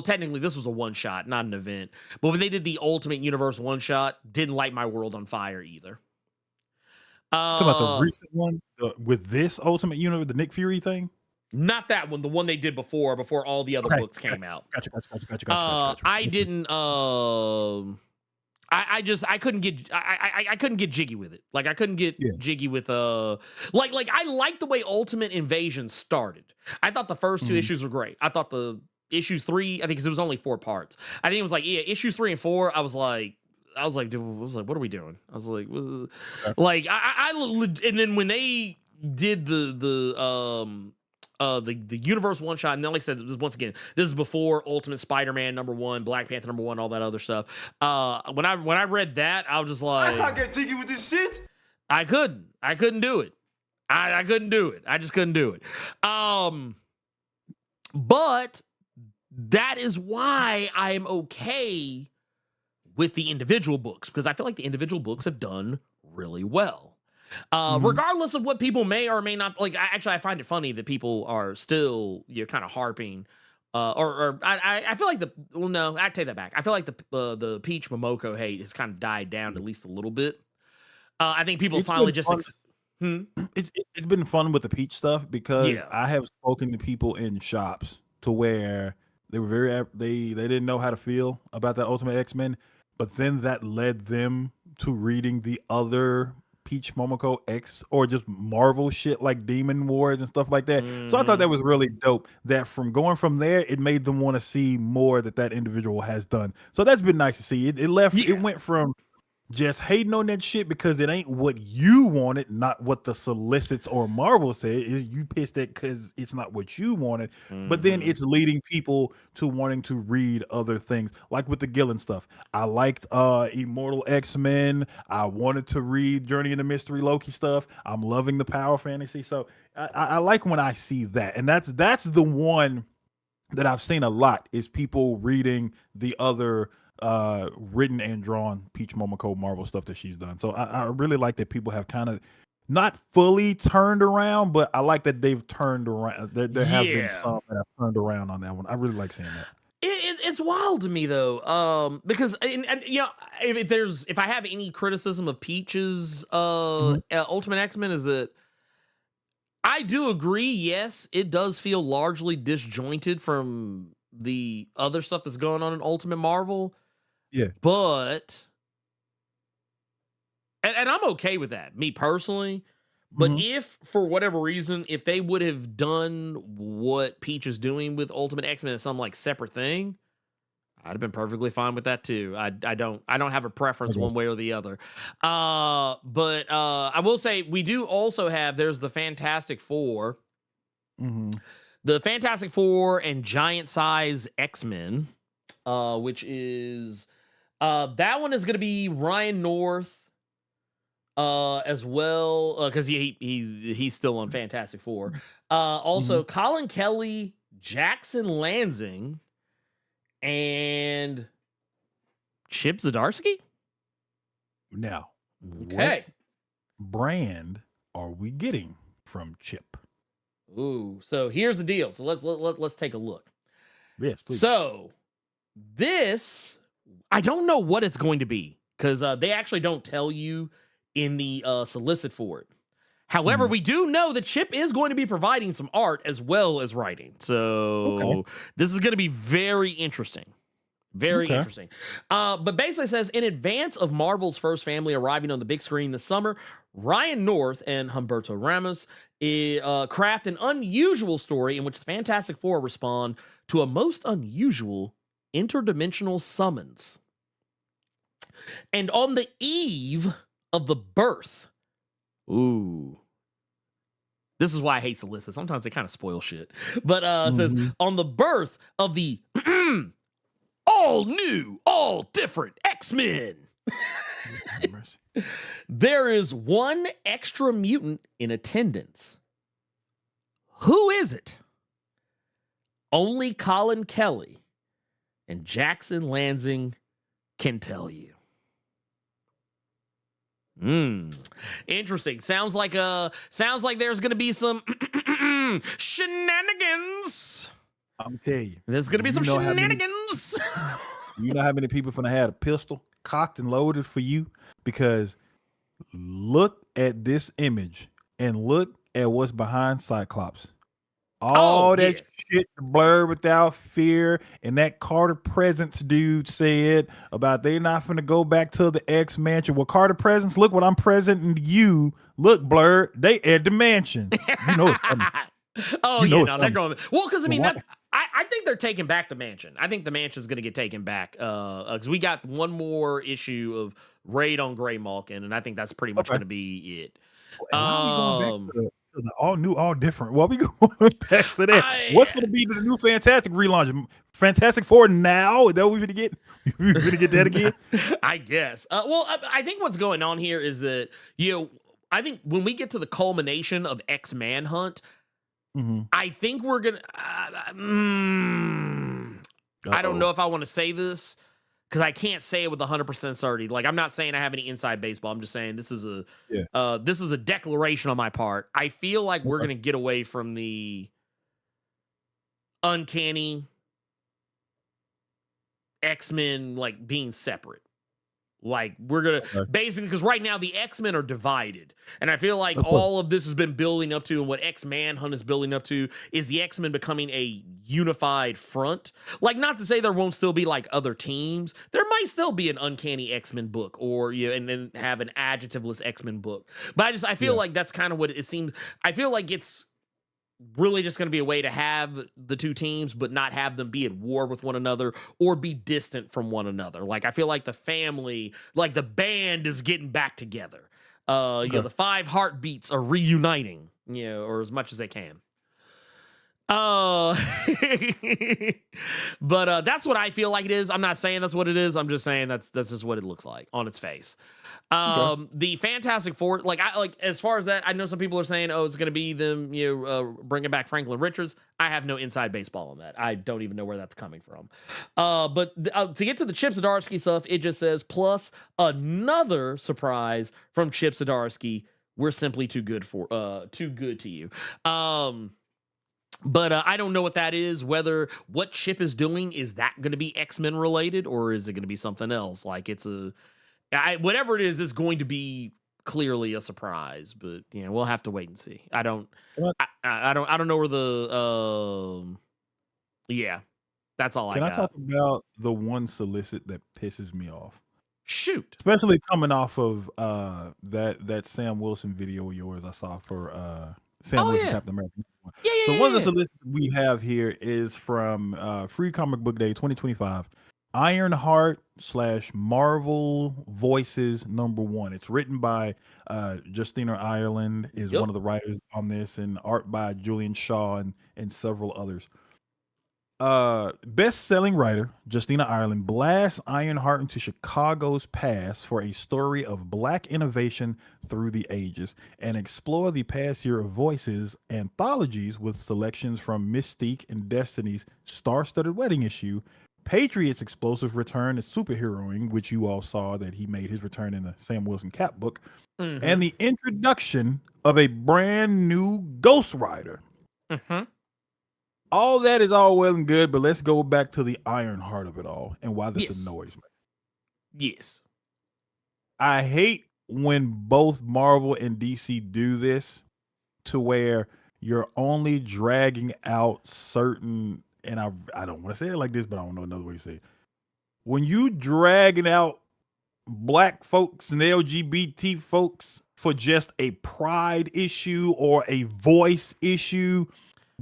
technically this was a one shot, not an event. But when they did the Ultimate Universe one shot, didn't light my world on fire either. Talking about the recent one with this Ultimate Universe, the Nick Fury thing. Not that one. The one they did before all the other books came out. Gotcha. I didn't. I couldn't get jiggy with it. Like I couldn't get jiggy with like I liked the way Ultimate Invasion started. I thought the first two issues were great. I thought the issues 3, I think because it was only 4 parts. I think it was like issues 3 and 4. I was like, dude, what are we doing? I was like, like and then when they did the universe one shot, and then like I said, once again, this is before Ultimate Spider-Man #1, Black Panther #1, all that other stuff. When I read that, I was just like, I can't get jiggy with this shit. I couldn't do it. I couldn't do it. I just couldn't do it. But that is why I'm okay with the individual books, because I feel like the individual books have done really well. Regardless of what people may or may not like. I find it funny that people are still kind of harping, I feel like I take that back. I feel like the Peach Momoko hate has kind of died down at least a little bit. I think people finally just. It's been fun with the Peach stuff because I have spoken to people in shops to where they were they didn't know how to feel about that Ultimate X-Men, but then that led them to reading the other Peach Momoko X or just Marvel shit like Demon Wars and stuff like that. So I thought that was really dope that from going from there, it made them want to see more that individual has done. So that's been nice to see. It went from just hating on that shit because it ain't what you wanted, not what the solicits or Marvel said. Is you pissed at because it's not what you wanted, but then it's leading people to wanting to read other things, like with the Gillen stuff. I liked Immortal X-Men. I wanted to read Journey into Mystery Loki stuff. I'm loving the power fantasy. So I like when I see that, and that's the one that I've seen a lot is people reading the other written and drawn Peach Momoko Marvel stuff that she's done. So I really like that people have kind of not fully turned around, but I like that they've turned around. There have been some that have turned around on that one. I really like seeing that. It's wild to me though, because and you know, if I have any criticism of Peach's Ultimate X-Men is that I do agree. Yes, it does feel largely disjointed from the other stuff that's going on in Ultimate Marvel. Yeah, but and I'm okay with that, me personally. But if for whatever reason, if they would have done what Peach is doing with Ultimate X-Men as some like separate thing, I'd have been perfectly fine with that too. I don't have a preference one way or the other. But I will say we do also have, there's the Fantastic Four. The Fantastic Four and Giant Size X-Men, which is that one is going to be Ryan North as well, because he's still on Fantastic Four. Also Colin Kelly, Jackson Lansing, and Chip Zdarsky. Now, okay, what brand are we getting from Chip? Ooh, so here's the deal. So let's take a look. Yes, please. So this, I don't know what it's going to be because they actually don't tell you in the solicit for it. However, we do know that Chip is going to be providing some art as well as writing. So this is going to be very interesting. Very interesting. But basically it says, in advance of Marvel's first family arriving on the big screen this summer, Ryan North and Humberto Ramos craft an unusual story in which the Fantastic Four respond to a most unusual interdimensional summons. And on the eve of the birth, this is why I hate solicit. Sometimes they kind of spoil shit. But it says, on the birth of the all new, all different X-Men, there is one extra mutant in attendance. Who is it? Only Colin Kelly and Jackson Lansing can tell you. Interesting. Sounds like there's gonna be some shenanigans. I'm tell you, there's gonna be some shenanigans. You know how many people finna have a pistol cocked and loaded for you? Because look at this image and look at what's behind Cyclops. All that shit, Blerd Without Fear, and that Carter Presence dude said about they not finna go back to the X mansion. Well, Carter Presence, look what I'm presenting to you. Look, Blerd, they at the mansion. You know it's coming. They're going. Well, because I mean, I think they're taking back the mansion. I think the mansion's going to get taken back because we got one more issue of Raid on Grey Malkin, and I think that's pretty much going to be it. The all new, all different. Well, we going back to that. What's going to be the new Fantastic relaunch? Fantastic Four now? Is that what we're going to get? We're going to get that again? I guess. Well, I think what's going on here is that, I think when we get to the culmination of X-Manhunt, I think we're going to... I don't know if I want to say this, because I can't say it with 100% certainty. Like, I'm not saying I have any inside baseball. I'm just saying this is a declaration on my part. I feel like we're going to get away from the uncanny X-Men like being separate. Like, we're going to basically, because right now the X-Men are divided. And I feel like all of this has been building up to, and what X-Manhunt is building up to, is the X-Men becoming a unified front. Like, not to say there won't still be like other teams. There might still be an uncanny X-Men book, or and then have an adjectiveless X-Men book. But I feel like that's kind of what it seems. I feel like it's really just going to be a way to have the two teams, but not have them be at war with one another or be distant from one another. Like, I feel like the family, like the band is getting back together. You know, the 5 heartbeats are reuniting, you know, or as much as they can. But that's what I feel like it is. I'm not saying that's what it is. I'm just saying that's just what it looks like on its face. The Fantastic Four, like as far as that, I know some people are saying, oh, it's going to be them, you know, bringing back Franklin Richards. I have no inside baseball on that. I don't even know where that's coming from. But to get to the Chip Zdarsky stuff, it just says plus another surprise from Chip Zdarsky. We're simply too good to you. But I don't know what that is, whether what Chip is doing, is that going to be X-Men related, or is it going to be something else? Like whatever it is, it's going to be clearly a surprise, but you know, we'll have to wait and see. I don't know where that's all I got. Can I talk about the one solicit that pisses me off? Shoot. Especially coming off of that Sam Wilson video of yours I saw for Sam Wilson Captain America. So one of the solicits we have here is from Free Comic Book Day 2025. Ironheart / Marvel Voices #1. It's written by Justina Ireland is one of the writers on this, and art by Julian Shaw and several others. Best-selling writer Justina Ireland blasts Ironheart into Chicago's past for a story of Black innovation through the ages, and explore the past year of Voices anthologies with selections from Mystique and Destiny's star-studded wedding issue, Patriot's explosive return as superheroing, which you all saw that he made his return in the Sam Wilson Cap book, and the introduction of a brand new Ghost Rider. All that is all well and good, but let's go back to the iron heart of it all and why this annoys me. Yes. I hate when both Marvel and DC do this, to where you're only dragging out certain, and I don't want to say it like this, but I don't know another way to say it. When you dragging out Black folks and LGBT folks for just a pride issue or a voice issue,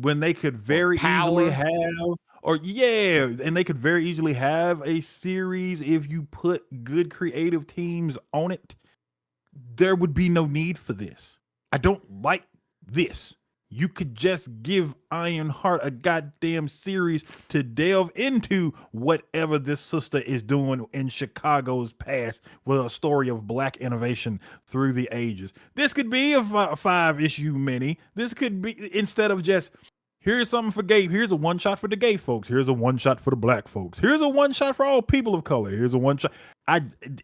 when they could very easily have, and they could very easily have a series if you put good creative teams on it, there would be no need for this. I don't like this. You could just give Ironheart a goddamn series to delve into whatever this sister is doing in Chicago's past with a story of Black innovation through the ages. This could be a 5-issue mini. This could be, instead of just, here's something for gay, here's a one shot for the gay folks, here's a one shot for the Black folks, here's a one shot for all people of color, here's a one shot.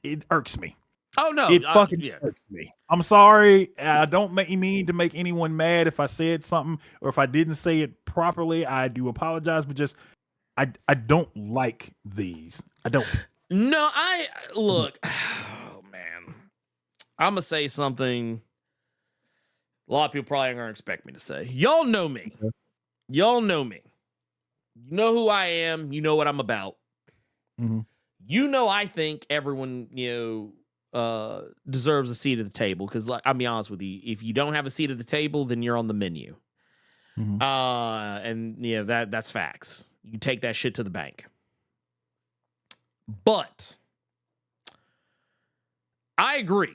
It irks me. Oh no, it fucking hurts me. I'm sorry. I don't mean to make anyone mad if I said something or if I didn't say it properly. I do apologize, but just I don't like these. I don't. No, look. Oh man, I'm gonna say something. A lot of people probably aren't gonna expect me to say. Y'all know me. Y'all know me. You know who I am. You know what I'm about. You know, I think everyone, deserves a seat at the table, because I'll be honest with you, if you don't have a seat at the table, then you're on the menu. And that's facts. You take that shit to the bank. But I agree,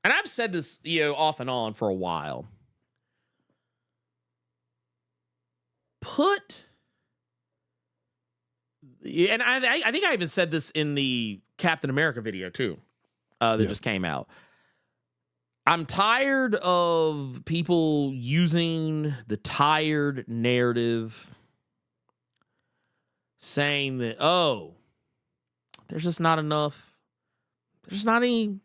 and I've said this off and on for a while. And I think I even said this in the Captain America video too, that just came out. I'm tired of people using the tired narrative, saying that, oh, there's just not enough. There's not any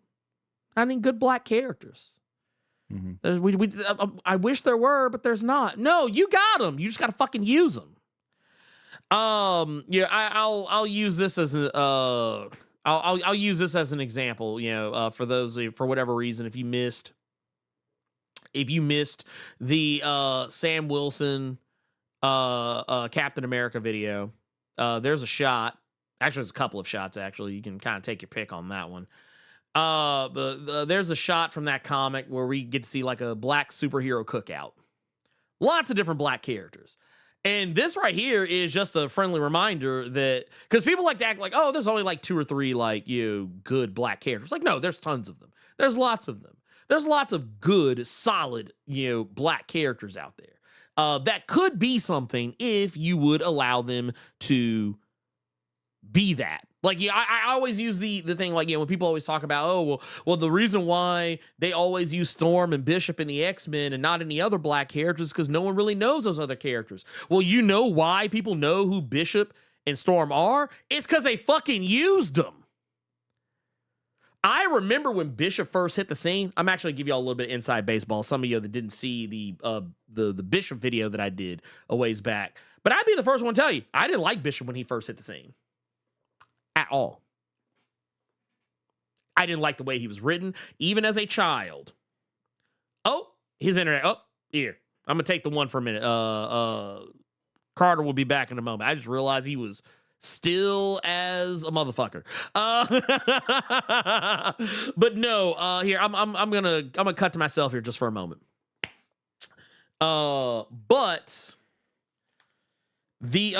good Black characters. I wish there were, but there's not. No, you got them. You just got to fucking use them. I'll use this as I'll use this as an example. For those, for whatever reason, if you missed the Sam Wilson Captain America video, there's a shot. Actually, there's a couple of shots. Actually, you can kind of take your pick on that one. But there's a shot from that comic where we get to see like a Black superhero cookout. Lots of different black characters. And this right here is just a friendly reminder that, because people like to act like, oh, there's only like 2 or 3 like, good black characters. Like, no, there's tons of them. There's lots of them. There's lots of good, solid, black characters out there that could be something if you would allow them to be that. Like, I always use the thing, like, when people always talk about, oh, well, the reason why they always use Storm and Bishop in the X-Men and not any other black characters is because no one really knows those other characters. Well, you know why people know who Bishop and Storm are? It's because they fucking used them. I remember when Bishop first hit the scene. I'm actually give y'all a little bit of inside baseball. Some of you that didn't see the Bishop video that I did a ways back. But I'd be the first one to tell you, I didn't like Bishop when he first hit the scene. At all. I didn't like the way he was written, even as a child. Oh, his internet. Oh, here. I'm going to take the one for a minute. Carter will be back in a moment. I just realized he was still as a motherfucker. But no, here, I'm gonna cut to myself here just for a moment. But the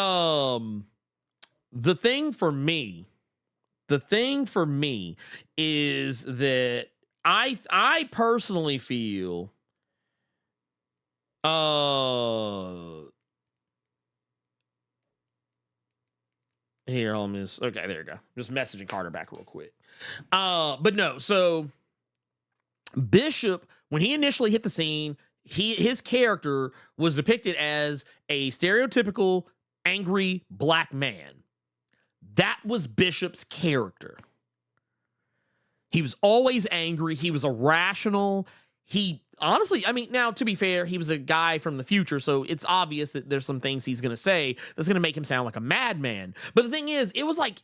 thing for me is that I personally feel here, I'll miss. Okay, there you go. Just messaging Carter back real quick. But no, so Bishop, when he initially hit the scene, his character was depicted as a stereotypical angry black man. That was Bishop's character. He was always angry. He was irrational. He honestly, I mean, now to be fair, he was a guy from the future, so it's obvious that there's some things he's going to say that's going to make him sound like a madman. But the thing is, it was like,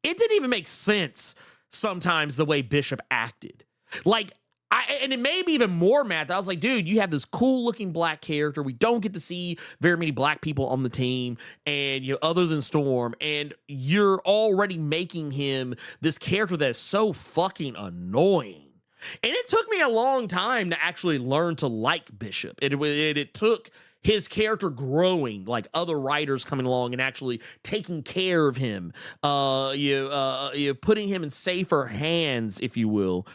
it didn't even make sense sometimes the way Bishop acted. Like, and it made me even more mad that I was like, dude, you have this cool looking black character. We don't get to see very many black people on the team, and other than Storm, and you're already making him this character that is so fucking annoying. And it took me a long time to actually learn to like Bishop. It took his character growing, like other writers coming along and actually taking care of him, putting him in safer hands, if you will.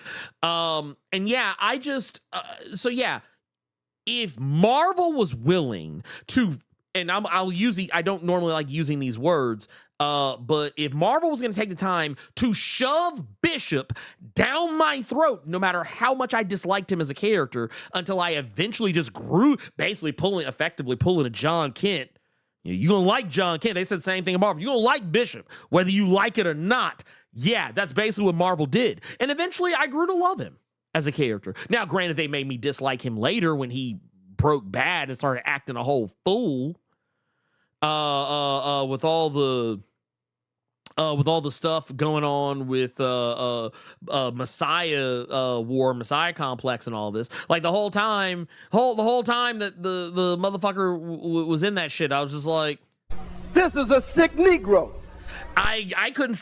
And yeah, if Marvel was willing to, and I don't normally like using these words, but if Marvel was going to take the time to shove Bishop down my throat, no matter how much I disliked him as a character, until I eventually just grew, basically effectively pulling a John Kent. You gonna like John Kent. They said the same thing in Marvel. You gonna like Bishop, whether you like it or not. Yeah, that's basically what Marvel did. And eventually I grew to love him as a character. Now, granted, they made me dislike him later when he broke bad and started acting a whole fool. With all the stuff going on with Messiah complex and all this, like the whole time that the motherfucker was in that shit, I was just like, This is a sick Negro. I couldn't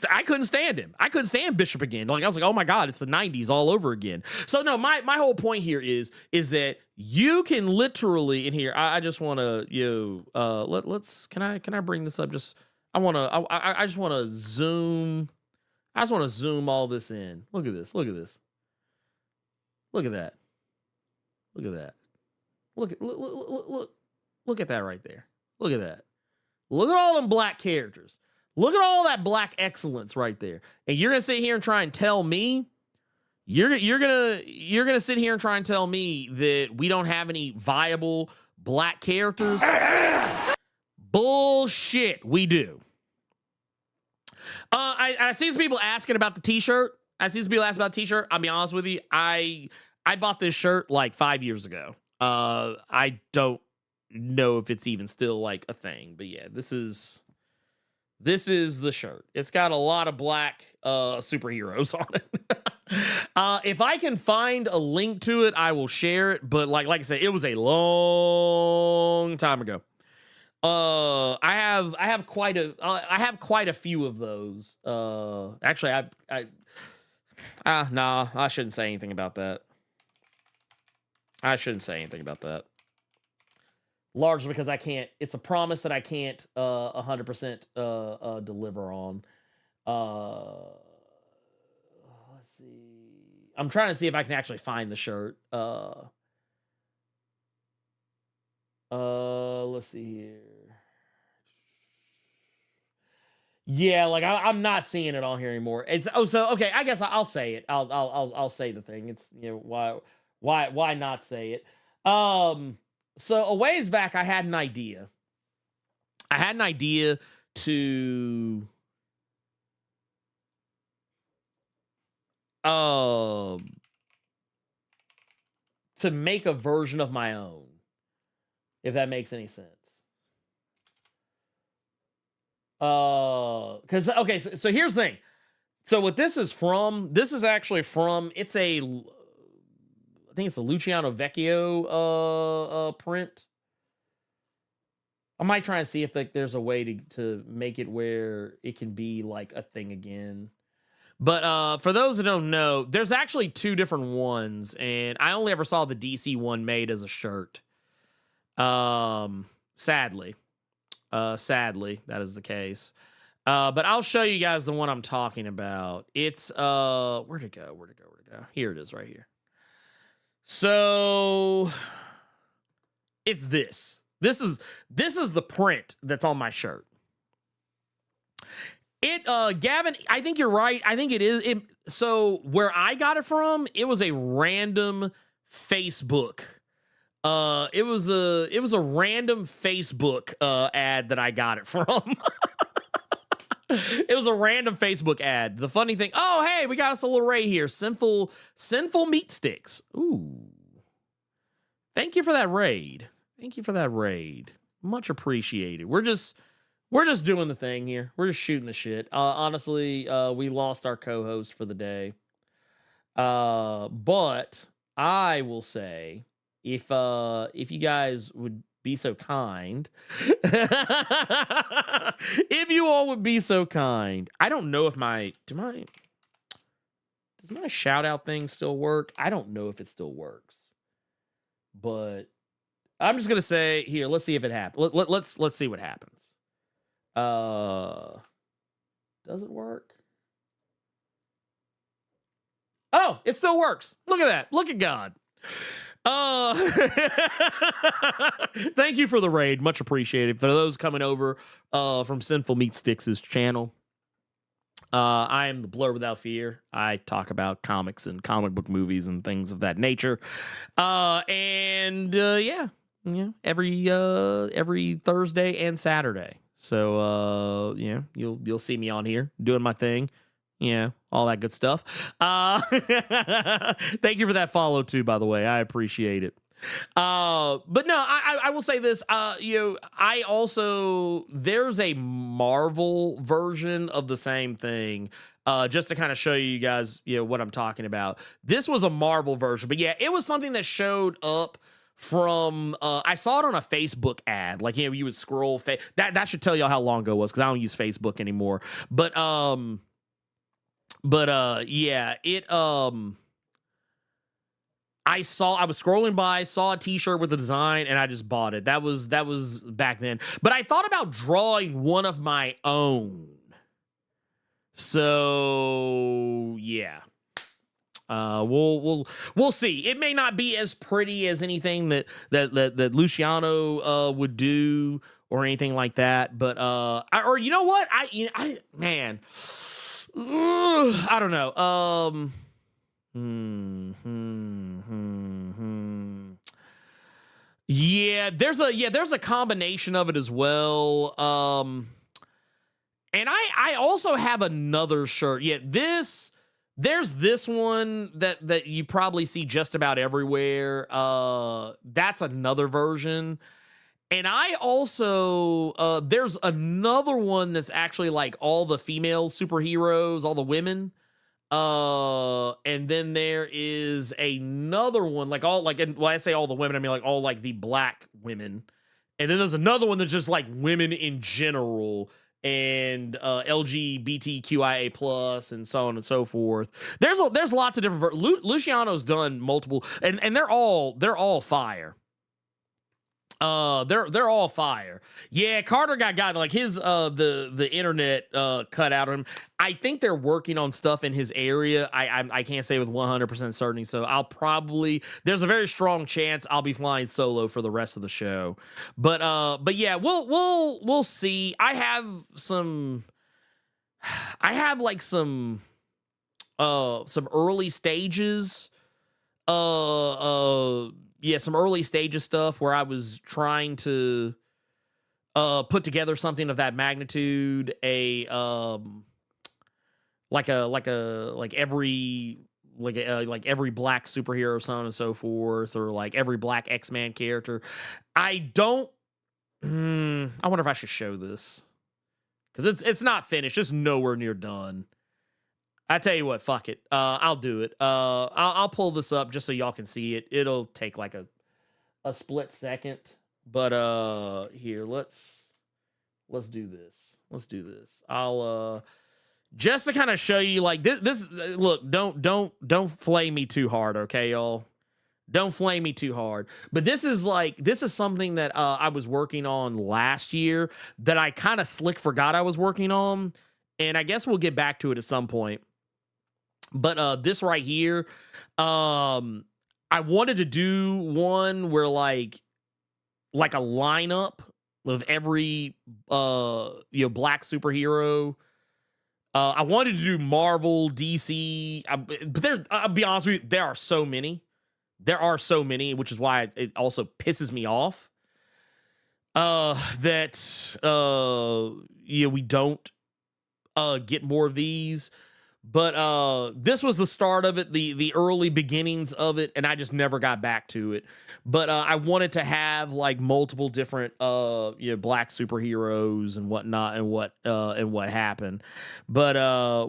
stand him. I couldn't stand Bishop again. Like, I was like, oh my God, it's the 90s all over again. So no, my whole point here is that you can literally, in here, I just want to, let's, can I bring this up? Just, I just want to zoom all this in. Look at this. Look at this. Look at that. Look at that. Look at that right there. Look at that. Look at all them black characters. Look at all that black excellence right there. And you're gonna sit here and try and tell me, you're gonna sit here and try and tell me that we don't have any viable black characters? Bullshit, we do. I see some people asking about the t-shirt. I'll be honest with you. I bought this shirt like 5 years ago. I don't know if it's even still like a thing, but yeah, this is the shirt. It's got a lot of black superheroes on it. If I can find a link to it, I will share it. But like I said, it was a long time ago. I have quite a few of those. Actually, I shouldn't say anything about that. largely because I can't. It's a promise that I can't 100% deliver on. Let's see. I'm trying to see if I can actually find the shirt. Let's see here. Yeah, like I'm not seeing it on here anymore. It's so okay. I guess I'll say it. I'll say the thing. It's why not say it? So a ways back, I had an idea. To make a version of my own, if that makes any sense. Because okay, so here's the thing. So what this is actually from, I think it's a Luciano Vecchio print. I might try and see if there's a way to make it where it can be like a thing again. But for those that don't know, there's actually two different ones, and I only ever saw the DC one made as a shirt. Sadly, that is the case. But I'll show you guys the one I'm talking about. It's where'd it go? Here it is, right here. So it's this. This is the print that's on my shirt. Gavin, I think you're right. I think it is. So where I got it from, it was a random Facebook. It was a random Facebook ad that I got it from. It was a random Facebook ad. The funny thing, oh hey, we got us a little raid here. Sinful meat sticks. Ooh. Thank you for that raid. Much appreciated. We're just doing the thing here. We're just shooting the shit. Honestly, we lost our co-host for the day. But I will say, if you guys would be so kind, if you all would be so kind, I don't know if does my shout out thing still work? I don't know if it still works, but I'm just gonna say here. Let's see if it happens. Let's see what happens. Does it work? Oh, it still works. Look at that. Look at God. Thank you for the raid. Much appreciated. For those coming over from Sinful Meat Sticks' channel, I am the Blerd Without Fear. I talk about comics and comic book movies and things of that nature. Yeah, every Thursday and Saturday. So you'll see me on here doing my thing. Yeah, all that good stuff. Thank you for that follow too, by the way. I appreciate it. But no, I will say this. I also, there's a Marvel version of the same thing. Just to kind of show you guys, what I'm talking about. This was a Marvel version, but yeah, it was something that showed up from I saw it on a Facebook ad. Like, you would scroll that should tell you how long ago it was, because I don't use Facebook anymore. But yeah, it I was scrolling by, saw a t-shirt with the design, and I just bought it. That was back then. But I thought about drawing one of my own. So yeah. We'll see. It may not be as pretty as anything that Luciano would do or anything like that, but or you know what? I don't know. Yeah, there's a combination of it as well. And I also have another shirt. Yeah, there's this one that you probably see just about everywhere. That's another version. And I also, there's another one that's actually like all the female superheroes, all the women. And then there is another one, like when I say all the women, I mean like all like the black women. And then there's another one that's just like women in general, and LGBTQIA plus, and so on and so forth. There's lots of different. Luciano's done multiple, and they're all fire. They're all fire. Yeah, Carter got like his the internet cut out of him. I think they're working on stuff in his area. I can't say with 100% certainty. So there's a very strong chance I'll be flying solo for the rest of the show. But yeah, we'll see. I have like some early stages. Some early stages stuff where I was trying to put together something of that magnitude, like every black superhero, so on and so forth, or like every black X-Man character. I wonder if I should show this, because it's not finished. It's nowhere near done. I tell you what, fuck it. I'll do it. I'll pull this up just so y'all can see it. It'll take like a split second. But here, let's do this. Let's do this. I'll just to kind of show you like this. Look, don't flame me too hard, okay, y'all. Don't flame me too hard. But this is something that I was working on last year that I kind of slick forgot I was working on, and I guess we'll get back to it at some point. But this right here, I wanted to do one where like a lineup of every black superhero. I wanted to do Marvel, DC, but I'll be honest with you, there are so many. There are so many, which is why it also pisses me off that we don't get more of these. But this was the start of it, the early beginnings of it, and I just never got back to it. But I wanted to have like multiple different black superheroes and whatnot, and what happened. But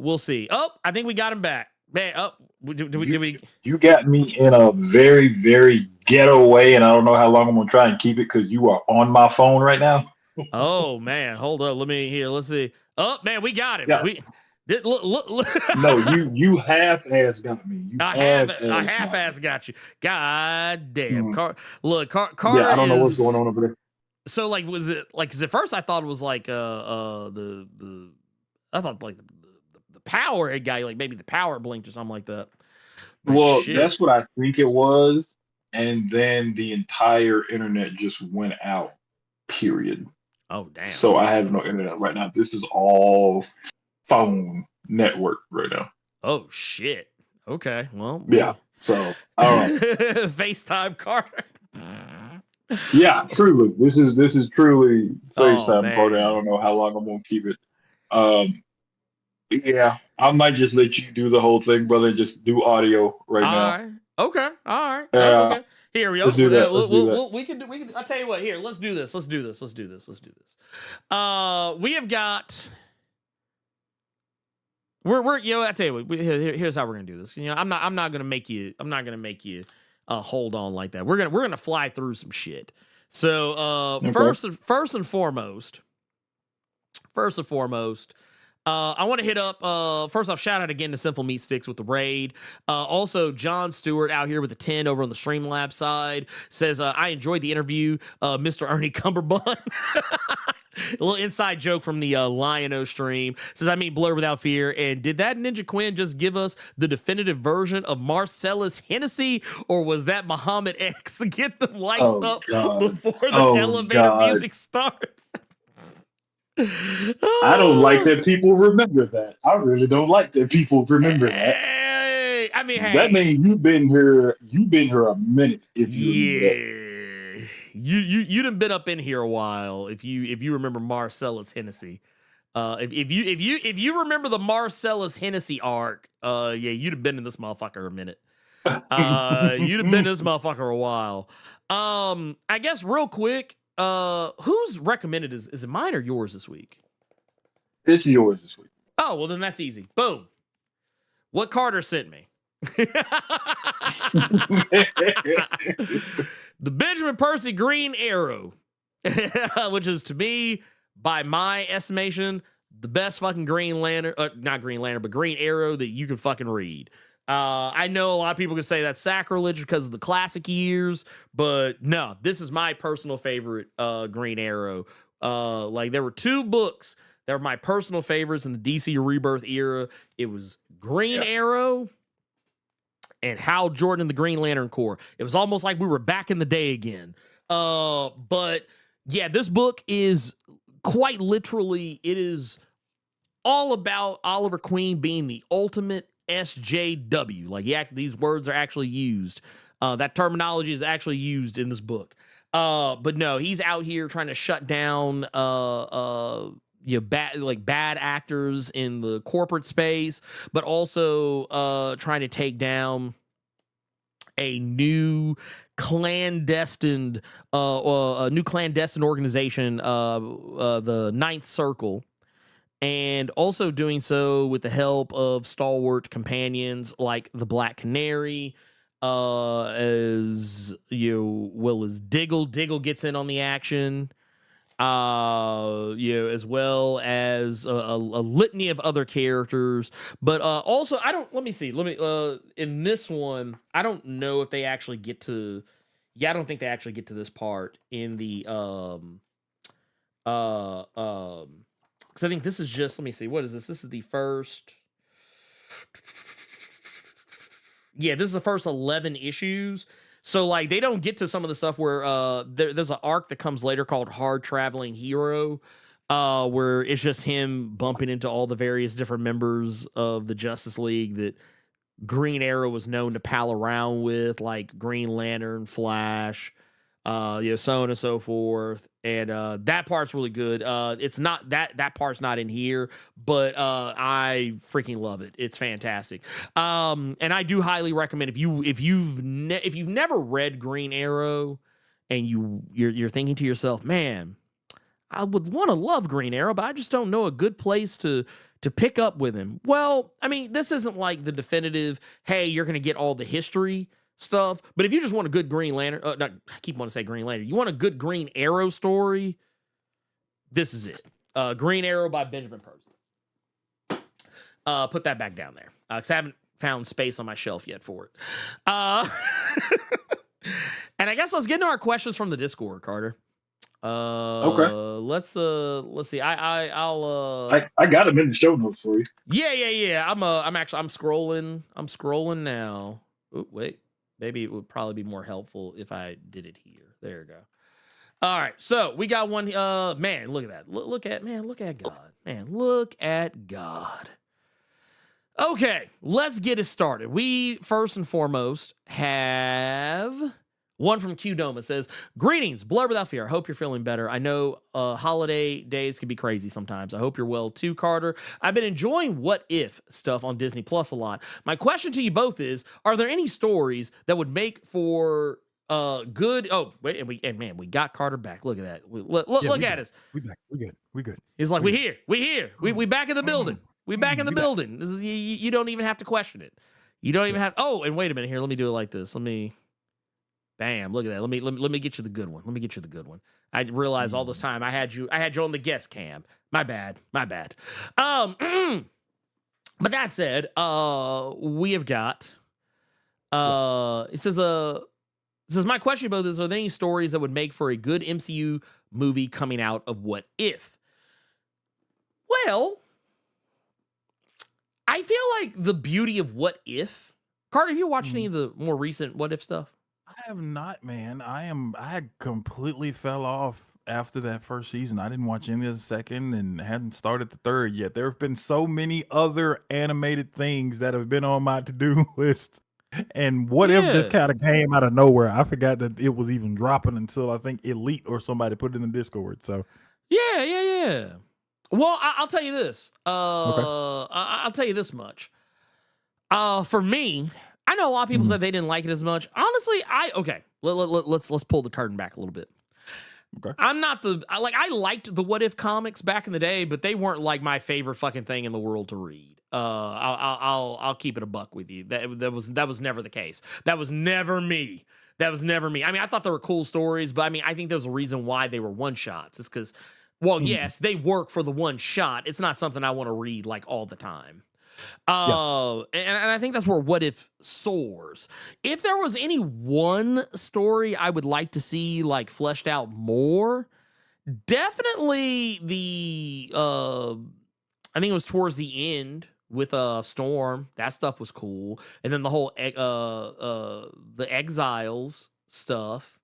we'll see. Oh, I think we got him back. Man, did we? You got me in a very, very ghetto way, and I don't know how long I'm gonna try and keep it because you are on my phone right now. Oh man, hold up. Let's see. Oh man, we got him. Yeah. Look. No, you half-ass got me. I half-ass got you. God damn. Carter. Yeah, I don't know what's going on over there. So like, was it like? Because at first I thought it was like I thought like the power had got you, like maybe the power blinked or something like that. But well, shit. That's what I think it was, and then the entire internet just went out. Period. Oh damn. So I have no internet right now. This is all phone network right now. Oh shit. Okay. Well. Yeah. So I don't know. FaceTime Carter. Yeah, truly. This is truly FaceTime Carter. I man. don't know how long I'm gonna keep it. Yeah, I might just let you do the whole thing, brother, and just do audio right now. All right. Okay. All right. Yeah. Okay. Here we go. Let's do that. Let's do that. We can. I'll tell you what. Here, let's do this. We have got. We're I tell you what. Here's how we're gonna do this. I'm not gonna make you hold on like that. We're gonna fly through some shit. So Okay. first and foremost. I want to hit up, first off, shout out again to Simple Meat Sticks with the raid. Also, John Stewart out here with a 10 over on the Streamlabs side says, I enjoyed the interview, Mr. Ernie Cumberbund. A little inside joke from the Lion-O stream. Says, I mean, Blerd without fear. And did that Ninja Quinn just give us the definitive version of Marcellus Hennessy? Or was that Muhammad X? Get them lights up before the elevator music starts. I don't like that people remember that. I really don't like that people remember that. Hey, I mean, that means you've been here a minute. If you you done been up in here a while. If you remember Marcellus Hennessy, if you remember the Marcellus Hennessy arc, yeah, you'd have been in this motherfucker a minute. You'd have been in this motherfucker a while. I guess real quick. Who's recommended is it mine or yours this week? It's yours this week. Oh, well then that's easy. Boom. What Carter sent me. The Benjamin Percy Green Arrow, which is to me, by my estimation, the best fucking Green Lantern, not Green Lantern, but Green Arrow that you can fucking read. I know a lot of people could say that's sacrilege because of the classic years, but no, this is my personal favorite Green Arrow. Like there were two books that were my personal favorites in the DC Rebirth era. It was Green Arrow and Hal Jordan and the Green Lantern Corps. It was almost like we were back in the day again. But yeah, this book is quite literally, it is all about Oliver Queen being the ultimate SJW. Like these words are actually used. That terminology is actually used in this book. But no, he's out here trying to shut down bad actors in the corporate space, but also trying to take down a new clandestine organization, the Ninth Circle. And also doing so with the help of stalwart companions like the Black Canary, as Diggle. Diggle gets in on the action, as well as a litany of other characters. But also, in this one, I don't know if they actually get to. Yeah, I don't think they actually get to this part in the because I think this is just, let me see, what is this? This is the first. Yeah, this is the first 11 issues. So, like, they don't get to some of the stuff where there's an arc that comes later called Hard Traveling Hero, where it's just him bumping into all the various different members of the Justice League that Green Arrow was known to pal around with, like Green Lantern, Flash, so on and so forth. And that part's really good. It's not that part's not in here, but I freaking love it. It's fantastic. And I do highly recommend if you've never read Green Arrow and you're thinking to yourself, man, I would want to love Green Arrow, but I just don't know a good place to pick up with him. Well, I mean, this isn't like the definitive, hey, you're going to get all the history stuff, but if you just want a good Green Lantern, I keep wanting to say Green Lantern, you want a good Green Arrow story, this is it. Green Arrow by Benjamin Percy. Put that back down there, because I haven't found space on my shelf yet for it. And I guess let's get into our questions from the Discord, Carter. Okay. Let's see. I'll I got them in the show notes for you. Yeah. I'm scrolling now. Ooh, wait. Maybe it would probably be more helpful if I did it here. There you go. All right, so we got one. Man, look at that. Look at God. Man, look at God. Okay, let's get it started. We first and foremost have one from Qdoma. Says, "Greetings, Blerd without fear. I hope you're feeling better. I know holiday days can be crazy sometimes. I hope you're well too, Carter. I've been enjoying What If stuff on Disney Plus a lot. My question to you both is, are there any stories that would make for good..." Oh, wait, and we got Carter back. Look at that. Look at us. We back. We good. He's like, we here. We back in the building. We back in the building. This is, you don't even have to question it. You don't even have... Oh, and wait a minute here. Let me do it like this. Bam! Look at that. Let me get you the good one. I realized all this time I had you on the guest cam. My bad. But that said, we have got. It says my question about this: are there any stories that would make for a good MCU movie coming out of What If? Well, I feel like the beauty of What If. Carter, have you watched any of the more recent What If stuff? I have not, man. I completely fell off after that first season. I didn't watch any of the second and hadn't started the third yet. There have been so many other animated things that have been on my to-do list. And What If just kind of came out of nowhere. I forgot that it was even dropping until I think Elite or somebody put it in the Discord. So yeah. Well, I'll tell you this. Okay. I'll tell you this much. For me, I know a lot of people said they didn't like it as much. Honestly, let's pull the curtain back a little bit. Okay. I'm not I liked the What If comics back in the day, but they weren't like my favorite fucking thing in the world to read. I'll keep it a buck with you. That was never the case. That was never me. I mean, I thought they were cool stories, but I mean, I think there's a reason why they were one shots. It's because, well, yes, they work for the one shot. It's not something I want to read like all the time. And I think that's where What If soars. If there was any one story I would like to see like fleshed out more, definitely the I think it was towards the end with Storm. That stuff was cool. And then the whole the Exiles stuff.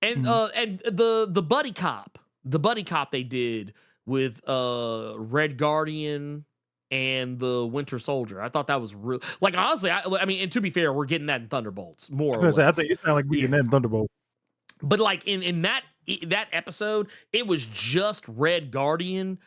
And and the buddy cop. The buddy cop they did with Red Guardian and the Winter Soldier. I thought that was real. Like, honestly, I mean, and to be fair, we're getting that in Thunderbolts more or less. I think it sounded like we're getting that in Thunderbolts. But like in that episode, it was just Red Guardian.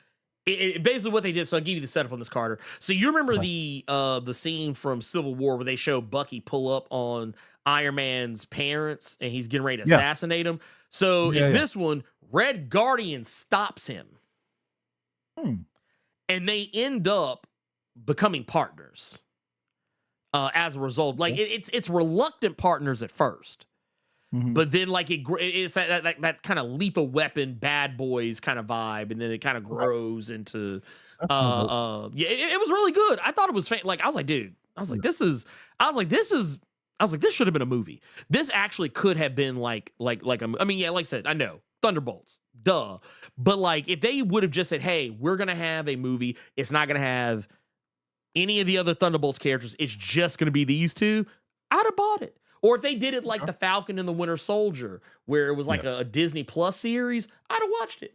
It basically what they did. So I'll give you the setup on this, Carter. So you remember the scene from Civil War where they show Bucky pull up on Iron Man's parents and he's getting ready to assassinate him. So in this one, Red Guardian stops him. And they end up becoming partners as a result. Like it's reluctant partners at first, but then like it's that kind of Lethal Weapon, Bad Boys kind of vibe, and then it kind of grows into it was really good. I thought it was like I was like, dude, this should have been a movie. This actually could have been like I said, I know Thunderbolts, duh. But like, if they would have just said, hey, we're going to have a movie, it's not going to have any of the other Thunderbolts characters, it's just going to be these two, I'd have bought it. Or if they did it like the Falcon and the Winter Soldier, where it was like a Disney Plus series, I'd have watched it.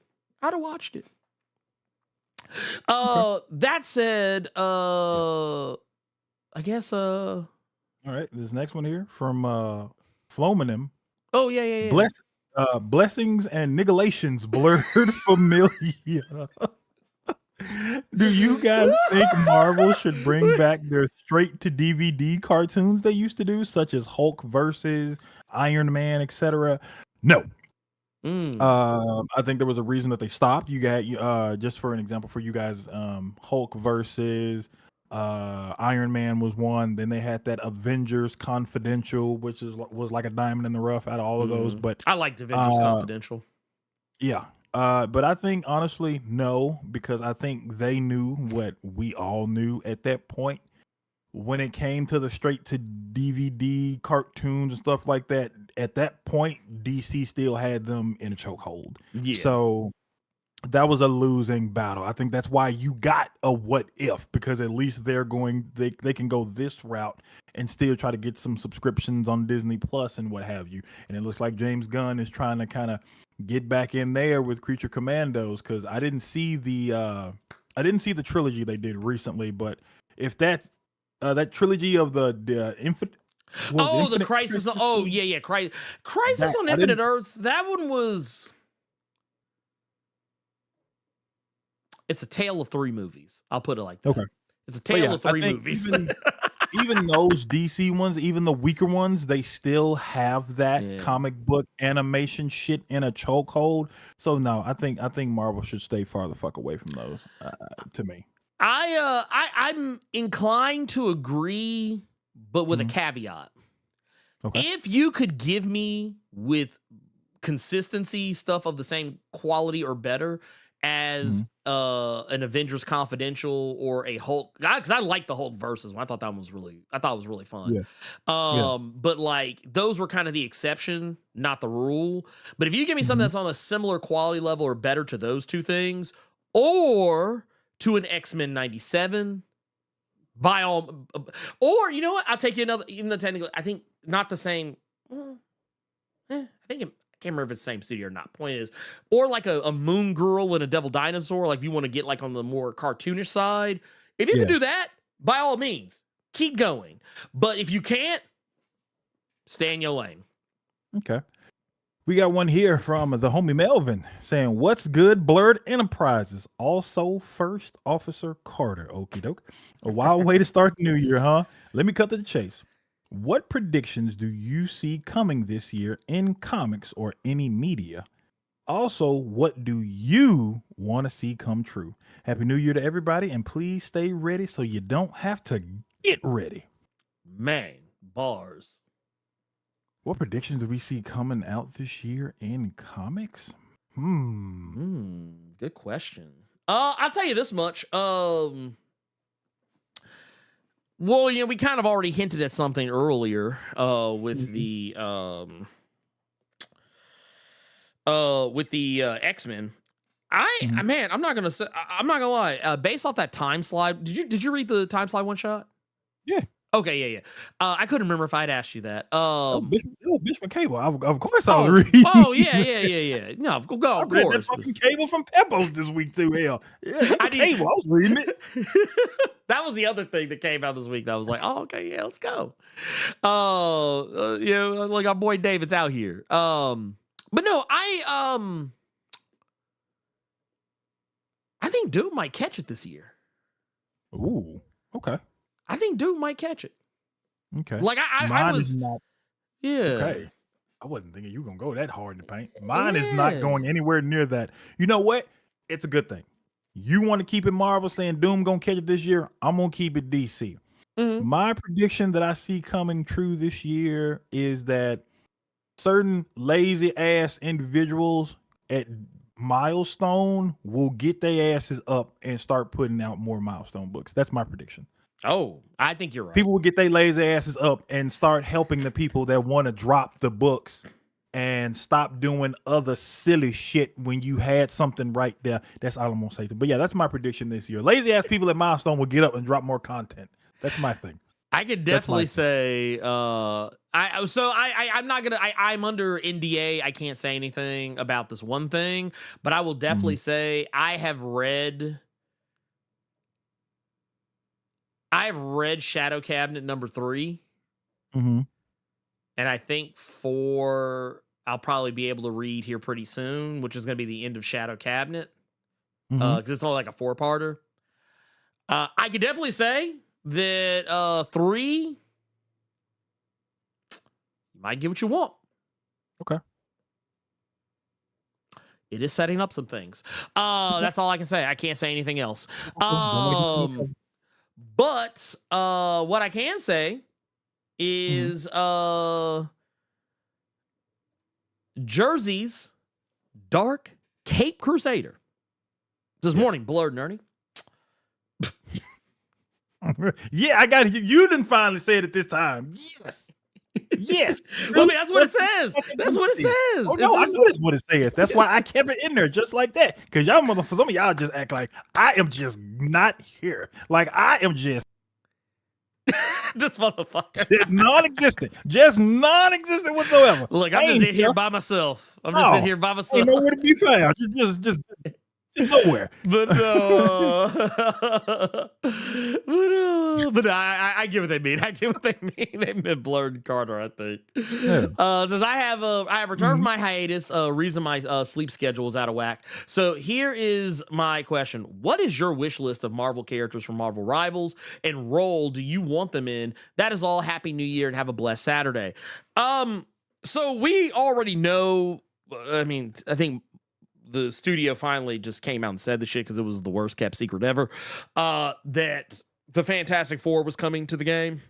That said, I guess, all right, this next one here from Flomanim. Oh, yeah. Blessings and Nigalations, Blerd Familia. Do you guys think Marvel should bring back their straight to DVD cartoons they used to do, such as Hulk versus Iron Man, etc.? No. I think there was a reason that they stopped. You got just for an example for you guys, Hulk versus Iron Man was one. Then they had that Avengers Confidential, which was like a diamond in the rough out of all of those. But I liked Avengers Confidential. Yeah. But I think honestly, no, because I think they knew what we all knew at that point. When it came to the straight to DVD cartoons and stuff like that, at that point, DC still had them in a chokehold. Yeah. So that was a losing battle. I think that's why you got a What If, because at least they can go this route and still try to get some subscriptions on Disney Plus and what have you. And it looks like James Gunn is trying to kind of get back in there with Creature Commandos, because I didn't see the trilogy they did recently, but if that trilogy of the Infinite. The Crisis. Crisis on Infinite Earths. That one was. It's a tale of three movies. I'll put it like that. Okay. It's a tale of three movies. Even those DC ones, even the weaker ones, they still have that comic book animation shit in a chokehold. So no, I think Marvel should stay far the fuck away from those. To me, I'm inclined to agree, but with a caveat. Okay. If you could give me with consistency stuff of the same quality or better as an Avengers Confidential or a Hulk, because I like the Hulk versus one. I thought it was really fun. Yeah. But like those were kind of the exception, not the rule. But if you give me something that's on a similar quality level or better to those two things, or to an X-Men 97, by all, or you know what? I'll take you another, even though technically I think not the same. I think I can't remember if it's the same studio or not. Point is, or like a Moon Girl and a Devil Dinosaur, like you want to get like on the more cartoonish side. If you can do that, by all means, keep going. But if you can't, stay in your lane. Okay. We got one here from the homie Melvin saying, "What's good, Blerd Enterprises? Also, First Officer Carter. Okie doke. A wild way to start the new year, huh? Let me cut to the chase. What predictions do you see coming this year in comics or any media? Also, what do you want to see come true? Happy New Year to everybody, and please stay ready so you don't have to get ready." Man, bars. What predictions do we see coming out this year in comics? Good question. I'll tell you this much. Well, we kind of already hinted at something earlier with the X-Men. Man, I'm not gonna lie. Based off that time slide, did you read the time slide one shot? Yeah. Okay, yeah. I couldn't remember if I'd asked you that. Bitch McCable. Of course I was reading. Oh, yeah. No, of course. I read that fucking Cable from Pebbles this week too. Hell, yeah, Cable. I was reading it. That was the other thing that came out this week that I was like, oh, okay, yeah, let's go. Like our boy David's out here. But no, I think Doom might catch it this year. Ooh, okay. I think Doom might catch it. Okay. Like I was not. Yeah. Okay. I wasn't thinking you were gonna go that hard in the paint. Mine is not going anywhere near that. You know what? It's a good thing. You want to keep it Marvel saying Doom gonna catch it this year? I'm gonna keep it DC. Mm-hmm. My prediction that I see coming true this year is that certain lazy ass individuals at Milestone will get their asses up and start putting out more Milestone books. That's my prediction. Oh, I think you're right. People will get their lazy asses up and start helping the people that want to drop the books and stop doing other silly shit when you had something right there. That's all I'm gonna say. But yeah, that's my prediction this year. Lazy ass people at Milestone will get up and drop more content. That's my thing. I could definitely say I'm not gonna I'm under NDA. I can't say anything about this one thing, but I will definitely say I have read Shadow Cabinet number 3. Mm-hmm. And I think 4 I'll probably be able to read here pretty soon, which is going to be the end of Shadow Cabinet. Because it's only like a 4-parter. I could definitely say that 3, you might get what you want. Okay. It is setting up some things. That's all I can say. I can't say anything else. But what I can say is Jersey's Dark Cape Crusader. This morning, Blerd and Ernie. Yeah, I got you. You didn't finally say it at this time. Yes. Yes. I mean, that's what it says. That's what it says. Oh, no, I know that's what it says. That's why I kept it in there just like that. Because y'all for some of y'all just act like I am just not here. Like I am just this motherfucker. non-existent. Just non-existent whatsoever. Look, I'm just in here by myself. I'm just in here by myself. Ain't nowhere to be found. Just nowhere. But I get what they mean. I get what they mean. They meant Blerd Carter, I think. Yeah. Says I have returned from my hiatus. Reason my sleep schedule was out of whack. So here is my question: what is your wish list of Marvel characters from Marvel Rivals, and role do you want them in? That is all. Happy New Year and have a blessed Saturday. So we already know. I mean, I think the studio finally just came out and said the shit because it was the worst kept secret ever, that the Fantastic Four was coming to the game.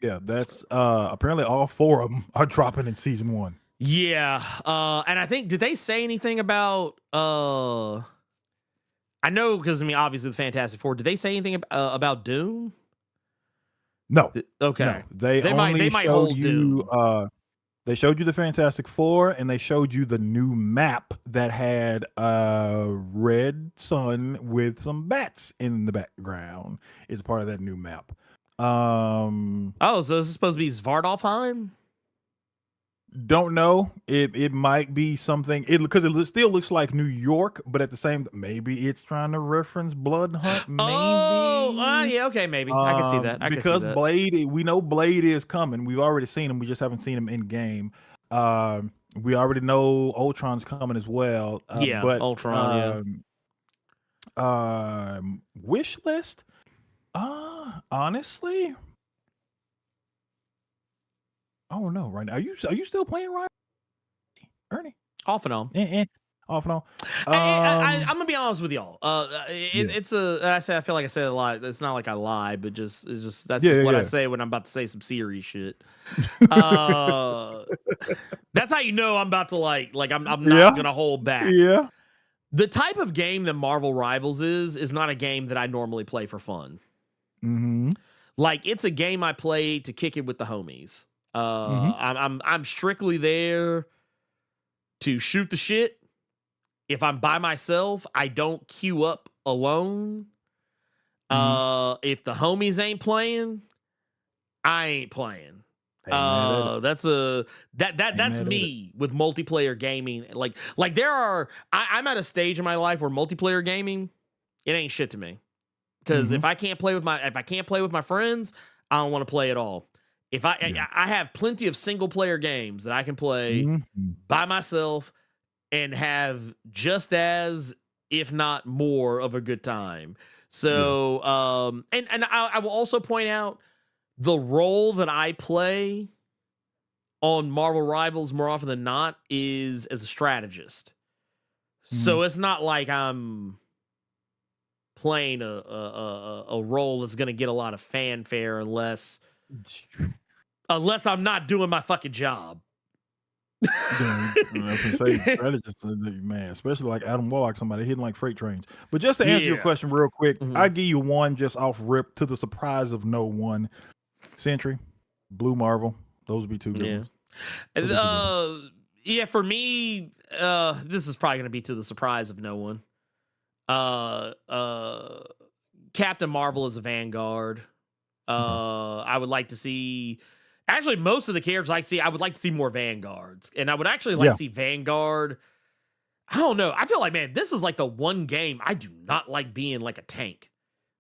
Yeah, that's apparently all 4 of them are dropping in season 1. Yeah, and I think, did they say anything about, I know, because I mean, obviously the Fantastic Four, did they say anything about Doom? No. Okay. No. They might showed you Doom. They showed you the Fantastic Four, and they showed you the new map that had a red sun with some bats in the background. It's part of that new map. So this is supposed to be Svartalfheim? Don't know. It might be something. Because it still looks like New York, but at the same, maybe it's trying to reference Blood Hunt. Maybe. Oh, yeah, okay, maybe I can see that. Because Blade, we know Blade is coming. We've already seen him. We just haven't seen him in game. We already know Ultron's coming as well. But Ultron. Wish list. Honestly. Oh no! Right now, are you still playing Ryan? Ernie? Off and on. Off and on. I'm gonna be honest with y'all. It's I feel like I said a lot. It's not like I lie, but it's just that's what I say when I'm about to say some serious shit. That's how you know I'm about to like I'm not gonna hold back. Yeah. The type of game that Marvel Rivals is not a game that I normally play for fun. Like, it's a game I play to kick it with the homies. I'm strictly there to shoot the shit. If I'm by myself, I don't queue up alone. If the homies ain't playing, I ain't playing. That's me with multiplayer gaming. Like I'm at a stage in my life where multiplayer gaming, it ain't shit to me. Because if I can't play with my friends, I don't want to play at all. If I have plenty of single player games that I can play by myself and have just as, if not more, of a good time. So, and I will also point out the role that I play on Marvel Rivals more often than not is as a strategist. So it's not like I'm playing a role that's going to get a lot of fanfare unless I'm not doing my fucking job. I can say strategist, man, especially like Adam Warlock, somebody hitting like freight trains. But just to answer your question real quick, I give you one just off rip to the surprise of no one. Sentry, Blue Marvel, those would be two good ones. For me, this is probably going to be to the surprise of no one. Captain Marvel is a Vanguard. I would like to see. Actually, most of the characters I would like to see more Vanguards. And I would actually like to see Vanguard. I don't know. I feel like, man, this is like the one game I do not like being like a tank.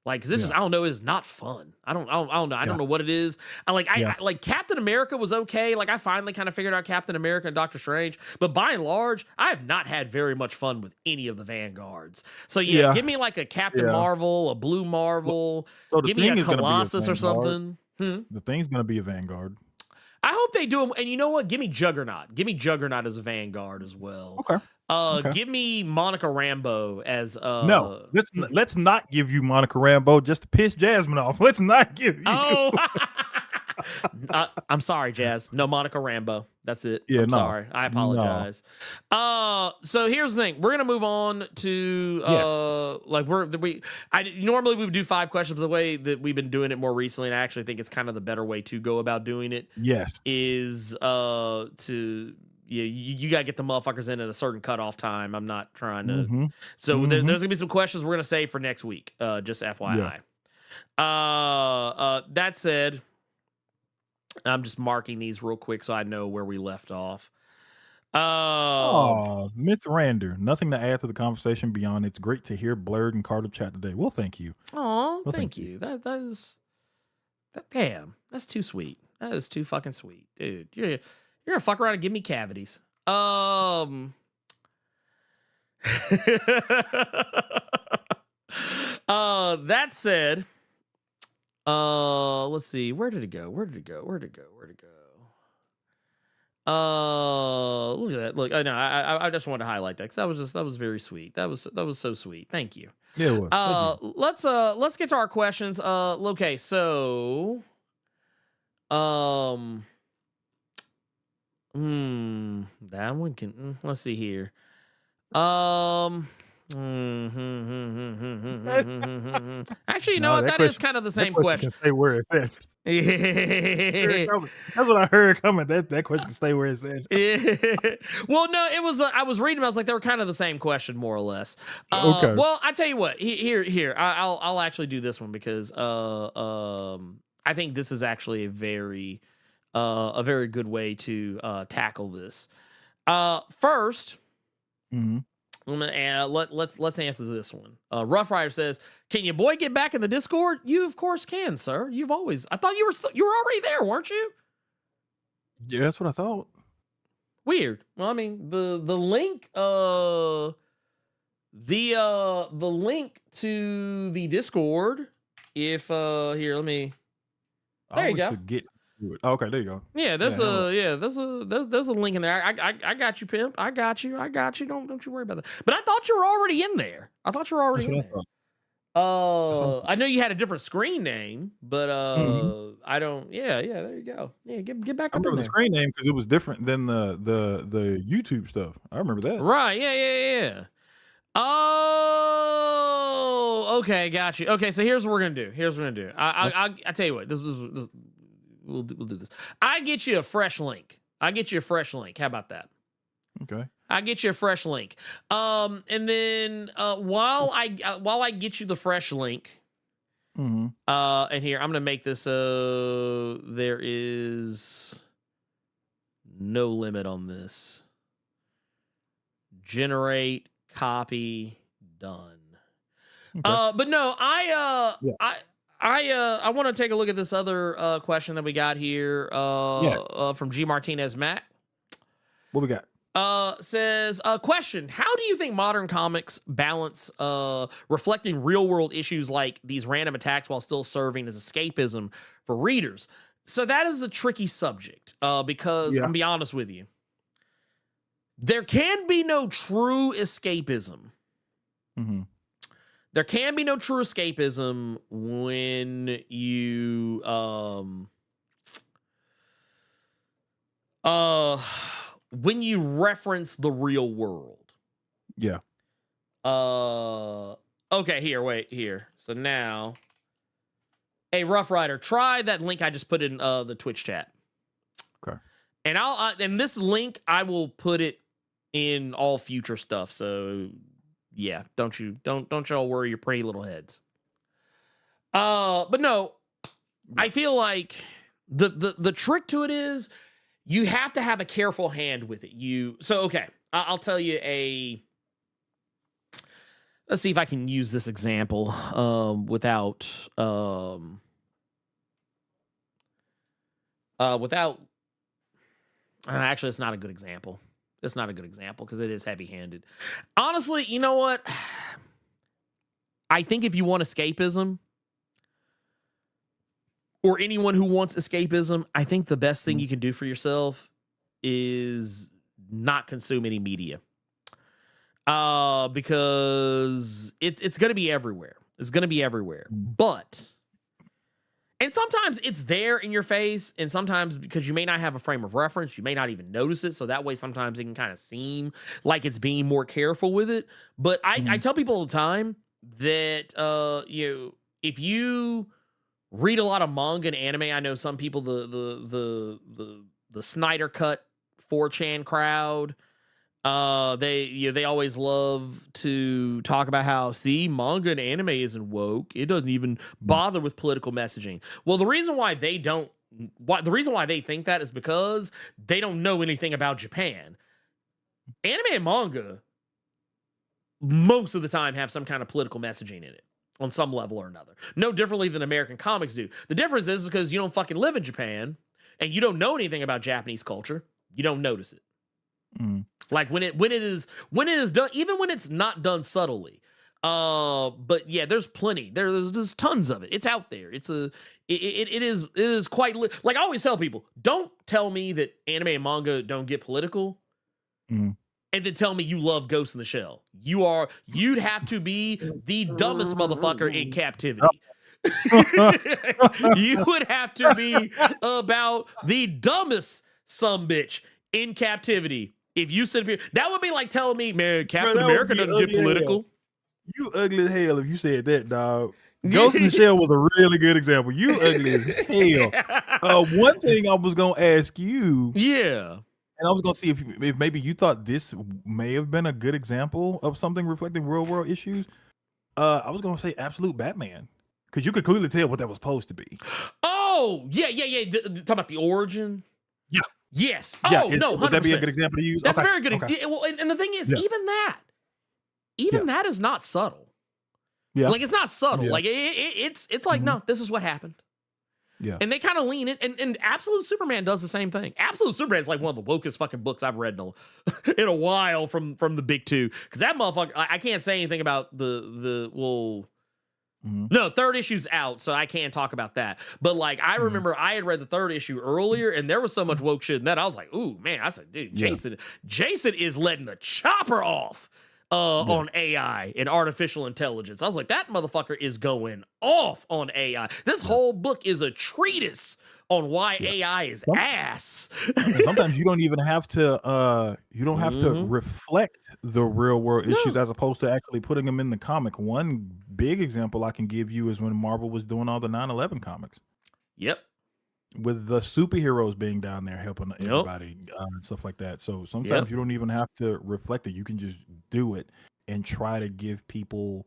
Like, cause it's just, I don't know, it's not fun. I don't know. I don't know what it is. I like Captain America was okay. Like, I finally kind of figured out Captain America and Doctor Strange. But by and large, I have not had very much fun with any of the Vanguards. So give me like a Captain Marvel, a Blue Marvel, give me a Colossus or something. The Thing's gonna be a Vanguard. I hope they do them. And you know what? Give me Juggernaut. Give me Juggernaut as a Vanguard as well. Okay. Give me Monica Rambeau as no. Let's not give you Monica Rambeau just to piss Jasmine off. Let's not give you. Oh, I'm sorry, Jazz. No Monica Rambeau. That's it. I'm sorry. I apologize. So here's the thing. We're gonna move on to normally we would do 5 questions. But the way that we've been doing it more recently, and I actually think it's kind of the better way to go about doing it. Yes, is to. You got to get the motherfuckers in at a certain cutoff time. I'm not trying to. So there's going to be some questions we're going to save for next week. Just FYI. That said, I'm just marking these real quick so I know where we left off. Myth Rander. Nothing to add to the conversation beyond it's great to hear Blerd and Carter chat today. Well, thank you. Thank you. Damn, that's too sweet. That is too fucking sweet, dude. You're gonna fuck around and give me cavities. That said, let's see. Where did it go? Look at that. Look, I know. I just wanted to highlight that because that was very sweet. That was so sweet. Thank you. Yeah, it was. Let's get to our questions. Okay, so that one can. Let's see here. Actually, you know what? That is kind of the same question. Stay where it's at. That's what I heard coming. That question can stay where it's at. Well, no, it was. I was reading. I was like, they were kind of the same question, more or less. Okay. Well, I tell you what. Here. I'll actually do this one because I think this is actually a very good way to tackle this. First, let's answer this one. Rough Rider says, "Can your boy get back in the Discord?" You of course can, sir. I thought you were already there, weren't you? Yeah, that's what I thought. Weird. Well, I mean, the link the link to the Discord. If here, let me. There you go. Okay, there you go. Yeah, there's a link in there. I got you, pimp. I got you. Don't you worry about that. But I thought you were already in there. I know you had a different screen name, but I don't. Yeah, there you go. Yeah, get back. I remember the screen name because it was different than the YouTube stuff. I remember that. Right. Yeah. Oh, okay, got you. Okay, so here's what we're gonna do. I tell you what. We'll do this. I get you a fresh link. How about that? Okay. I get you a fresh link. And then while I get you the fresh link, and here I'm gonna make this so there is no limit on this. Generate, copy, done. Okay. But no, I want to take a look at this other question that we got here from G Martinez Matt. What we got? Says question: how do you think modern comics balance reflecting real world issues like these random attacks while still serving as escapism for readers? So that is a tricky subject because I'm gonna be honest with you, there can be no true escapism. There can be no true escapism when you when you reference the real world. Yeah. Okay, here. So now, hey, Rough Rider, try that link I just put in the Twitch chat. Okay. And and this link I will put it in all future stuff. So yeah, don't y'all worry your pretty little heads. But no, I feel like the trick to it is you have to have a careful hand with it. Okay, I'll tell you let's see if I can use this example without actually it's not a good example. It's not a good example because it is heavy-handed. Honestly, you know what? I think if you want escapism, or anyone who wants escapism, I think the best thing you can do for yourself is not consume any media. Because it's going to be everywhere. It's going to be everywhere. And sometimes it's there in your face, and sometimes because you may not have a frame of reference, you may not even notice it. So that way, sometimes it can kind of seem like it's being more careful with it. But I tell people all the time that if you read a lot of manga and anime, I know some people the Snyder Cut 4chan crowd. They always love to talk about how manga and anime isn't woke. It doesn't even bother with political messaging. Well, the reason why they think that is because they don't know anything about Japan. Anime and manga most of the time have some kind of political messaging in it on some level or another. No differently than American comics do. The difference is because you don't fucking live in Japan and you don't know anything about Japanese culture. You don't notice it. Like when it is done, even when it's not done subtly. But yeah, there's plenty. There's tons of it. It's out there. It is quite like I always tell people, don't tell me that anime and manga don't get political. And then tell me you love Ghost in the Shell. You'd have to be the dumbest motherfucker in captivity. You would have to be about the dumbest sumbitch in captivity. If you sit here, that would be like telling me, man, Captain America doesn't get political. You ugly as hell if you said that, dog. Ghost in the Shell was a really good example. You ugly as hell. One thing I was gonna ask you, and I was gonna see if maybe you thought this may have been a good example of something reflecting real world issues. I was gonna say Absolute Batman, because you could clearly tell what that was supposed to be. Oh yeah. Talking about the origin. Yeah. Yes. Yeah, no, 100%. Would that be a good example to use? That's okay. very good. Okay. Well, and the thing is, even that is not subtle. Yeah. Like it's not subtle. Yeah. Like it's like, no, this is what happened. Yeah. And they kind of lean it. And Absolute Superman does the same thing. Absolute Superman is like one of the wokest fucking books I've read in a while from the big two. Because that motherfucker, I can't say anything about no, third issue's out, so I can't talk about that. But like, I remember I had read the third issue earlier, and there was so much woke shit in that. I was like, ooh, man, I said, dude, Jason is letting the chopper off on AI and artificial intelligence. I was like, that motherfucker is going off on AI. This whole book is a treatise on why AI is ass. And sometimes you don't even have to reflect the real world issues as opposed to actually putting them in the comic. One big example I can give you is when Marvel was doing all the 9/11 comics. Yep. With the superheroes being down there helping everybody and stuff like that. So sometimes you don't even have to reflect it. You can just do it and try to give people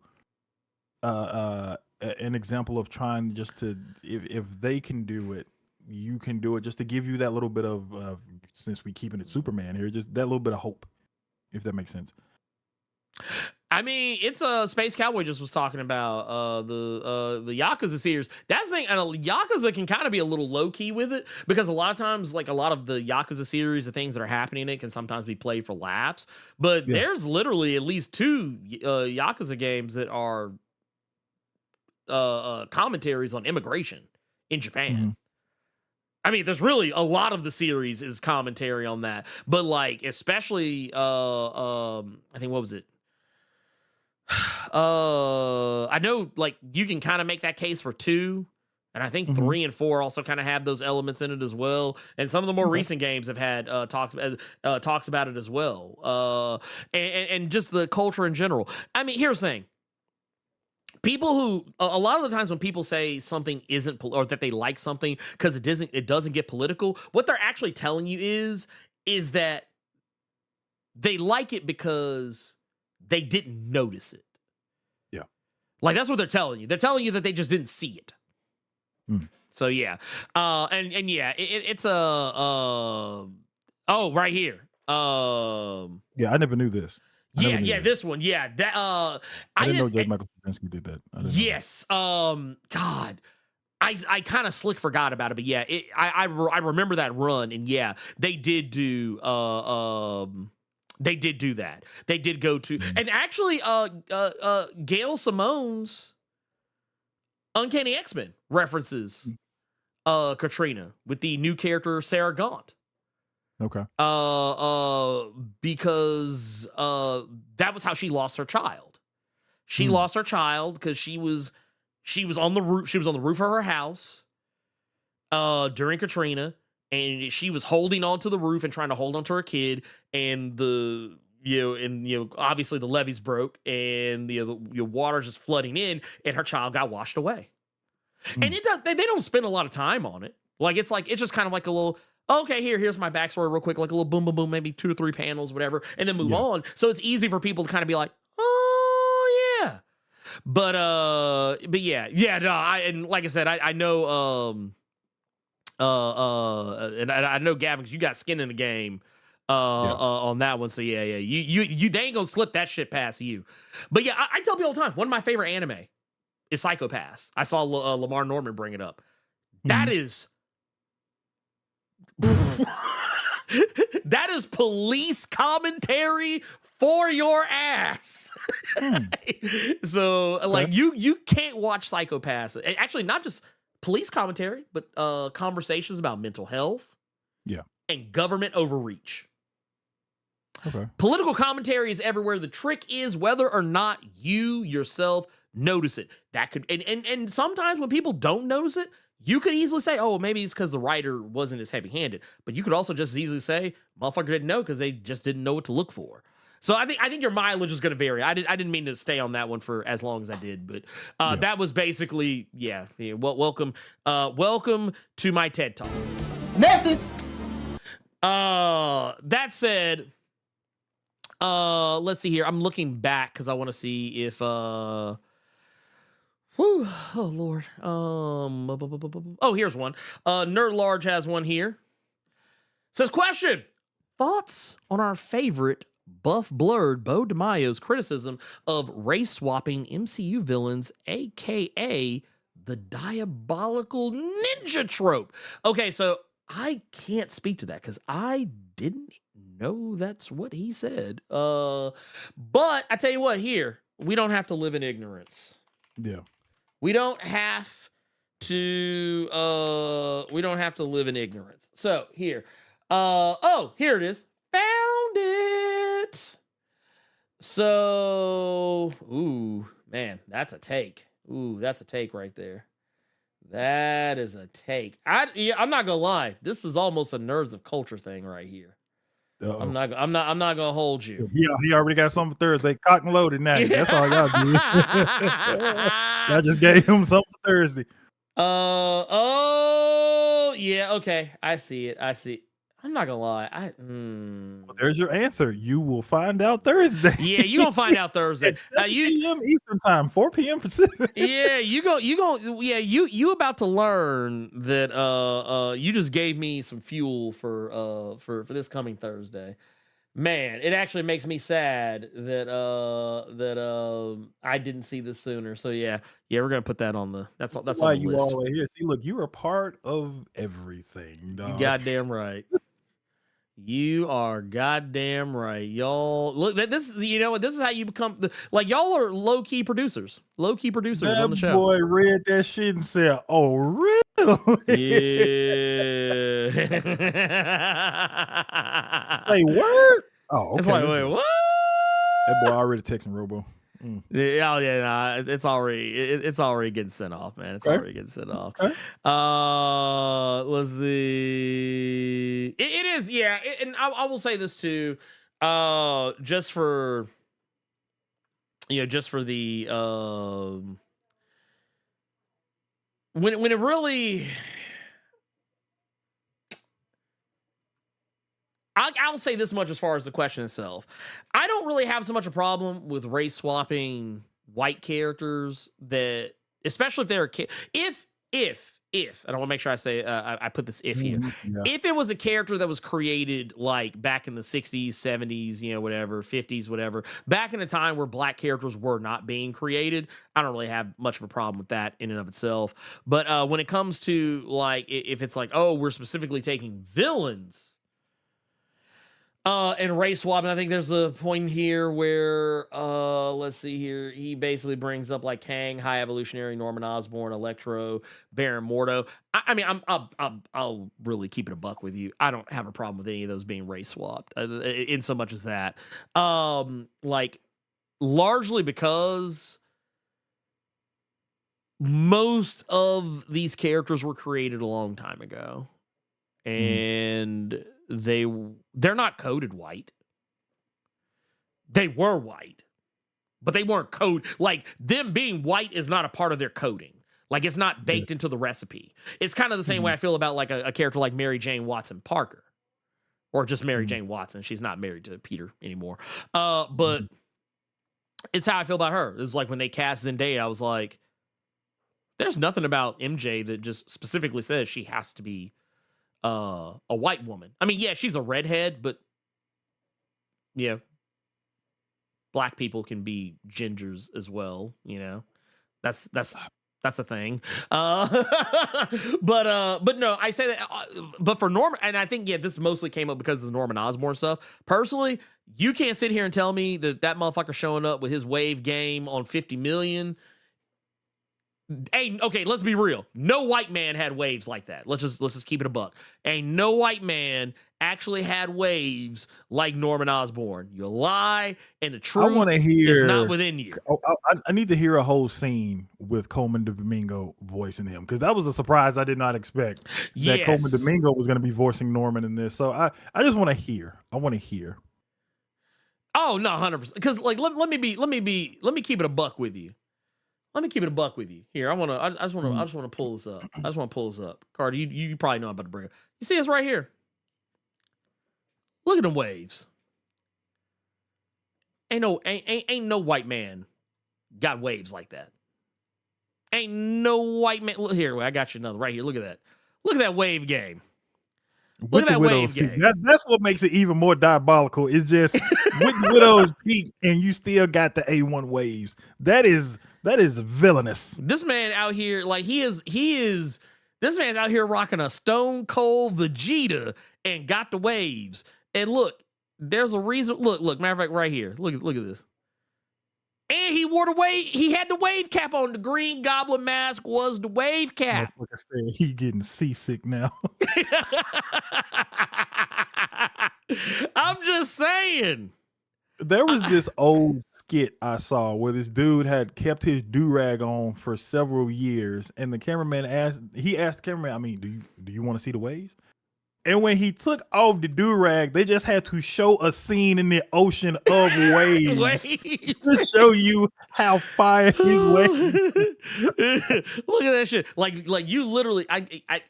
an example of trying just to, if they can do it, you can do it, just to give you that little bit of since we keeping it Superman here, just that little bit of hope, if that makes sense. I mean, it's Space Cowboy just was talking about the Yakuza series. That's the thing, and Yakuza can kind of be a little low key with it because a lot of times, like a lot of the Yakuza series, the things that are happening in it can sometimes be played for laughs. But there's literally at least 2 Yakuza games that are commentaries on immigration in Japan. Mm-hmm. I mean, there's really a lot of the series is commentary on that, but like especially I think what was it? I know like you can kind of make that case for 2, and I think 3 and 4 also kind of have those elements in it as well. And some of the more recent games have had talks about it as well. And just the culture in general. I mean, here's the thing. People who a lot of the times when people say something isn't or that they like something because it doesn't get political, what they're actually telling you is that they like it because they didn't notice it. Yeah. Like that's what they're telling you. They're telling you that they just didn't see it. So yeah. And yeah, it's oh, right here. Yeah, I never knew this. Yeah, this one. Yeah, that I didn't know J. Michael Straczynski did that. Yes. God, I kind of slick forgot about it, but yeah, I remember that run, and yeah, they did do that. They did go to, and actually, Gail Simone's Uncanny X-Men references Katrina with the new character Sarah Gaunt. Okay. Because that was how she lost her child. She lost her child because she was on the roof. She was on the roof of her house during Katrina, and she was holding onto the roof and trying to hold onto her kid. And obviously the levees broke, and the water's just flooding in, and her child got washed away. And they don't spend a lot of time on it. Like it's just kind of like a little. Okay, here's my backstory real quick, like a little boom, boom, boom, maybe 2 or 3 panels, whatever, and then move on. So it's easy for people to kind of be like, oh yeah, but yeah, no, and like I said, I know, and I know Gavin, because you got skin in the game, on that one. So yeah, you they ain't gonna slip that shit past you. But yeah, I tell people all the time, one of my favorite anime is Psycho Pass. I saw Lamar Norman bring it up. That is. That is police commentary for your ass. So like you can't watch Psycho Pass. Actually, not just police commentary, but conversations about mental health, and government overreach. Okay. Political commentary is everywhere. The trick is whether or not you yourself notice it. That could and sometimes when people don't notice it, you could easily say, oh, maybe it's because the writer wasn't as heavy-handed. But you could also just as easily say, motherfucker didn't know because they just didn't know what to look for. So I think your mileage is going to vary. I didn't mean to stay on that one for as long as I did, but that was basically welcome to my TED Talk. Message. That said, let's see here. I'm looking back because I want to see if whew, oh Lord. Oh, here's one. Nerd Large has one here. Says, question: thoughts on our favorite buff Blerd Bo DeMaio's criticism of race swapping MCU villains, aka the diabolical ninja trope. Okay, so I can't speak to that because I didn't know that's what he said. But I tell you what, here we don't have to live in ignorance. Yeah. We don't have to live in ignorance. So here. Here it is. Found it. So, ooh, man, that's a take. Ooh, that's a take right there. That is a take. I'm not gonna lie. This is almost a Nerds of Culture thing right here. Uh-oh. I'm not gonna hold you. He already got something for Thursday. Cock and loaded now. That's all y'all do. I just gave him something for Thursday. Oh yeah, okay. I see it. I'm not gonna lie. Well, there's your answer. You will find out Thursday. Yeah, you gonna find out Thursday. It's 7 p.m. Eastern time, 4 p.m. Pacific. Yeah, you about to learn that you just gave me some fuel for this coming Thursday. Man, it actually makes me sad that I didn't see this sooner. So yeah, we're gonna put that on the that's why on the you list. all are here. See, look, you are part of everything, dog. You goddamn right. You are goddamn right, y'all. Look, this is this is how you become y'all are low key producers on the show. Boy read that shit and said, "Oh, really?" Yeah. Say word. Oh, okay. It's like, wait, what? That boy already texting Robo. It's already getting sent off, man. It's already getting sent off. Okay. Let's see. It is, yeah. And I will say this too. Just for the when it really. I'll say this much as far as the question itself. I don't really have so much a problem with race swapping white characters that, especially if they're if I don't want to make sure I say I put this if here. Yeah. If it was a character that was created like back in the 60s, 70s, whatever, 50s, whatever, back in a time where black characters were not being created, I don't really have much of a problem with that in and of itself. But when it comes to like, if it's like, oh, we're specifically taking villains and race swapping, I think there's a point here where let's see here. He basically brings up like Kang, High Evolutionary, Norman Osborn, Electro, Baron Mordo. I mean, I'll really keep it a buck with you. I don't have a problem with any of those being race swapped in so much as that. Like largely because most of these characters were created a long time ago, and they're not coded white. They were white, but they weren't coded. Like, them being white is not a part of their coding. Like, it's not baked into the recipe. It's kind of the same way I feel about like a character like Mary Jane Watson Parker, or just Mary Jane Watson. She's not married to Peter anymore. But it's how I feel about her. It's like when they cast Zendaya, I was like, there's nothing about MJ that just specifically says she has to be a white woman. I mean, yeah, she's a redhead, but yeah, black people can be gingers as well. That's a thing. But no, I say that. But for Norman, and I think this mostly came up because of the Norman Osborn stuff. Personally, you can't sit here and tell me that motherfucker showing up with his wave game on 50 million. Hey, okay, let's be real. No white man had waves like that. Let's just keep it a buck. Ain't no white man actually had waves like Norman Osborn. You lie, and the truth is not within you. I need to hear a whole scene with Coleman Domingo voicing him, because that was a surprise I did not expect. That Coleman Domingo was going to be voicing Norman in this. So I just want to hear. I want to hear. Oh no, 100%. Because like let me keep it a buck with you. Let me keep it a buck with you. Here, I just want to pull this up. I just want to pull this up. Carter, you probably know I'm about to bring it. You see this right here? Look at them waves. Ain't no white man got waves like that. Ain't no white man. Look here, I got you another right here. Look at that. Look at that wave game. Look at that wave game. That's what makes it even more diabolical. It's just with the Widow's Peak, and you still got the A1 waves. That is villainous. This man out here, like he is. This man's out here rocking a Stone Cold Vegeta and got the waves. And look, there's a reason. Look. Matter of fact, right here. Look at this. And he wore the wave. He had the wave cap on. The Green Goblin mask was the wave cap. Like I said, he getting seasick now. I'm just saying. There was this old skit I saw where this dude had kept his do-rag on for several years, and the cameraman asked the cameraman, I mean, do you want to see the waves? And when he took off the do-rag, they just had to show a scene in the ocean of waves to show you how fire his waves. Look at that shit. Like you literally,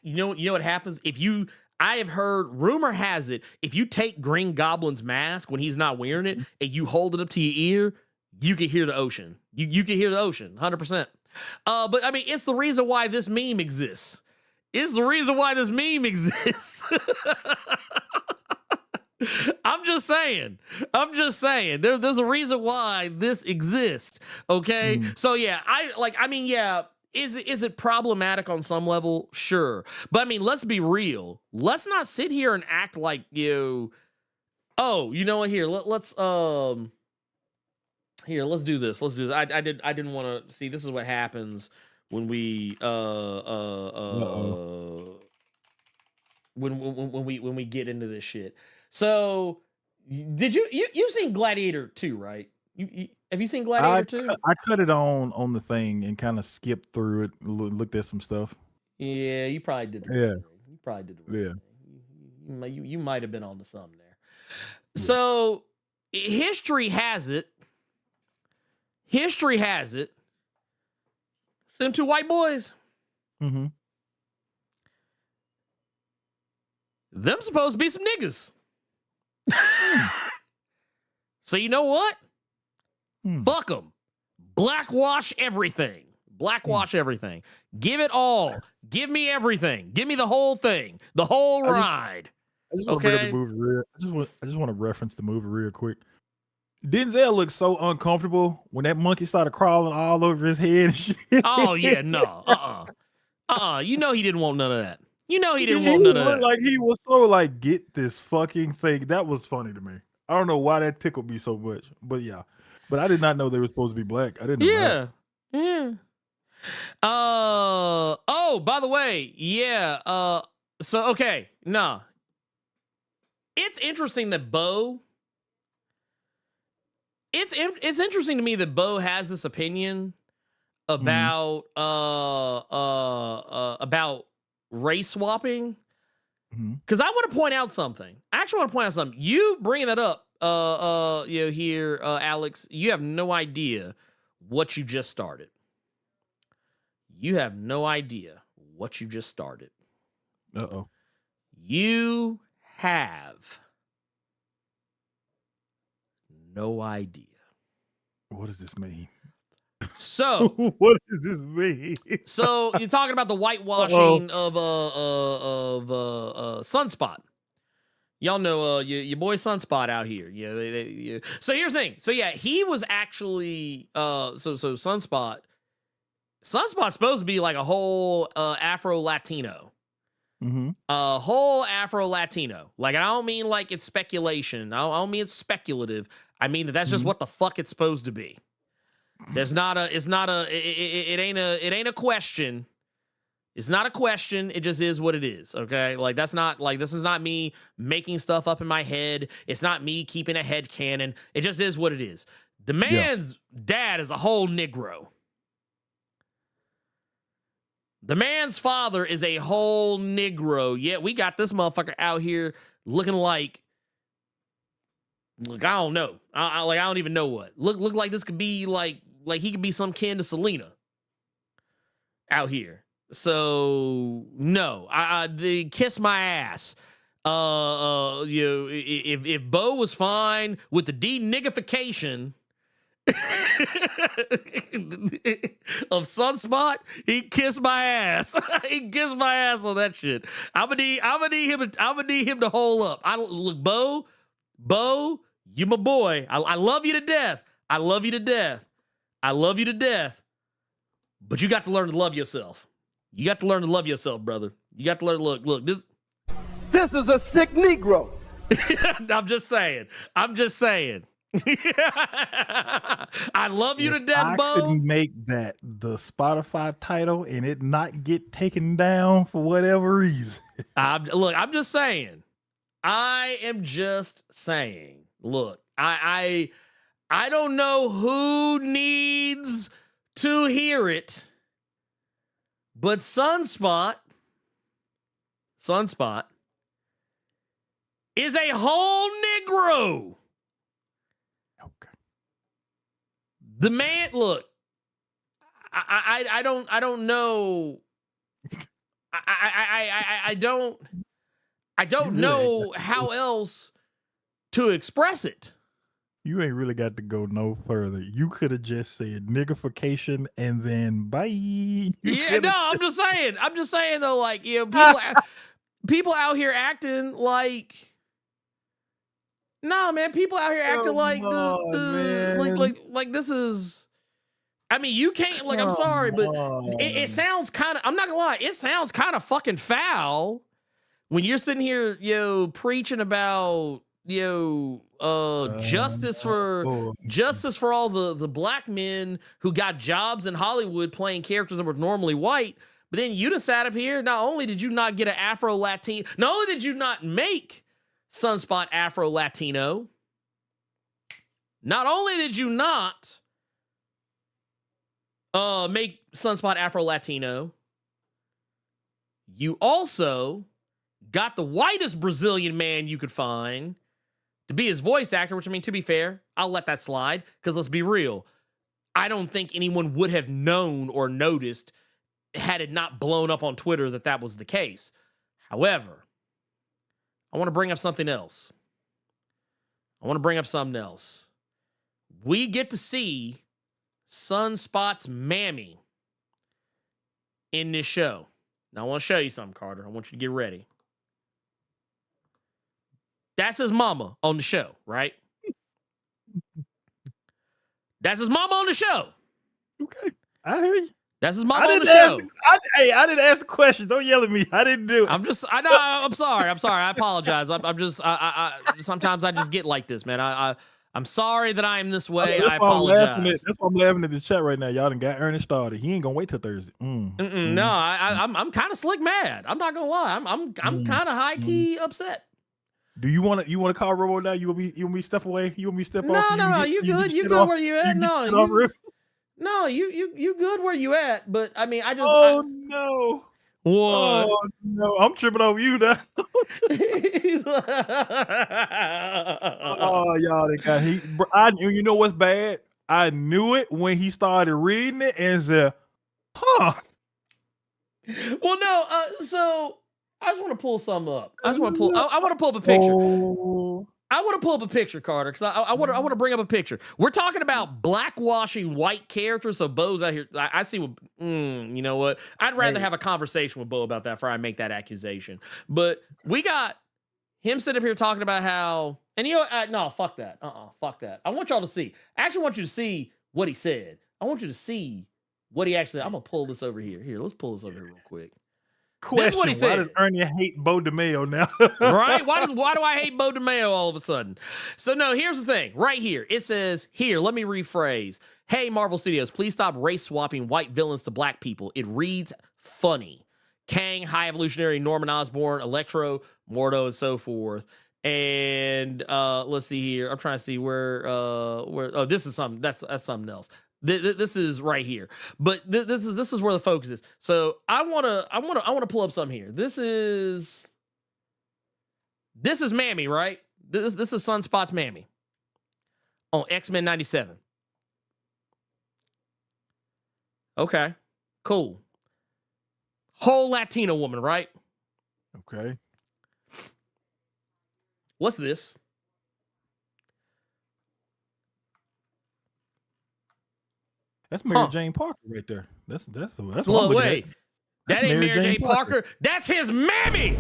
you know what happens if you. I have heard, rumor has it, if you take Green Goblin's mask when he's not wearing it and you hold it up to your ear, you can hear the ocean. You can hear the ocean, 100%. But I mean, it's the reason why this meme exists. It's the reason why this meme exists. I'm just saying. There's a reason why this exists. Okay. So yeah, Is it problematic on some level? Sure. But I mean, let's be real. Let's not sit here and act like oh, you know what? Here, let's do this. Let's do this. I didn't want to see. This is what happens when we when we get into this shit. So did you've seen Gladiator 2, right? Have you seen Gladiator 2? I cut it on the thing and kind of skipped through it, looked at some stuff. Yeah, you probably did. You probably did. You might have been on to something there. Yeah. So history has it. Them two white boys. Mm-hmm. Them supposed to be some niggas. So you know what? Fuck them. Blackwash everything. Everything. Give it all. Give me everything. Give me the whole thing. The whole ride. I just want to reference the movie real quick. Denzel looked so uncomfortable when that monkey started crawling all over his head and shit. Oh yeah, no. You know he didn't want none of that. You know he didn't want none of that. Like he was so like, get this fucking thing. That was funny to me. I don't know why that tickled me so much, but yeah. But I did not know they were supposed to be black. I didn't know that. Yeah. Oh, by the way, yeah. So okay, nah. It's interesting that Bo. It's interesting to me that Bo has this opinion about race swapping. Because I want to point out something. I actually want to point out something. You bringing that up, here, Alex, you have no idea what you just started. You have no idea what you just started. Uh-oh. You have no idea. What does this mean? So what does this mean? So you're talking about the whitewashing of Sunspot. Y'all know your boy Sunspot out here. Yeah, So here's the thing. So yeah, he was actually so Sunspot's supposed to be like a whole Afro Latino. A whole Afro Latino. Like, I don't mean like it's speculation. I don't mean it's speculative. I mean that's just what the fuck it's supposed to be. It ain't a question. It's not a question. It just is what it is. Okay. Like, that's not like, this is not me making stuff up in my head. It's not me keeping a head canon. It just is what it is. The man's dad is a whole Negro. The man's father is a whole Negro. Yeah, we got this motherfucker out here looking like, look, I don't know. I don't even know what. Look like this could be like he could be some kin to Selena out here. So no, the kiss my ass. If Bo was fine with the de-niggification of Sunspot, he'd kiss my ass. He'd kiss my ass on that shit. I'm gonna need him to hold up. Look, Bo, you my boy. I love you to death. I love you to death. But you got to learn to love yourself. You got to learn to love yourself, brother. You got to learn. Look. This is a sick Negro. I'm just saying. I love you to death, Bo. I couldn't make that the Spotify title and it not get taken down for whatever reason. I'm just saying. I am just saying. Look, I I don't know who needs to hear it, but Sunspot is a whole Negro. Okay. The man, look, I don't know. I don't know how else to express it. You ain't really got to go no further. You could have just said niggification and then bye. I'm just saying though, like, you know, people out here acting like, no, man, people out here acting like like this is, I mean, you can't, like, I'm sorry, but it sounds kind of, I'm not gonna lie, it sounds kind of fucking foul when you're sitting here, preaching about, justice for all the black men who got jobs in Hollywood playing characters that were normally white. But then you just sat up here. Not only did you not get an Afro-Latino, not only did you not make Sunspot Afro-Latino, not only did you not make Sunspot Afro-Latino, you also got the whitest Brazilian man you could find to be his voice actor, which, I mean, to be fair, I'll let that slide, because let's be real, I don't think anyone would have known or noticed had it not blown up on Twitter that was the case. However, I want to bring up something else. We get to see Sunspot's mammy in this show. Now, I want to show you something, Carter. I want you to get ready. That's his mama on the show, right? That's his mama on the show. Okay, I hear you. That's his mama on the show. I didn't ask the question. Don't yell at me. I didn't do it. I'm sorry. I apologize. Sometimes I just get like this, man. I'm sorry that I am this way. I apologize. That's why I'm laughing at the chat right now. Y'all done got Ernest started. He ain't gonna wait till Thursday. No, I'm kind of slick mad. I'm not gonna lie. I'm kind of high key upset. Do you want to call Robo now? You want me step away? You want me step off? No. You good? You good where you at? No, you good where you at? But I mean, no. What? Oh no, I'm tripping over you now. Oh, y'all, they got heat. You know what's bad? I knew it when he started reading it and said, "Huh." Well, no. So I just want to pull something up. I want to pull up a picture. I want to pull up a picture, Carter, because I want to bring up a picture. We're talking about blackwashing white characters. So Bo's out here. I see what. You know what? I'd rather have a conversation with Bo about that before I make that accusation. But we got him sitting up here talking about how. And no, fuck that. Fuck that. I want y'all to see. I actually want you to see what he said. I want you to see what he actually. I'm gonna pull this over here. Here, let's pull this over here real quick. Question, what he said. Why does Ernie hate Bo DeMayo now? Right? Why do I hate Bo DeMayo all of a sudden? So no, here's the thing. Right here, it says, here, let me rephrase. Hey, Marvel Studios, please stop race swapping white villains to black people. It reads funny. Kang, High Evolutionary, Norman Osborn, Electro, Mordo, and so forth. And let's see here. I'm trying to see where this is something that's something else. This is right here, but this is where the focus is. So I want to pull up something here. This is Mammy, right? This is Sunspot's Mammy on X-Men 97. Okay, cool. Whole Latino woman, right? Okay. What's this? That's Mary Jane Parker right there. That's look, wait. That ain't Mary Jane Parker. That's his mammy.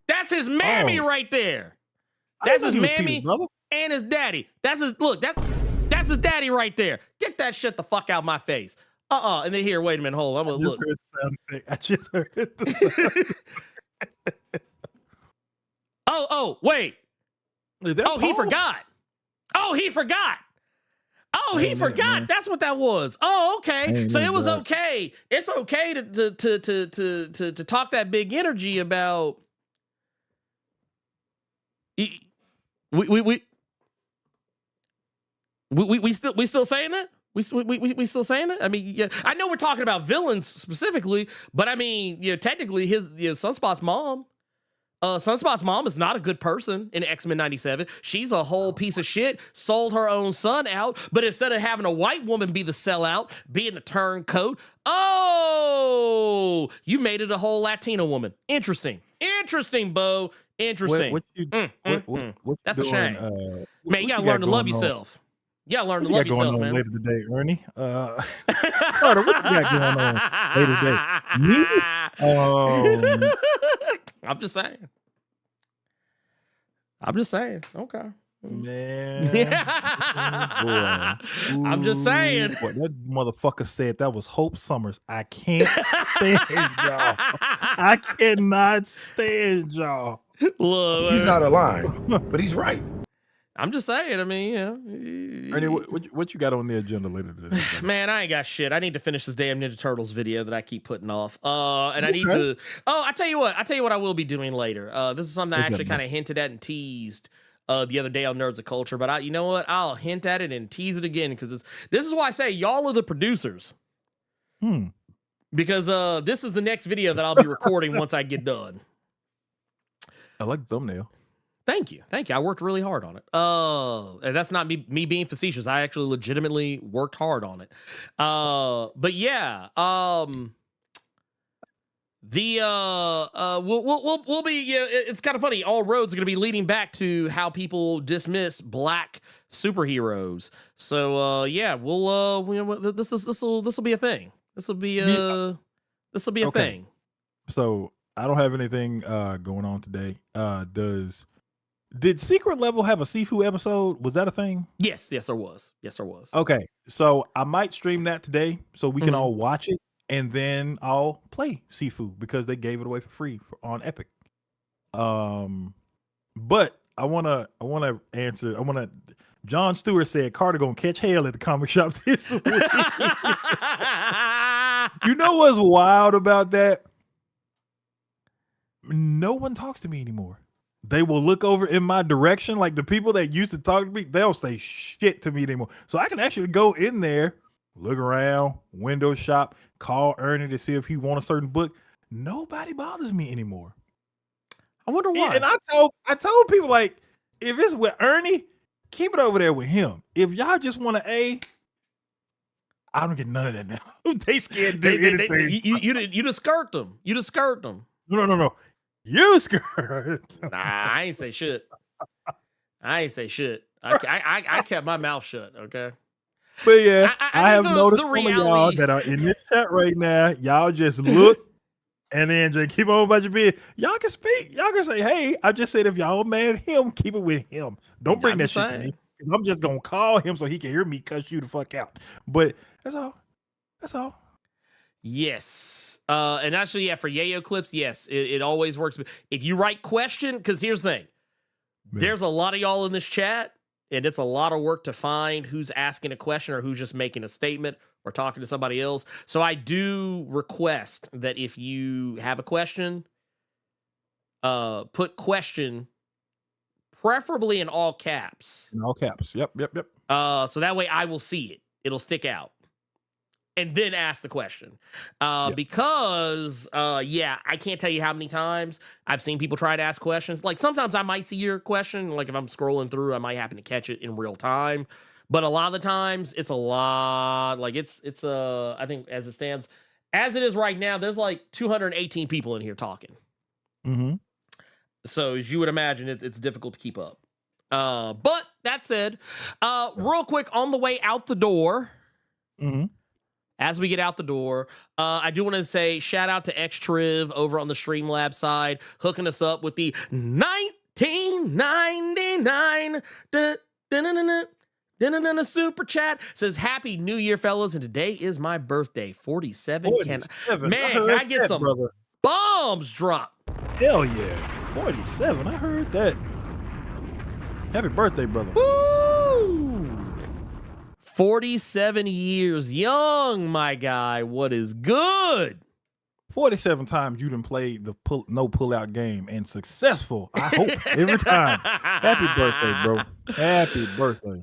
That's his mammy right there. That's his mammy and his daddy. That's his daddy right there. Get that shit the fuck out my face. And then here, wait a minute, hold on. I'm gonna look. I just heard it. Wait. He forgot. He forgot. That's what that was. Oh, okay. So it was okay. It's okay to talk that big energy about. We We still saying that? We still saying that? I mean, yeah, I know we're talking about villains specifically, but I mean, technically his Sunspot's mom. Sunspot's mom is not a good person in X-Men 97. She's a whole piece of shit, sold her own son out, but instead of having a white woman be the sellout, being the turncoat, you made it a whole Latino woman. Interesting, Bo. Interesting. That's a shame. Man, you gotta learn to love yourself. You gotta learn to love yourself, man. Later today, Ernie. Carter, what you got going on later today? Me? I'm just saying. Okay. Man. I'm just saying. Boy, that motherfucker said that was Hope Summers. I can't stand y'all. I cannot stand y'all. Look, He's out of line, but he's right. I'm just saying. I mean, Ernie, what you got on the agenda later today? Man, I ain't got shit. I need to finish this damn Ninja Turtles video that I keep putting off. And I need to. I tell you what I will be doing later. This is something I actually kind of hinted at and teased the other day on Nerds of Culture. But you know what? I'll hint at it and tease it again because this is why I say y'all are the producers. Because this is the next video that I'll be recording once I get done. I like the thumbnail. Thank you. I worked really hard on it. And that's not me being facetious. I actually legitimately worked hard on it. But yeah, we'll be. It's kind of funny. All roads are going to be leading back to how people dismiss black superheroes. So yeah, this will be a thing. This will be a thing. So I don't have anything going on today. Did Secret Level have a Sifu episode? Was that a thing? Yes, there was. Okay, so I might stream that today so we can all watch it, and then I'll play Sifu because they gave it away for free on Epic. But I wanna answer. John Stewart said Carter gonna catch hell at the comic shop this week. You know what's wild about that? No one talks to me anymore. They will look over in my direction. Like the people that used to talk to me, they don't say shit to me anymore. So I can actually go in there, look around, window shop, call Ernie to see if he want a certain book. Nobody bothers me anymore. I wonder why. And I told people, like, if it's with Ernie, keep it over there with him. If y'all just want I don't get none of that now. They scared to do anything. You just skirt them. No. You skirt. Nah, I ain't say shit. I kept my mouth shut, okay? But yeah, I have noticed some of y'all that are in this chat right now. Y'all just look and then just keep on about your business. Y'all can speak. Y'all can say, hey, I just said if y'all mad at him, keep it with him. Don't bring that shit to me. I'm just going to call him so he can hear me cuss you the fuck out. But that's all. Yes. And actually, yeah, for Yayo clips, yes, it always works. If you write question, because here's the thing. There's a lot of y'all in this chat, and it's a lot of work to find who's asking a question or who's just making a statement or talking to somebody else. So I do request that if you have a question, put question preferably in all caps. In all caps. Yep. So that way I will see it. It'll stick out. And then ask the question. Because, I can't tell you how many times I've seen people try to ask questions. Like, sometimes I might see your question. Like, if I'm scrolling through, I might happen to catch it in real time. But a lot of the times, it's a lot. Like, it's I think as it stands, as it is right now, there's like 218 people in here talking. Mm-hmm. So, as you would imagine, it's difficult to keep up. But that said, real quick, on the way out the door, as we get out the door, I do want to say shout out to XTriv over on the Streamlabs side, hooking us up with the 1999 super chat. Says, Happy New Year, fellas, and today is my birthday, 47. Can I get some bombs drop? Hell yeah, 47. I heard that. Happy birthday, brother. Woo! 47 years young, my guy. What is good? 47 times you done played the no pull-out game and successful. I hope every time. Happy birthday, bro. Happy birthday.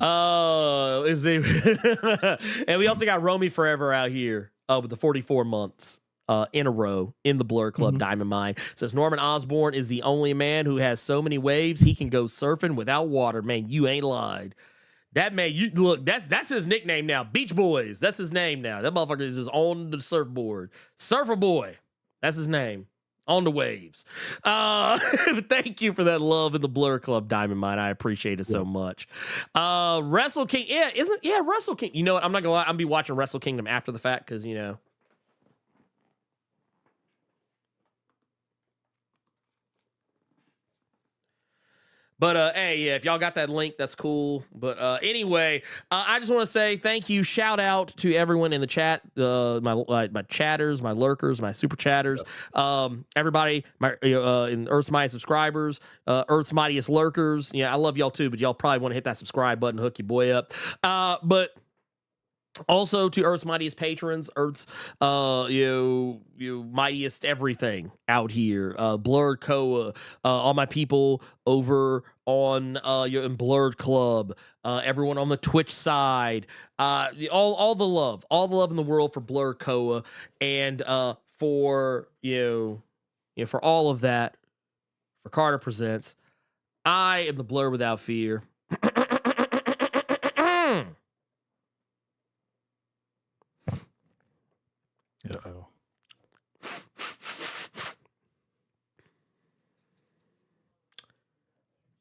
Is it? And we also got Romy Forever out here with the 44 months in a row in the Blerd Club Diamond Mine. Says Norman Osborn is the only man who has so many waves he can go surfing without water. Man, you ain't lied. That man, you look, that's his nickname now. Beach Boys. That's his name now. That motherfucker is just on the surfboard. Surfer Boy. That's his name. On the waves. Thank you for that love in the Blerd Club Diamond Mine. I appreciate it so much. Wrestle King. Yeah, Wrestle King. You know what? I'm not gonna lie. I'm gonna be watching Wrestle Kingdom after the fact because you know. But hey, yeah, if y'all got that link, that's cool. But anyway, I just want to say thank you. Shout out to everyone in the chat, my chatters, my lurkers, my super chatters, everybody, my in Earth's Mightiest subscribers, Earth's Mightiest lurkers. Yeah, I love y'all too, but y'all probably want to hit that subscribe button, hook your boy up. But also to Earth's Mightiest patrons, Earth's mightiest everything out here. Blerd Koa, all my people over on in Blerd Club, everyone on the Twitch side, all the love in the world for Blerd Koa, and for for all of that, for Carter Presents, I am the Blerd Without Fear. Uh-oh.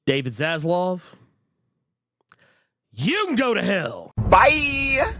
David Zaslav, you can go to hell. Bye.